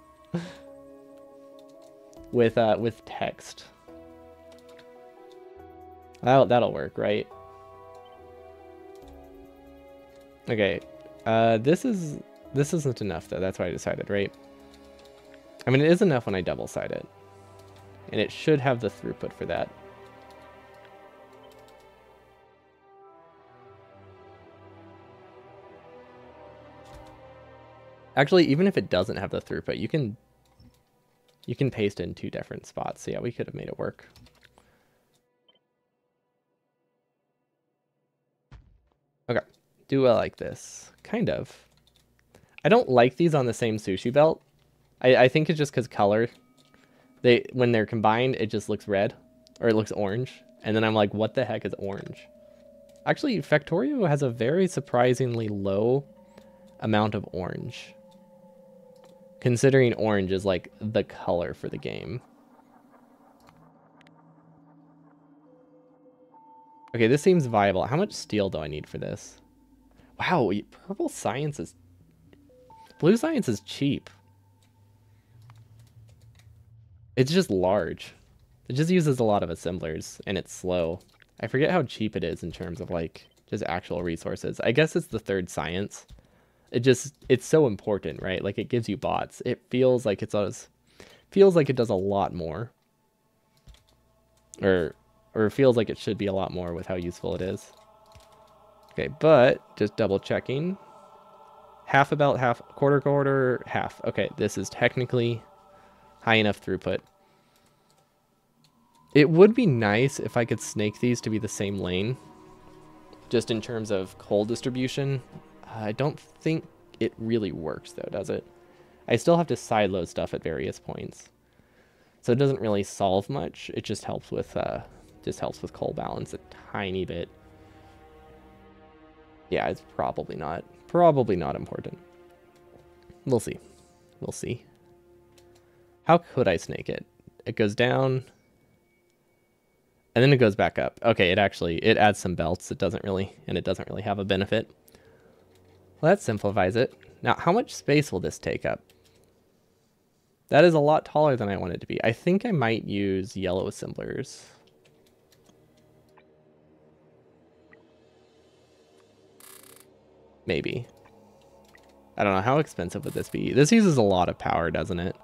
with text. That'll work, right? Okay. This isn't enough though. That's what I decided, right? I mean, it is enough when I double side it. And it should have the throughput for that. Actually, even if it doesn't have the throughput, you can paste in 2 different spots. So yeah, we could have made it work. Okay. Do I like this? Kind of. I don't like these on the same sushi belt. I think it's just because color. When they're combined, it just looks red. Or it looks orange. And then I'm like, what the heck is orange? Actually, Factorio has a very surprisingly low amount of orange. Considering orange is like the color for the game. Okay, this seems viable. How much steel do I need for this? Wow, purple science is... Blue science is cheap. It's just large. It just uses a lot of assemblers, and it's slow. I forget how cheap it is in terms of, like, just actual resources. I guess it's the 3rd science. It's so important, right? Like, it gives you bots. It feels like it does a lot more. Or it feels like it should be a lot more with how useful it is. Okay, but just double checking. Half, quarter, half. Okay, this is technically high enough throughput. It would be nice if I could snake these to be the same lane. Just in terms of coal distribution. I don't think it really works though, does it? I still have to sideload stuff at various points. So it doesn't really solve much. It just helps with coal balance a tiny bit. Yeah, it's probably not important. We'll see. We'll see. How could I snake it? It goes down. And then it goes back up. Okay, it adds some belts. It doesn't really have a benefit. Well, that simplifies it. Now, how much space will this take up? That is a lot taller than I want it to be. I think I might use yellow assemblers. Maybe. I don't know. How expensive would this be? This uses a lot of power, doesn't it?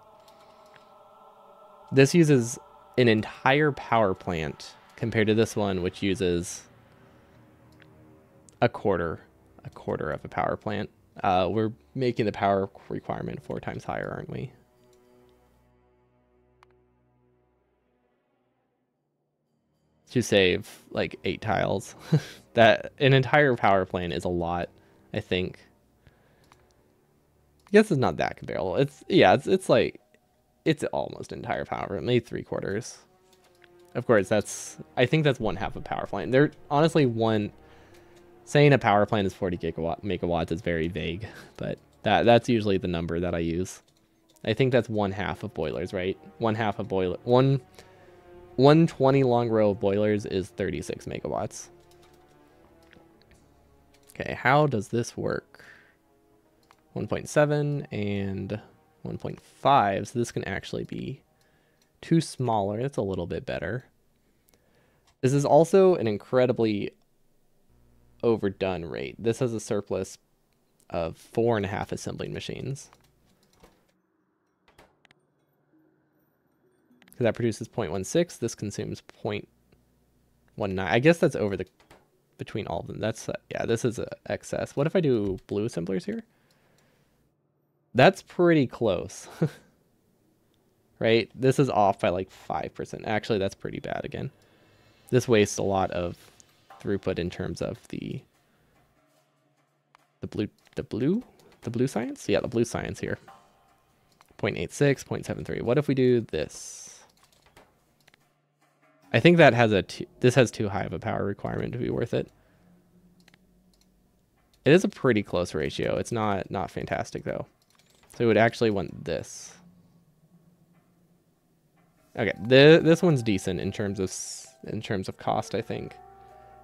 This uses an entire power plant compared to this one, which uses a quarter of a power plant. We're making the power requirement 4 times higher, aren't we? To save like 8 tiles. That an entire power plant is a lot, I think. I guess it's not that comparable. It's like it's almost entire power, maybe 3/4. Of course, I think that's 1/2 of power plant. They're honestly Saying a power plant is 40 megawatts is very vague, but that's usually the number that I use. I think that's 1/2 of boilers, right? 1/2 of boiler, one 20 long row of boilers is 36 megawatts. Okay, how does this work? 1.7 and 1.5, so this can actually be 2 smaller. That's a little bit better. This is also an incredibly overdone rate. This has a surplus of 4.5 assembling machines. So that produces 0.16. This consumes 0.19. I guess that's over the between all of them. That's yeah, this is a excess. What if I do blue assemblers here? That's pretty close. Right? This is off by like 5%. Actually, that's pretty bad again. This wastes a lot of throughput in terms of the blue science? Yeah, the blue science here. 0.86, 0.73. What if we do this? I think that has this has too high of a power requirement to be worth it. It is a pretty close ratio. It's not fantastic though. So we would actually want this. Okay, this one's decent in terms of cost, I think.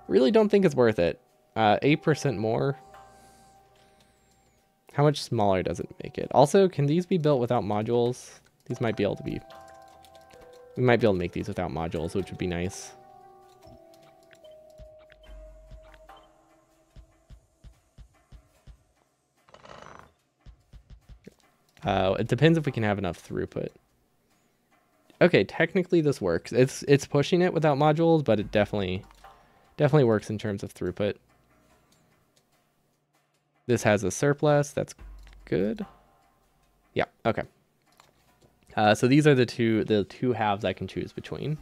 Really don't think it's worth it. 8% more. How much smaller does it make it? Also, can these be built without modules? These might be able to be... We might be able to make these without modules, which would be nice. It depends if we can have enough throughput. Okay, technically this works. It's pushing it without modules, but it definitely works in terms of throughput. This has a surplus. That's good. Yeah, okay. So these are the two halves I can choose between.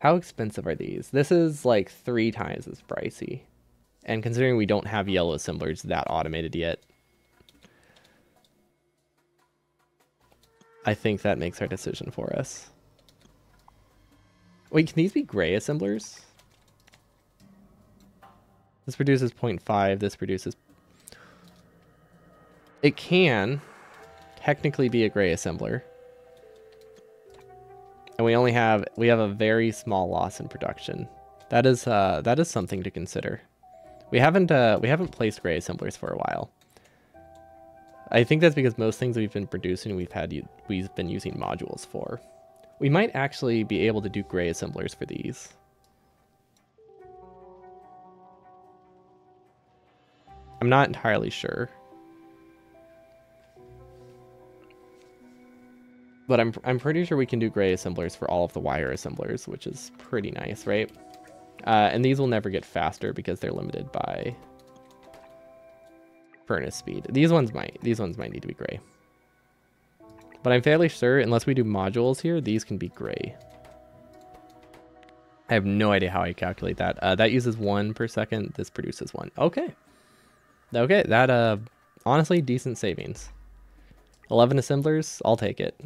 How expensive are these? This is like 3 times as pricey. And considering we don't have yellow assemblers that automated yet, I think that makes our decision for us. Wait, can these be gray assemblers? This produces 0.5, this produces... It can technically be a gray assembler. And we have a very small loss in production. That is something to consider. We haven't placed gray assemblers for a while. I think that's because most things we've been producing we've been using modules for. We might actually be able to do gray assemblers for these. I'm not entirely sure. But I'm pretty sure we can do gray assemblers for all of the wire assemblers, which is pretty nice, right? And these will never get faster because they're limited by furnace speed. These ones might need to be gray. But I'm fairly sure, unless we do modules here, these can be gray. I have no idea how I calculate that. That uses 1 per second. This produces 1. Okay. Okay, that, honestly, decent savings. 11 assemblers, I'll take it.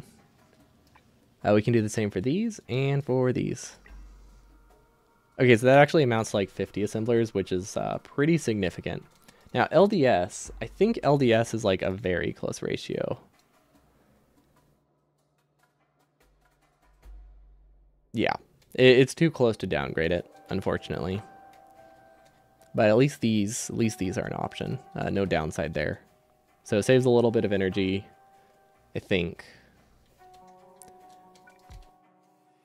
We can do the same for these and for these. Okay, so that actually amounts to like 50 assemblers, which is pretty significant. Now, LDS, I think LDS is like a very close ratio. Yeah, it's too close to downgrade it, unfortunately. But at least these are an option. No downside there. So it saves a little bit of energy, I think.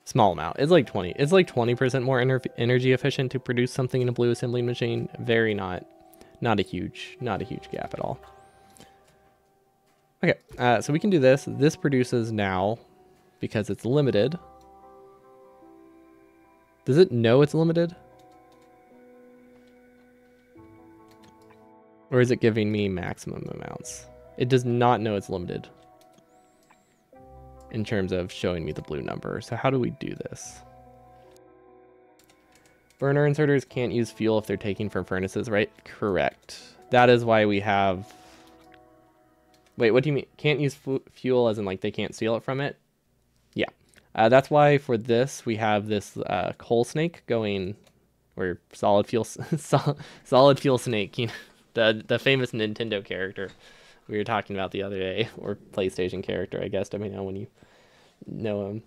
Small amount. It's like 20. It's like 20% more energy efficient to produce something in a blue assembling machine. Very not a huge gap at all. Okay, so we can do this. This produces now, because it's limited. Does it know it's limited? Or is it giving me maximum amounts? It does not know it's limited in terms of showing me the blue number. So how do we do this? Burner inserters can't use fuel if they're taking from furnaces, right? Correct. That is why we have... Wait, what do you mean? Can't use fuel as in like they can't steal it from it? Yeah. That's why for this we have this coal snake going... or Solid Fuel, Solid Fuel Snake, the famous Nintendo character we were talking about the other day, or PlayStation character, I guess, depending on when you know him.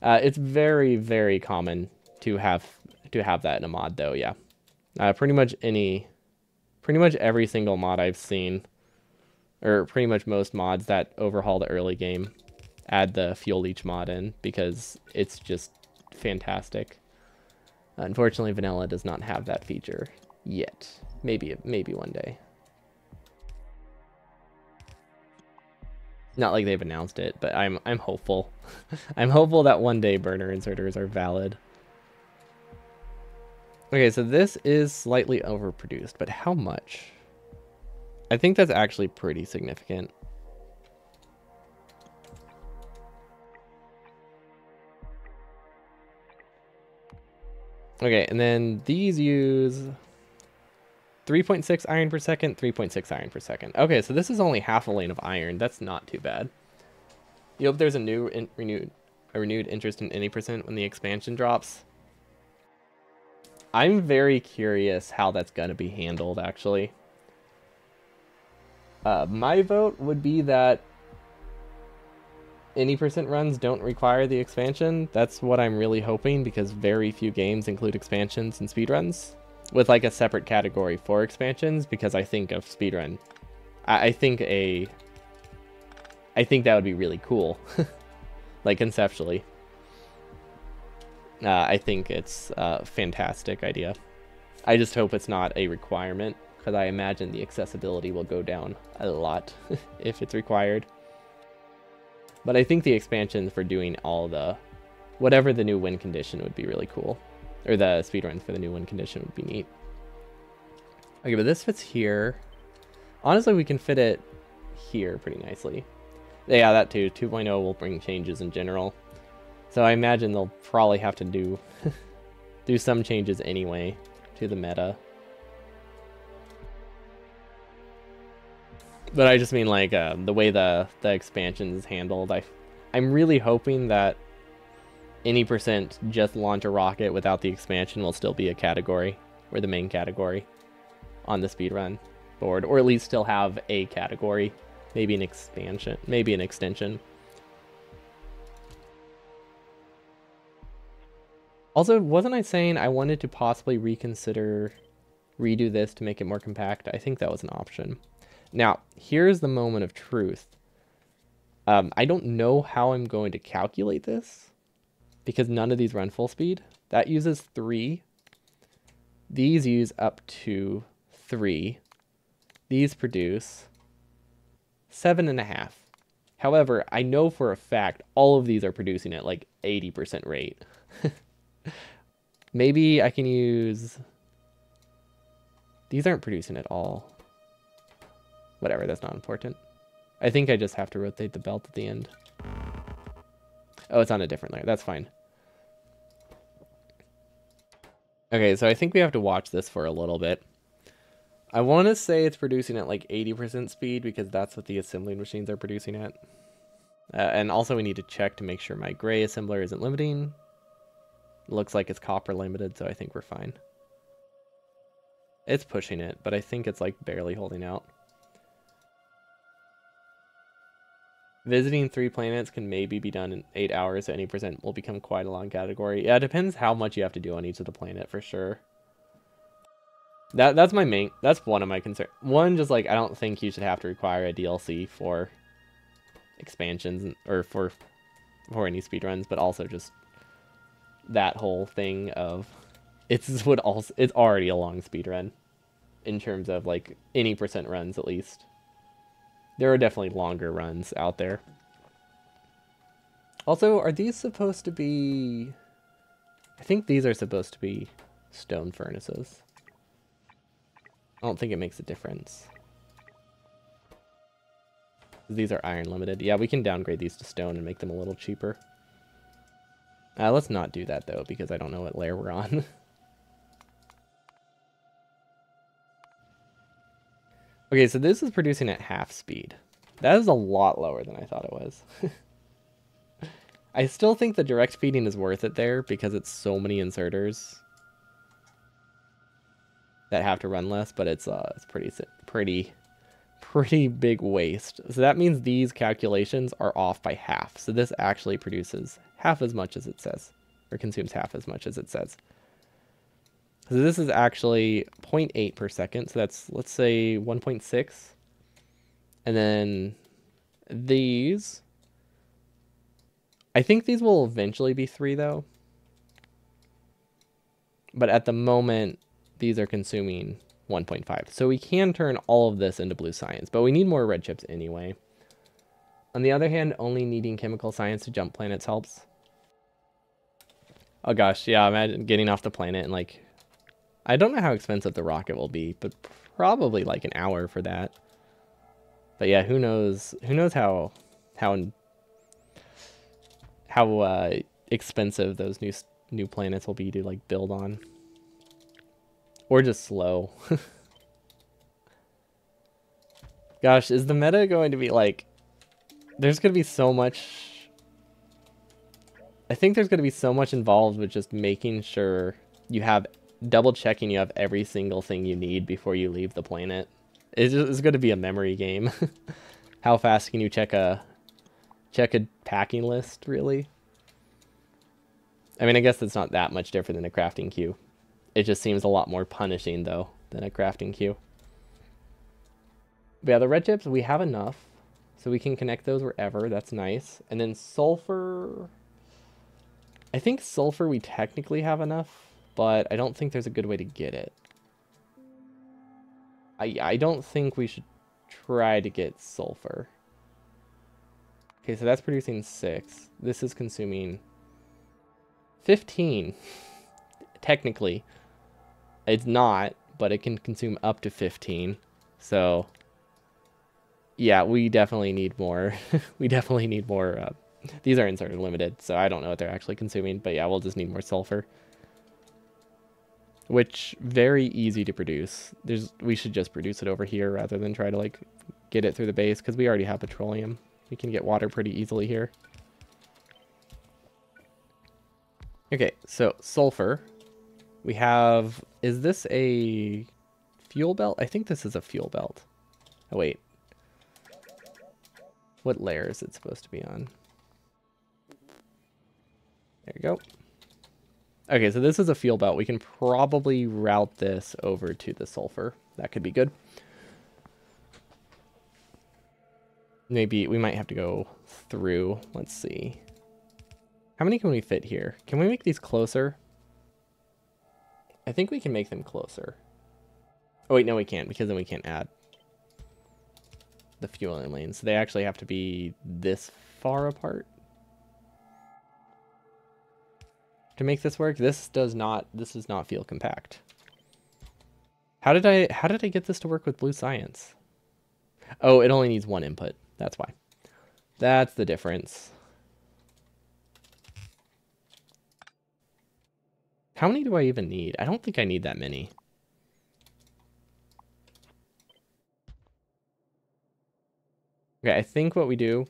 It's very, very common to have that in a mod, though. Yeah, pretty much every single mod I've seen, or pretty much most mods that overhaul the early game, add the fuel leech mod in because it's just fantastic. Unfortunately, vanilla does not have that feature yet. Maybe one day. Not like they've announced it, but I'm hopeful. I'm hopeful that one day burner inserters are valid. Okay, so this is slightly overproduced, but how much? I think that's actually pretty significant. Okay, and then these use 3.6 iron per second, 3.6 iron per second. Okay, so this is only half a lane of iron. That's not too bad. You hope there's a renewed interest in any percent when the expansion drops. I'm very curious how that's going to be handled, actually. My vote would be that any percent runs don't require the expansion. That's what I'm really hoping, because very few games include expansions and speedruns, with like a separate category for expansions, because I think of speedrun. I think that would be really cool, like conceptually. I think it's a fantastic idea. I just hope it's not a requirement, because I imagine the accessibility will go down a lot if it's required. But I think the expansion for doing all the, whatever the new win condition would be really cool. Or the speedruns for the new win condition would be neat. Okay, but this fits here. Honestly, we can fit it here pretty nicely. Yeah, that too. 2.0 will bring changes in general. So I imagine they'll probably have to do do some changes anyway to the meta. But I just mean like the way the expansion is handled. I'm really hoping that any percent just launch a rocket without the expansion will still be a category, or the main category on the speedrun board, or at least still have a category, maybe an expansion, maybe an extension. Also, wasn't I saying I wanted to possibly redo this to make it more compact? I think that was an option. Now, here's the moment of truth. I don't know how I'm going to calculate this, because none of these run full speed. That uses 3. These use up to 3. These produce 7.5. However, I know for a fact all of these are producing at like 80% rate. Maybe I can use... These aren't producing at all. Whatever, that's not important. I think I just have to rotate the belt at the end. Oh, it's on a different layer. That's fine. Okay, so I think we have to watch this for a little bit. I want to say it's producing at like 80% speed, because that's what the assembling machines are producing at. And also we need to check to make sure my gray assembler isn't limiting. It looks like it's copper limited, so I think we're fine. It's pushing it, but I think it's like barely holding out. Visiting 3 planets can maybe be done in 8 hours, so any percent will become quite a long category. Yeah, it depends how much you have to do on each of the planet, for sure. That's one of my concerns. One, just like, I don't think you should have to require a DLC for expansions, or for any speedruns, but also just that whole thing of it's already a long speedrun in terms of like any percent runs, at least. There are definitely longer runs out there. Also, are these supposed to be... I think these are supposed to be stone furnaces. I don't think it makes a difference. These are iron limited. Yeah, we can downgrade these to stone and make them a little cheaper. Let's not do that, though, because I don't know what layer we're on. Okay, so this is producing at half speed. That is a lot lower than I thought it was. I still think the direct feeding is worth it there, because it's so many inserters. that have to run less, but it's pretty big waste. So that means these calculations are off by half. So this actually produces half as much as it says, or consumes half as much as it says. So this is actually 0.8 per second. So that's, let's say 1.6. And then these, I think these will eventually be 3 though. But at the moment, these are consuming 1.5. So we can turn all of this into blue science, but we need more red chips anyway. On the other hand, only needing chemical science to jump planets helps. Oh gosh, yeah, imagine getting off the planet and like, I don't know how expensive the rocket will be, but probably like an hour for that. But yeah, who knows how expensive those new planets will be to like build on. Or just slow. Gosh, is the meta going to be like... There's going to be so much... I think there's going to be so much involved with just making sure you have... Double checking you have every single thing you need before you leave the planet. It's going to be a memory game. How fast can you check a packing list, really? I mean, I guess it's not that much different than a crafting queue. It just seems a lot more punishing, though, than a crafting queue. But yeah, the red chips, we have enough. So we can connect those wherever. That's nice. And then sulfur... I think sulfur we technically have enough, but I don't think there's a good way to get it. I don't think we should try to get sulfur. Okay, so that's producing 6. This is consuming 15. Technically. It's not, but it can consume up to 15. So, yeah, we definitely need more. We definitely need more. These are inserted limited, so I don't know what they're actually consuming. But yeah, we'll just need more sulfur. Which, very easy to produce. We should just produce it over here rather than try to, like, get it through the base, because we already have petroleum. We can get water pretty easily here. Okay, so sulfur. We have... Is this a fuel belt? I think this is a fuel belt. Oh, wait. What layer is it supposed to be on? There we go. Okay, so this is a fuel belt. We can probably route this over to the sulfur. That could be good. Maybe we might have to go through. Let's see. How many can we fit here? Can we make these closer? I think we can make them closer. Oh, wait, no, we can't, because then we can't add the fueling lanes. So they actually have to be this far apart. To make this work, this does not feel compact. How did I get this to work with blue science? Oh, it only needs 1 input. That's why. That's the difference. How many do I even need? I don't think I need that many. Okay, I think what we do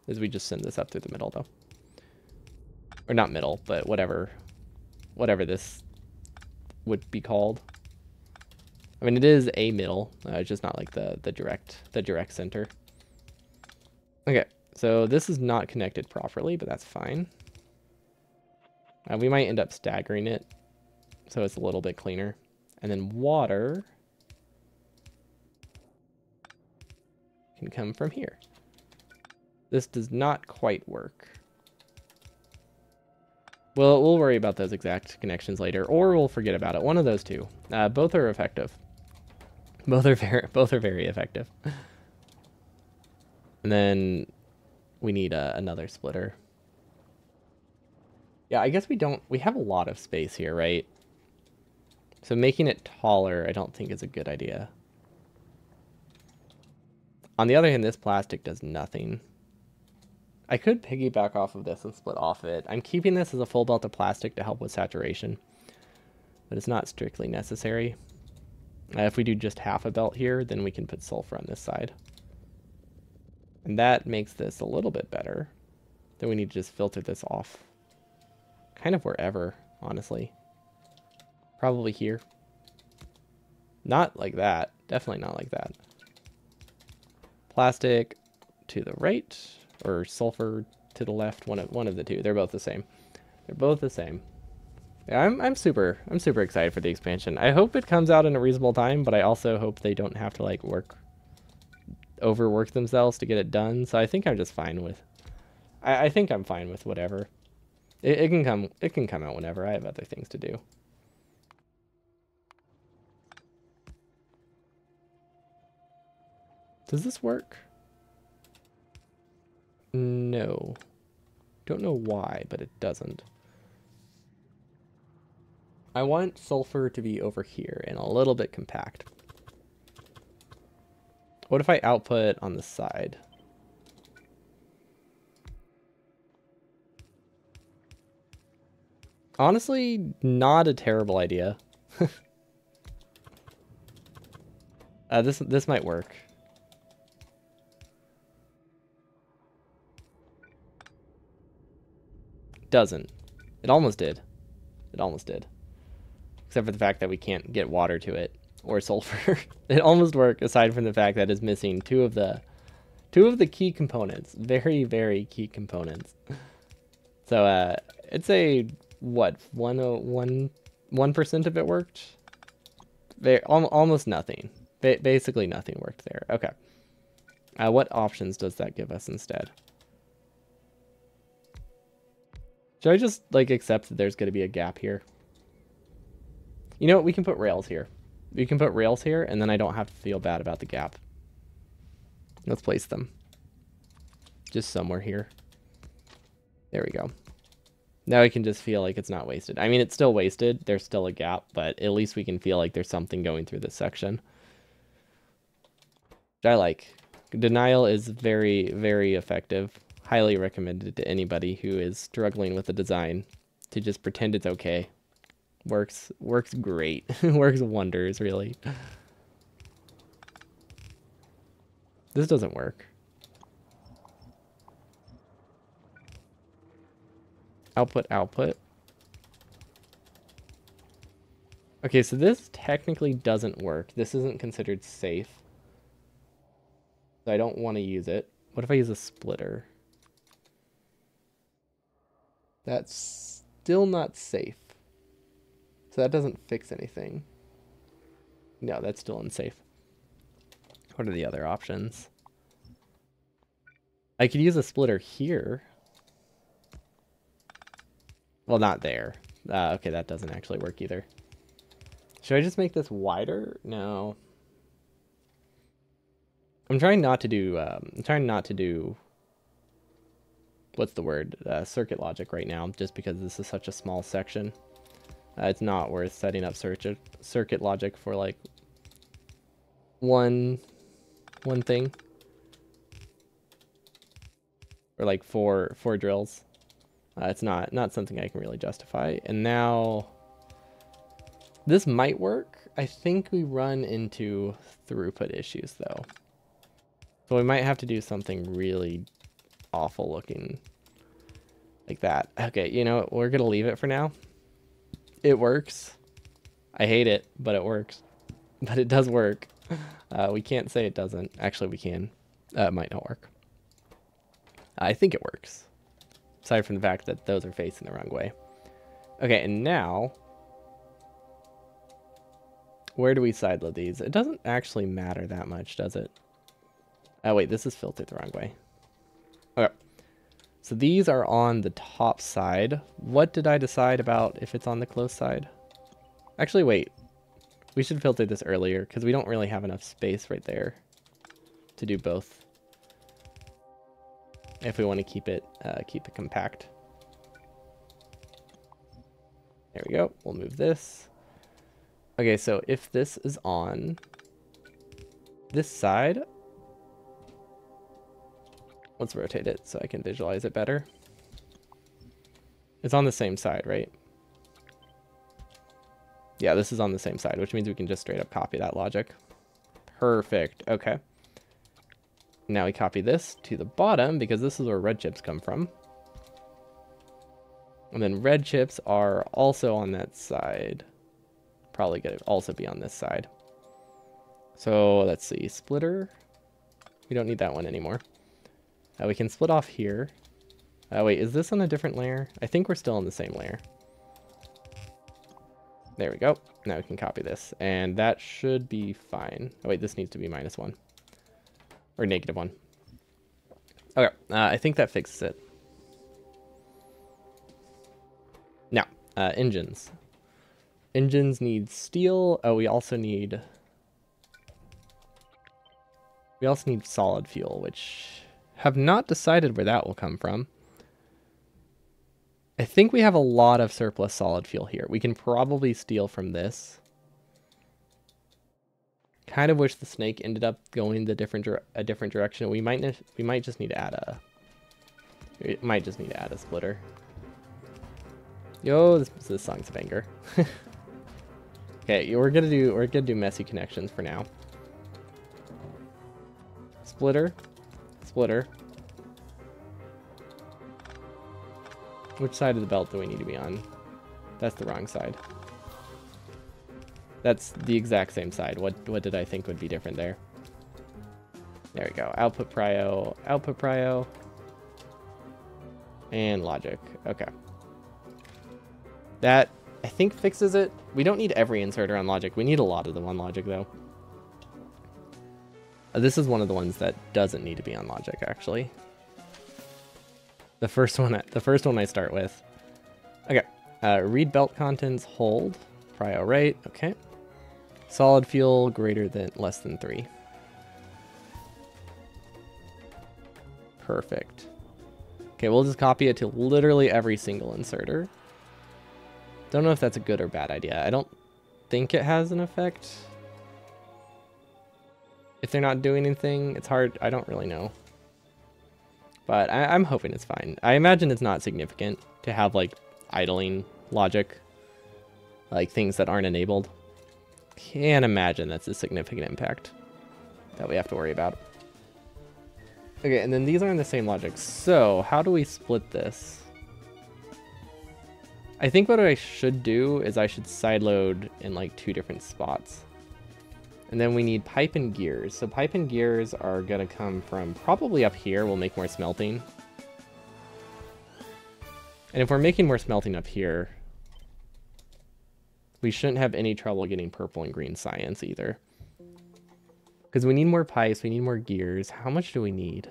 is we just send this up through the middle, though. Or not middle, but whatever this would be called. I mean, it is a middle. It's just not like the direct center. Okay, so this is not connected properly, but that's fine. We might end up staggering it, so it's a little bit cleaner. And then water can come from here. This does not quite work. Well, we'll worry about those exact connections later, or we'll forget about it. One of those two. Both are effective. Both are very effective. And then we need another splitter. Yeah, I guess we have a lot of space here, right? So making it taller, I don't think is a good idea. On the other hand, this plastic does nothing. I could piggyback off of this and split off of it. I'm keeping this as a full belt of plastic to help with saturation, but it's not strictly necessary. If we do just half a belt here, then we can put sulfur on this side. And that makes this a little bit better. Then we need to just filter this off. Kind of wherever, honestly. Probably here. Not like that. Definitely not like that. Plastic to the right, or sulfur to the left. One of the two. They're both the same. They're both the same. Yeah, I'm super excited for the expansion. I hope it comes out in a reasonable time, but I also hope they don't have to like overwork themselves to get it done. So I think I'm just fine with. I think I'm fine with whatever. It can come out whenever. I have other things to do. Does this work? No. Don't know why, but it doesn't. I want sulfur to be over here and a little bit compact. What if I output on the side? Honestly, not a terrible idea. This might work. Doesn't. It almost did. It almost did. Except for the fact that we can't get water to it or sulfur. It almost worked, aside from the fact that it's missing two of the key components. Very, very key components. So it's a what, 1% of it worked? Almost nothing. Basically nothing worked there. Okay. What options does that give us instead? Should I just like accept that there's going to be a gap here? You know what? We can put rails here. We can put rails here, and then I don't have to feel bad about the gap. Let's place them. Just somewhere here. There we go. Now I can just feel like it's not wasted. I mean, it's still wasted. There's still a gap, but at least we can feel like there's something going through this section. Which I like. Denial is very, very effective. Highly recommended to anybody who is struggling with the design to just pretend it's okay. Works great. Works wonders, really. This doesn't work. Output. Okay, so this technically doesn't work. This isn't considered safe. So I don't want to use it. What if I use a splitter? That's still not safe. So that doesn't fix anything. No, that's still unsafe. What are the other options? I could use a splitter here. Well, not there. Okay, that doesn't actually work either. Should I just make this wider? No. I'm trying not to do, what's the word? Circuit logic right now, just because this is such a small section. It's not worth setting up circuit logic for like one thing, or like four drills. It's not something I can really justify. And now this might work. I think we run into throughput issues though, so we might have to do something really awful looking like that. Okay, you know what? We're gonna leave it for now. It works. I hate it, but it works. But it does work. We can't say it doesn't. Actually, we can. It might not work. I think it works. Aside from the fact that those are facing the wrong way. Okay, and now, where do we sideload these? It doesn't actually matter that much, does it? Oh, wait, this is filtered the wrong way. Okay. So these are on the top side. What did I decide about if it's on the close side? Actually, wait. We should filter this earlier because we don't really have enough space right there to do both. If we want to keep it compact. There we go. We'll move this. Okay, so if this is on this side, let's rotate it so I can visualize it better. It's on the same side, right? Yeah, this is on the same side, which means we can just straight up copy that logic. Perfect. Okay. Now we copy this to the bottom because this is where red chips come from. And then red chips are also on that side. Probably going to also be on this side. So let's see, splitter. We don't need that one anymore. We can split off here. Wait, is this on a different layer? I think we're still on the same layer. There we go. Now we can copy this, and that should be fine. Oh wait, this needs to be -1 or -1. Okay, I think that fixes it. Now, engines. Engines need steel. Oh, we also need solid fuel, which have not decided where that will come from. I think we have a lot of surplus solid fuel here. We can probably steal from this. Kind of wish the snake ended up going a different direction. We might just need to add a splitter. Yo, this song's a banger. Okay, we're gonna do messy connections for now. Splitter, splitter. Which side of the belt do we need to be on? That's the wrong side. That's the exact same side. What did I think would be different there? There we go. Output prio, and logic. Okay. That, I think, fixes it. We don't need every inserter on logic. We need a lot of them on logic, though. This is one of the ones that doesn't need to be on logic, actually. The first one I start with. Okay. Read belt contents, hold. Prio right. Okay. Solid fuel less than 3. Perfect. Okay, we'll just copy it to literally every single inserter. Don't know if that's a good or bad idea. I don't think it has an effect. If they're not doing anything, it's hard. I don't really know. But I'm hoping it's fine. I imagine it's not significant to have, like, idling logic. Like, things that aren't enabled. Can't imagine that's a significant impact that we have to worry about. Okay, and then these are in the same logic. So, how do we split this? I think what I should do is I should sideload in, like, 2 different spots. And then we need pipe and gears. So pipe and gears are going to come from probably up here. We'll make more smelting. And if we're making more smelting up here, we shouldn't have any trouble getting purple and green science either. Because we need more pipes, we need more gears. How much do we need?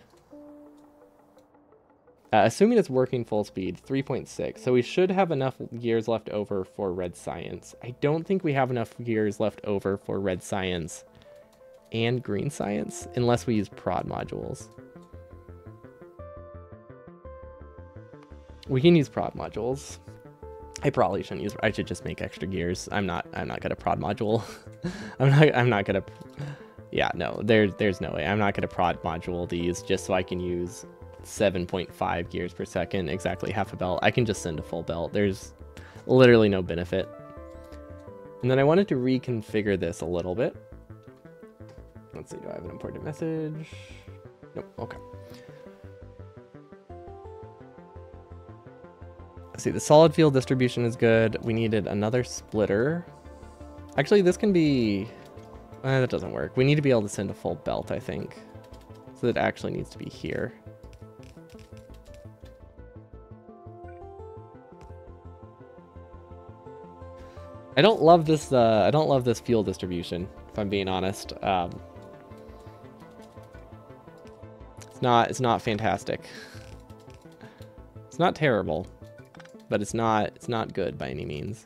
Assuming it's working full speed, 3.6. So we should have enough gears left over for red science. I don't think we have enough gears left over for red science and green science, unless we use prod modules. We can use prod modules. I probably shouldn't use. I should just make extra gears. I'm not gonna prod module. I'm not gonna. Yeah, no. There's no way. I'm not gonna prod module these just so I can use 7.5 gears per second, exactly half a belt. I can just send a full belt. There's literally no benefit. And then I wanted to reconfigure this a little bit. Let's see, do I have an important message? Nope, okay. Let's see, the solid field distribution is good. We needed another splitter. Actually, this can be... that doesn't work. We need to be able to send a full belt, I think. So that actually needs to be here. I don't love this fuel distribution, if I'm being honest. It's not fantastic. It's not terrible, but it's not good by any means.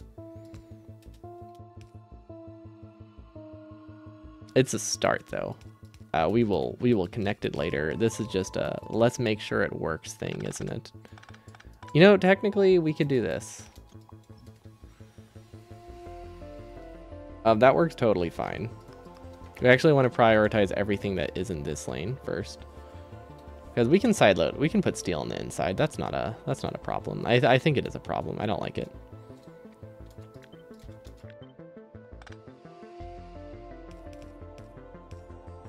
It's a start though. We will connect it later. This is just a let's make sure it works thing, isn't it? You know, technically we could do this. That works totally fine. We actually want to prioritize everything that isn't this lane first. Because we can sideload. We can put steel on the inside. That's not a problem. I think it is a problem. I don't like it.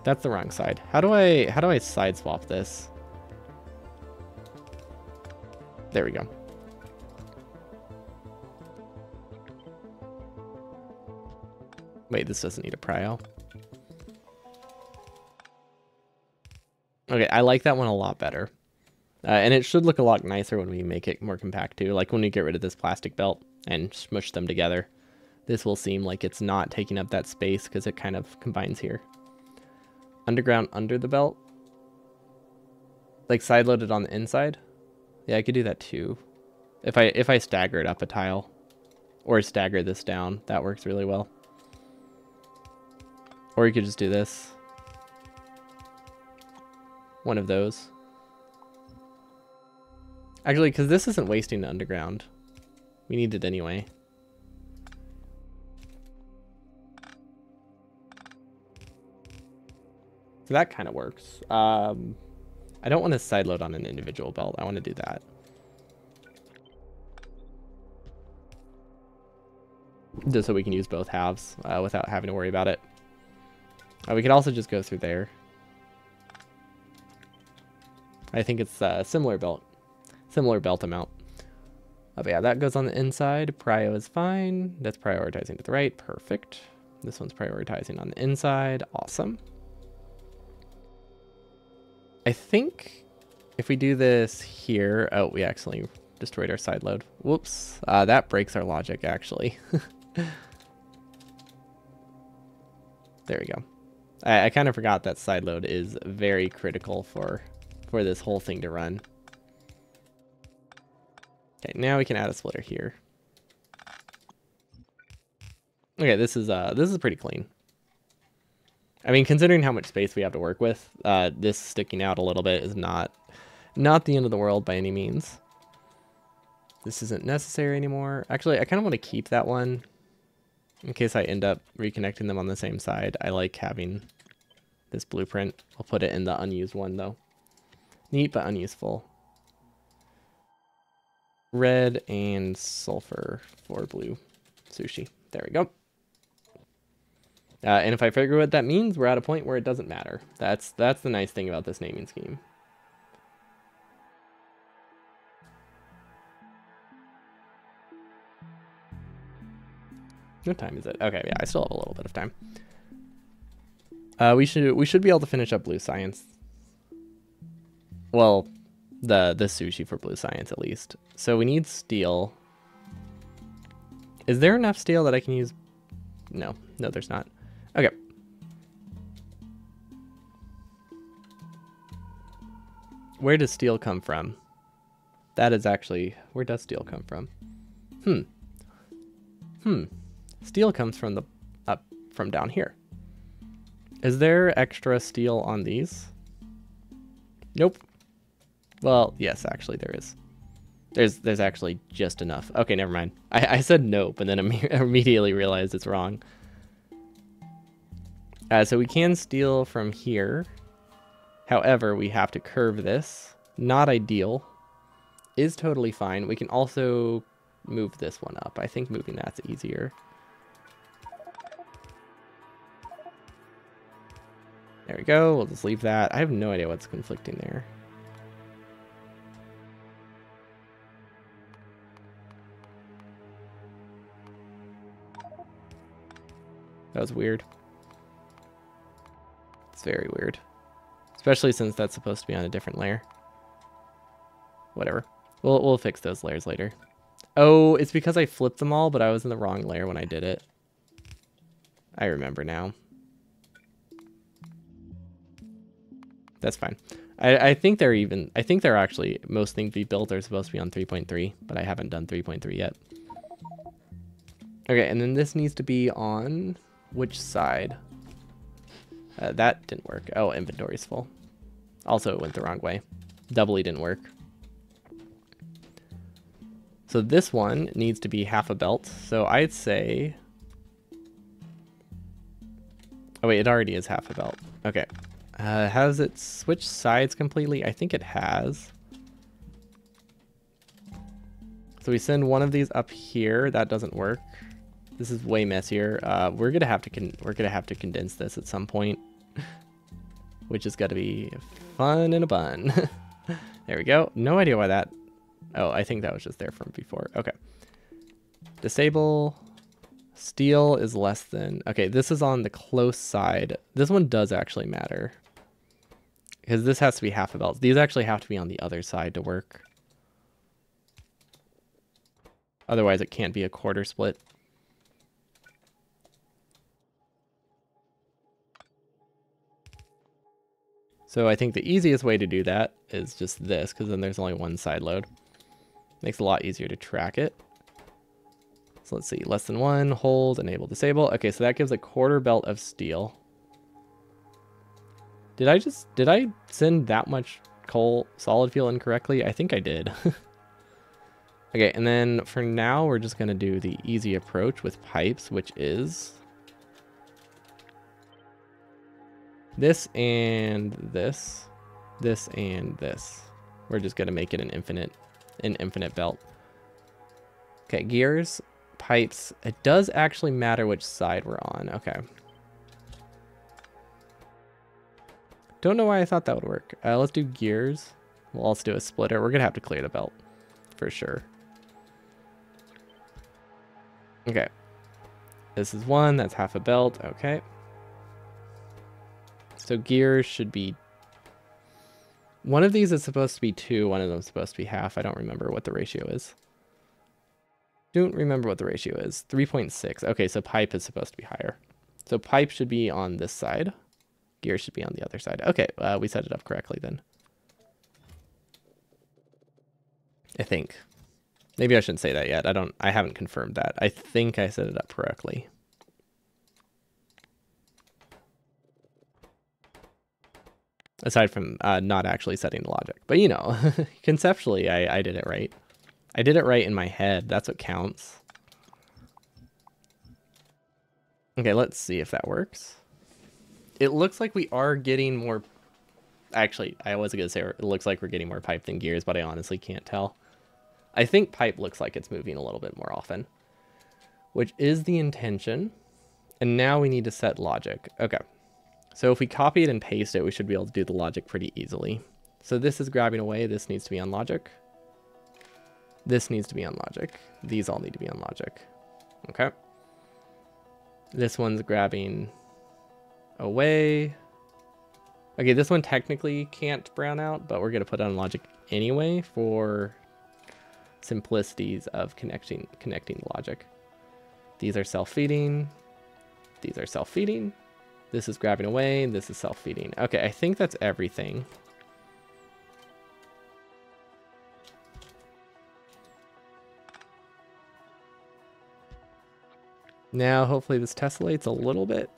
That's the wrong side. How do I side swap this? There we go. Wait, this doesn't need a prio. Okay, I like that one a lot better. And it should look a lot nicer when we make it more compact too. Like when we get rid of this plastic belt and smush them together. This will seem like it's not taking up that space because it kind of combines here. Underground under the belt. Like side loaded on the inside. Yeah, I could do that too. If I stagger it up a tile. Or stagger this down. That works really well. Or you could just do this. One of those. Actually, because this isn't wasting the underground. We need it anyway. So that kind of works. I don't want to side load on an individual belt. I want to do that. Just so we can use both halves without having to worry about it. We could also just go through there. I think it's a similar belt amount. But yeah, that goes on the inside. Prio is fine. That's prioritizing to the right. Perfect. This one's prioritizing on the inside. Awesome. I think if we do this here... Oh, we accidentally destroyed our side load. Whoops. That breaks our logic, actually. There we go. I kind of forgot that side load is very critical for this whole thing to run. Okay, now we can add a splitter here. Okay, this is pretty clean. I mean, considering how much space we have to work with, this sticking out a little bit is not the end of the world by any means. This isn't necessary anymore. Actually, I kind of want to keep that one in case I end up reconnecting them on the same side. I like having this blueprint. I'll put it in the unused one though. Neat but unuseful. Red and sulfur for blue sushi. There we go. And if I figure what that means, we're at a point where it doesn't matter. That's the nice thing about this naming scheme. What time is it? Okay, yeah, I still have a little bit of time. We should be able to finish up blue science. Well, the sushi for blue science at least. So we need steel. Is there enough steel that I can use? No, there's not. Okay. Where does steel come from? That is actually, where does steel come from? Steel comes from from down here. Is there extra steel on these? Nope. Well, yes, actually there is. There's actually just enough. Okay, never mind. I said nope, and then immediately realized it's wrong. So we can steal from here. However, we have to curve this. Not ideal. Is totally fine. We can also move this one up. I think moving that's easier. There we go. We'll just leave that. I have no idea what's conflicting there. That was weird. It's very weird. Especially since that's supposed to be on a different layer. Whatever. We'll fix those layers later. Oh, it's because I flipped them all, but I was in the wrong layer when I did it. I remember now. That's fine. I think they're actually, most things we built are supposed to be on 3.3, but I haven't done 3.3 yet. Okay, and then this needs to be on which side? That didn't work. Oh, inventory's full. Also, it went the wrong way. Doubly didn't work. So this one needs to be half a belt. So I'd say... Oh wait, it already is half a belt. Okay. Has it switched sides completely? I think it has. So we send one of these up here. That doesn't work. This is way messier. We're gonna have to condense this at some point, which is gonna be fun in a bun. There we go. No idea why that. Oh, I think that was just there from before. Okay. Disable. Steel is less than. Okay, this is on the close side. This one does actually matter. Because this has to be half a belt. These actually have to be on the other side to work. Otherwise, it can't be a quarter split. So I think the easiest way to do that is just this, because then there's only one side load. Makes it a lot easier to track it. So let's see, less than one, hold, enable, disable. Okay, so that gives a quarter belt of steel. Did I send that much coal solid fuel incorrectly? I think I did. Okay, and then for now, we're just gonna do the easy approach with pipes, which is this and this, this and this. We're just gonna make it an infinite belt. Okay, gears, pipes. It does actually matter which side we're on. Okay. Don't know why I thought that would work. Let's do gears. We'll also do a splitter. We're gonna have to clear the belt for sure. Okay. This is one, that's half a belt. Okay. So gears should be, one of these is supposed to be 2, one of them is supposed to be half. I don't remember what the ratio is. Don't remember what the ratio is. 3.6. Okay, so pipe is supposed to be higher. So pipe should be on this side. Gear should be on the other side. Okay, we set it up correctly then. I think. Maybe I shouldn't say that yet. I haven't confirmed that. I think I set it up correctly. Aside from not actually setting the logic. But you know, conceptually I did it right. I did it right in my head. That's what counts. Okay, let's see if that works. It looks like we are getting more... Actually, I was going to say it looks like we're getting more pipe than gears, but I honestly can't tell. I think pipe looks like it's moving a little bit more often, which is the intention. And now we need to set logic. Okay. So if we copy it and paste it, we should be able to do the logic pretty easily. So this is grabbing away. This needs to be on logic. This needs to be on logic. These all need to be on logic. Okay. This one's grabbing away. Okay, this one technically can't brown out, but we're going to put it on logic anyway for simplicities of connecting logic. These are self-feeding. These are self-feeding. This is grabbing away. This is self-feeding. Okay, I think that's everything. Now, hopefully this tessellates a little bit.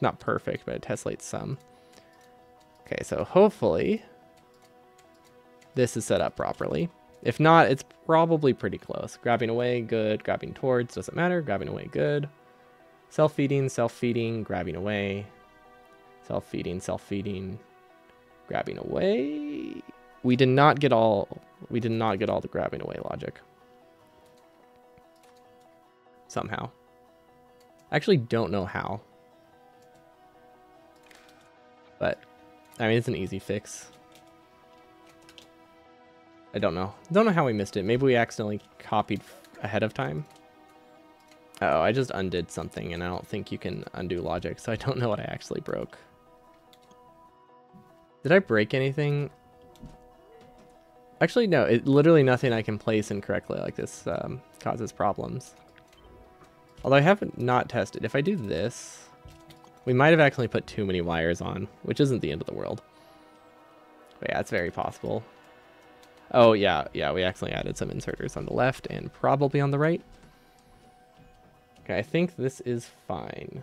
Not perfect, but it tessellates some. Okay, so hopefully this is set up properly. If not, it's probably pretty close. Grabbing away, good. Grabbing towards, doesn't matter. Grabbing away, good. Self-feeding, self-feeding, grabbing away. Self-feeding, self-feeding, grabbing away. We did not get all the grabbing away logic. Somehow. I actually don't know how. But, I mean, it's an easy fix. I don't know. Don't know how we missed it. Maybe we accidentally copied ahead of time. Oh, I just undid something, and I don't think you can undo logic, so I don't know what I actually broke. Did I break anything? Actually, no. Literally nothing I can place incorrectly like this causes problems. Although I haven't not tested. If I do this, we might have actually put too many wires on, which isn't the end of the world. But yeah, it's very possible. Oh, yeah, we accidentally added some inserters on the left and probably on the right. Okay, I think this is fine.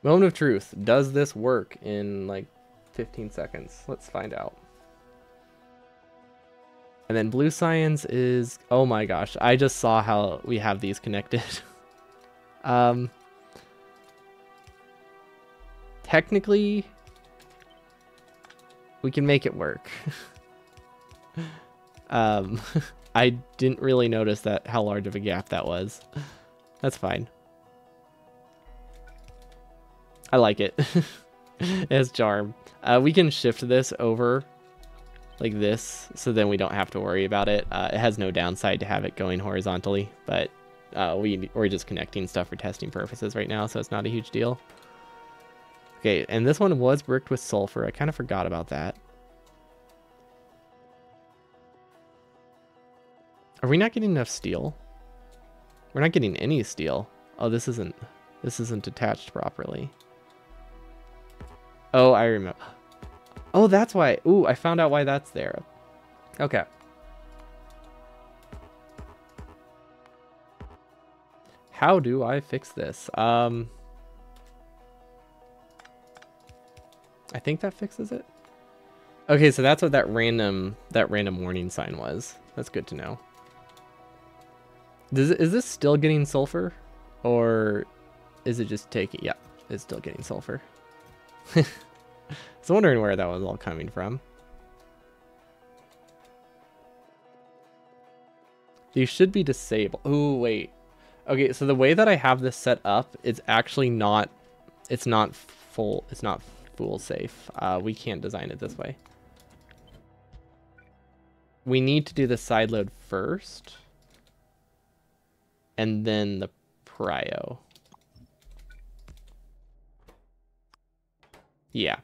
Moment of truth. Does this work in like 15 seconds? Let's find out. And then blue science is... Oh my gosh, I just saw how we have these connected. Technically, we can make it work. I didn't really notice that how large of a gap that was. That's fine. I like it. It has charm. We can shift this over like this, so then we don't have to worry about it. It has no downside to have it going horizontally, but we're just connecting stuff for testing purposes right now, so it's not a huge deal. Okay, and this one was bricked with sulfur. I kind of forgot about that. Are we not getting enough steel? We're not getting any steel. Oh, this isn't attached properly. Oh, I remember. Oh, that's why. Ooh, I found out why that's there. Okay. How do I fix this? I think that fixes it. Okay, so that's what that random warning sign was. That's good to know. Is this still getting sulfur? Or is it just taking... Yeah, it's still getting sulfur. So wondering where that was all coming from. These should be disabled. Oh, wait. Okay, so the way that I have this set up, it's actually not... It's not full safe. We can't design it this way. We need to do the side load first. And then the prio. Yeah.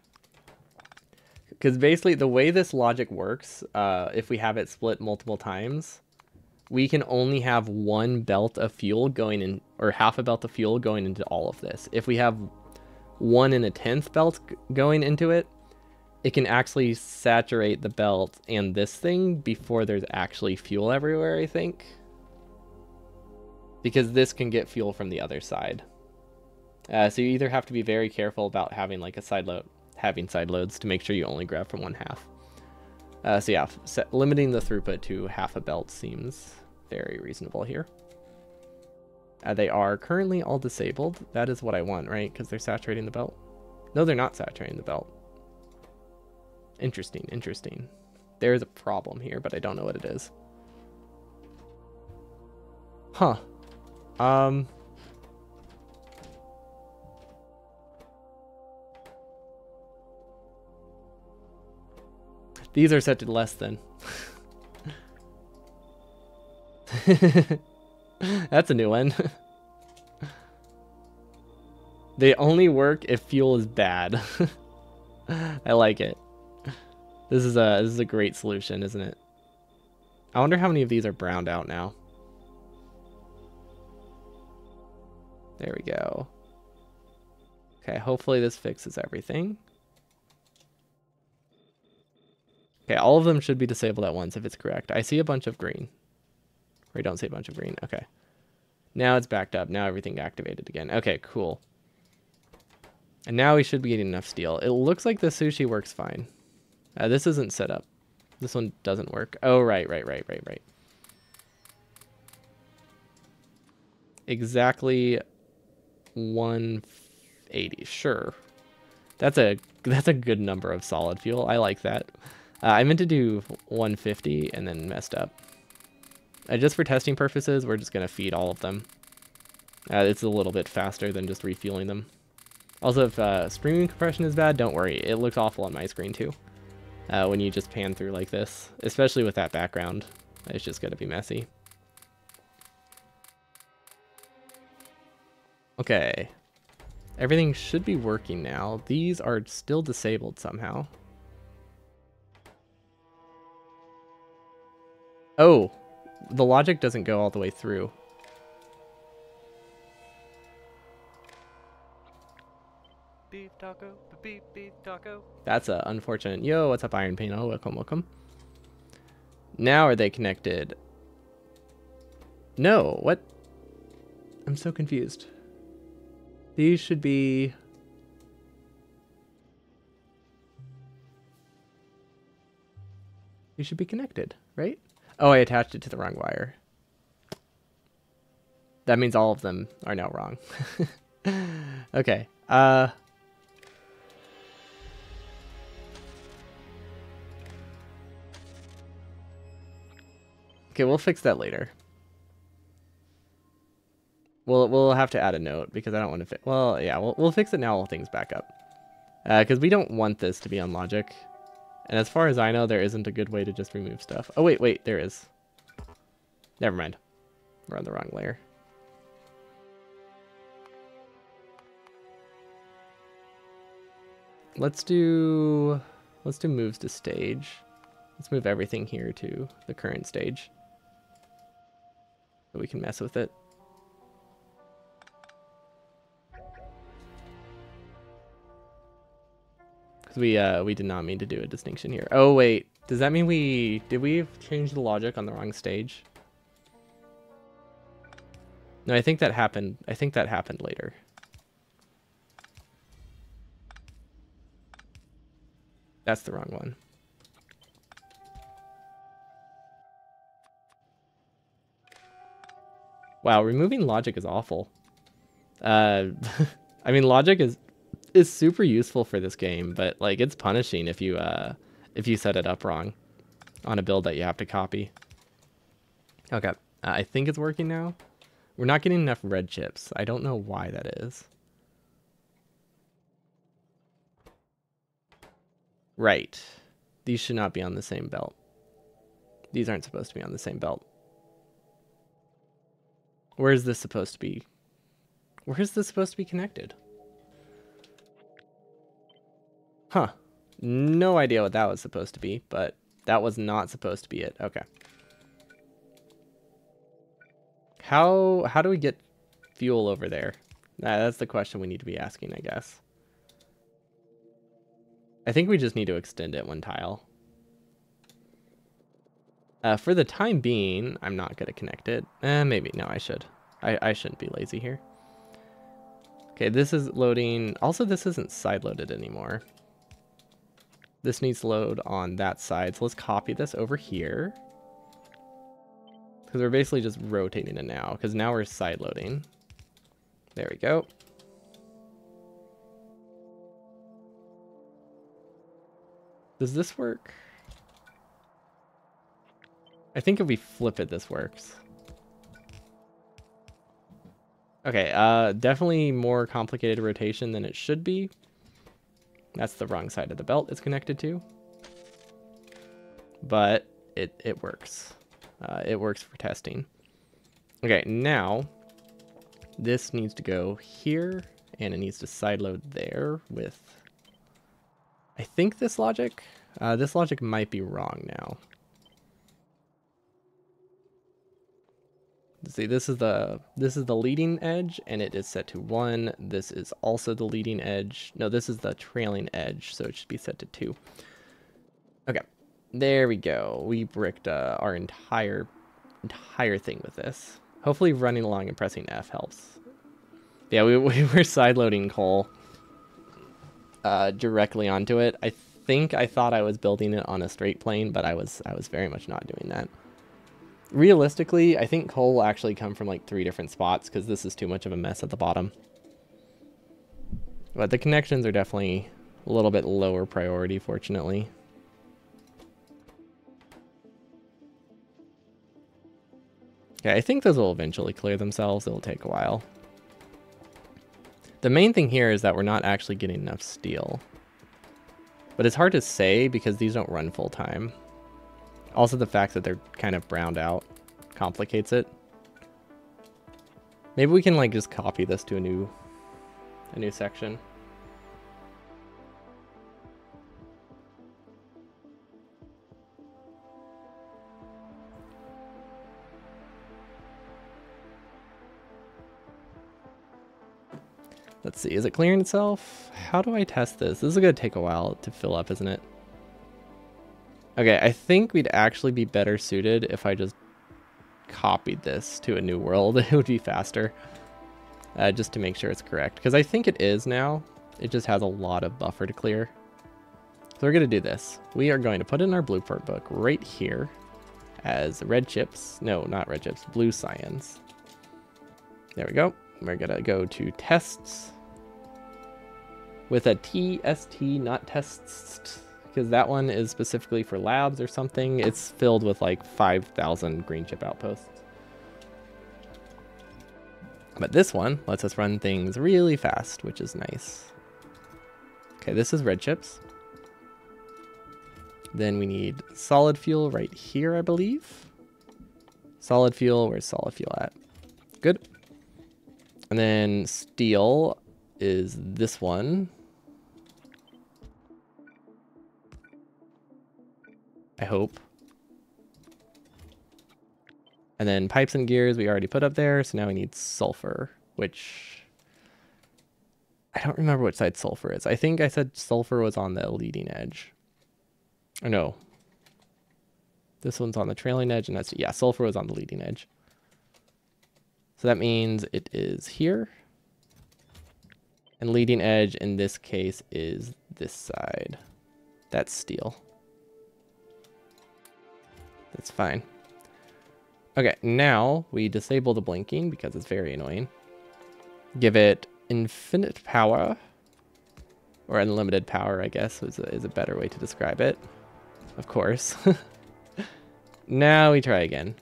Because basically the way this logic works, if we have it split multiple times, we can only have one belt of fuel going in, or half a belt of fuel going into all of this. If we have 1 1/10 belt going into it, it can actually saturate the belt and this thing before there's actually fuel everywhere, I think. Because this can get fuel from the other side. So you either have to be very careful about having like a side load, having side loads to make sure you only grab from 1/2. So yeah, limiting the throughput to half a belt seems very reasonable here. They are currently all disabled. That is what I want, right? Because they're saturating the belt. No, they're not saturating the belt. Interesting, interesting. There's a problem here, but I don't know what it is. Huh. These are set to less than. That's a new one. They only work if fuel is bad. I like it. This is a great solution, isn't it? I wonder how many of these are browned out now. There we go. Okay, hopefully this fixes everything. Okay, all of them should be disabled at once if it's correct. I see a bunch of green. Or I don't see a bunch of green. Okay. Now it's backed up. Now everything activated again. Okay, cool. And now we should be getting enough steel. It looks like the sushi works fine. This isn't set up. This one doesn't work. Oh, right. Exactly 180. Sure. That's a good number of solid fuel. I like that. I meant to do 150 and then messed up. Just for testing purposes, we're just going to feed all of them. It's a little bit faster than just refueling them. Also, if streaming compression is bad, don't worry. It looks awful on my screen too. When you just pan through like this, especially with that background. It's just going to be messy. Okay. Everything should be working now. These are still disabled somehow. Oh, the logic doesn't go all the way through. Beef taco, beef taco. That's unfortunate. Yo, what's up, Iron Pino? Welcome. Now are they connected? No, what? I'm so confused. These should be... These should be connected, right? Oh, I attached it to the wrong wire. That means all of them are now wrong. Okay. Okay, we'll fix that later. We'll have to add a note because I don't want to fix... Well, yeah, we'll fix it now while things back up. Because we don't want this to be on logic. And as far as I know, there isn't a good way to just remove stuff. Oh, wait, there is. Never mind. We're on the wrong layer. let's do moves to stage. Let's move everything here to the current stage so we can mess with it. Because we did not mean to do a distinction here. Oh wait, does that mean did we change the logic on the wrong stage? No, I think that happened. I think that happened later. That's the wrong one. Wow, removing logic is awful. I mean, logic is super useful for this game, but like it's punishing if you set it up wrong on a build that you have to copy. Okay, I think it's working now. We're not getting enough red chips. I don't know why that is. Right. These should not be on the same belt. These aren't supposed to be on the same belt. Where is this supposed to be? Where is this supposed to be connected? Huh. No idea what that was supposed to be, but that was not supposed to be it. Okay. How do we get fuel over there? That's the question we need to be asking, I guess. I think we just need to extend it one tile. For the time being, I'm not going to connect it. Maybe. No, I should. I shouldn't be lazy here. Okay, this is loading. Also, this isn't side loaded anymore. This needs to load on that side. So let's copy this over here. Because we're basically just rotating it now. Because now we're side loading. There we go. Does this work? I think if we flip it, this works. Okay, definitely more complicated rotation than it should be. That's the wrong side of the belt it's connected to. But it works. It works for testing. Okay, now this needs to go here, and it needs to side load there with, I think, this logic. This logic might be wrong now. See, this is the leading edge, and it is set to 1. This is also the leading edge. No, this is the trailing edge, so it should be set to 2. Okay, there we go. We bricked our entire thing with this. Hopefully running along and pressing F helps. Yeah, we were side loading coal directly onto it. I thought I was building it on a straight plane, but I was very much not doing that. Realistically, I think coal will actually come from like 3 different spots because this is too much of a mess at the bottom. But the connections are definitely a little bit lower priority, fortunately. Okay, I think those will eventually clear themselves. It'll take a while. The main thing here is that we're not actually getting enough steel. But it's hard to say because these don't run full time. Also, the fact that they're kind of browned out complicates it. Maybe we can like just copy this to a new section. Let's see, is it clearing itself? How do I test this? This is gonna take a while to fill up, isn't it? Okay, I think we'd actually be better suited if I just copied this to a new world. It would be faster. Just to make sure it's correct. Because I think it is now. It just has a lot of buffer to clear. So we're going to do this. We are going to put in our blueprint book right here as red chips. No, not red chips. Blue cyans. There we go. We're going to go to tests with a TST, not tests, because that one is specifically for labs or something. It's filled with like 5,000 green chip outposts. But this one lets us run things really fast, which is nice. Okay, this is red chips. Then we need solid fuel right here, I believe. Solid fuel, where's solid fuel at? Good. And then steel is this one. I hope. And then pipes and gears we already put up there, so now we need sulfur, which I don't remember which side sulfur is. I think I said sulfur was on the leading edge. Or no. This one's on the trailing edge, and that's, yeah, sulfur was on the leading edge. So that means it is here. And leading edge in this case is this side. That's steel. That's fine. Okay, now we disable the blinking because it's very annoying. Give it infinite power. Or unlimited power, I guess, is a better way to describe it. Of course. Now we try again.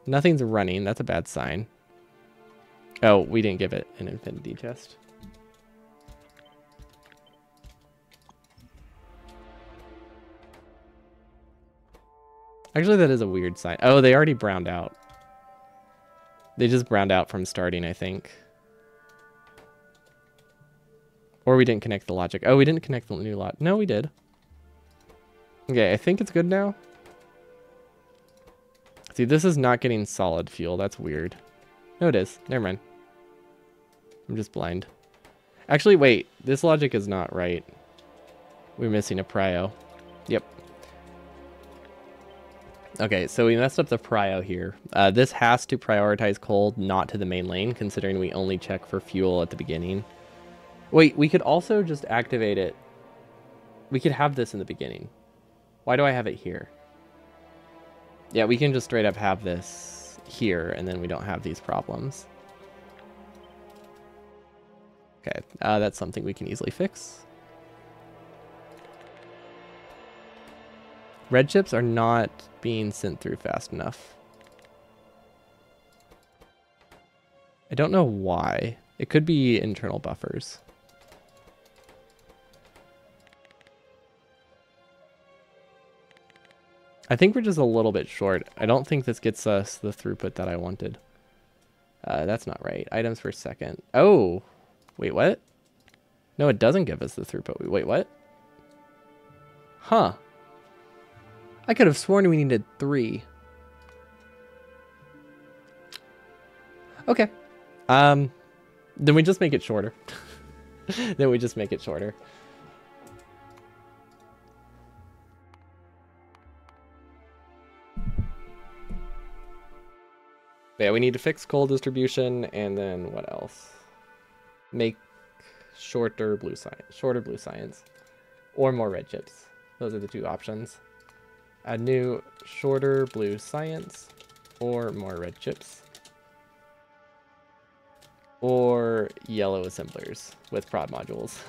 Nothing's running. That's a bad sign. Oh, we didn't give it an infinity chest. Actually, that is a weird sign. Oh, they already browned out. They just browned out from starting, I think. Or we didn't connect the logic. Oh, we didn't connect the new lot. No, we did. Okay, I think it's good now. See, this is not getting solid fuel. That's weird. No, it is. Never mind. I'm just blind. Actually, wait. This logic is not right. We're missing a prio. Yep. Okay, so we messed up the prio here. This has to prioritize coal, not to the main lane, considering we only check for fuel at the beginning. Wait, we could also just activate it. We could have this in the beginning. Why do I have it here? Yeah, we can just straight up have this here, and then we don't have these problems. Okay, that's something we can easily fix. Red chips are not being sent through fast enough. I don't know why. It could be internal buffers. I think we're just a little bit short. I don't think this gets us the throughput that I wanted. That's not right. Items per second. Oh, wait, what? No, it doesn't give us the throughput. Wait, what? Huh. I could have sworn we needed 3. Okay. Then we just make it shorter. Then we just make it shorter. But yeah, we need to fix coal distribution, and then what else? Make shorter blue science, or more red chips. Those are the 2 options. A new shorter blue science, or more red chips, or yellow assemblers with prod modules.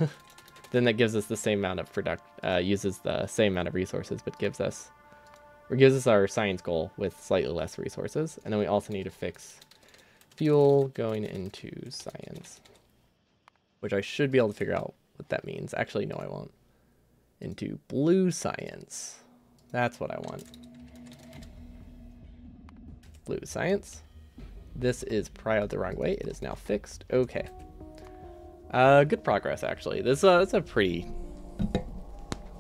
Then that gives us the same amount of uses the same amount of resources, but gives us our science goal with slightly less resources. And then we also need to fix fuel going into science, which I should be able to figure out what that means. Actually, no, I won't. Into blue science. That's what I want. Blue science. This is prio the wrong way. It is now fixed. Okay. Good progress, actually. This is a pretty...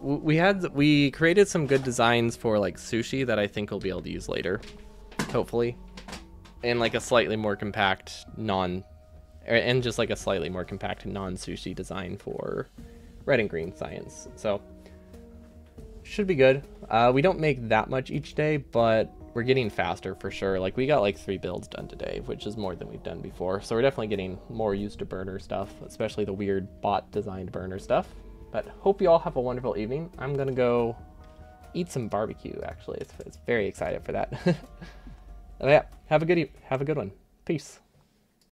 We created some good designs for like sushi that I think we'll be able to use later, hopefully, and like a slightly more compact non-sushi design for red and green science. So should be good. We don't make that much each day, but we're getting faster for sure. Like we got like 3 builds done today, which is more than we've done before. So we're definitely getting more used to burner stuff, especially the weird bot designed burner stuff. But hope you all have a wonderful evening. I'm gonna go eat some barbecue. Actually, it's very excited for that. Yeah, have a good one. Peace.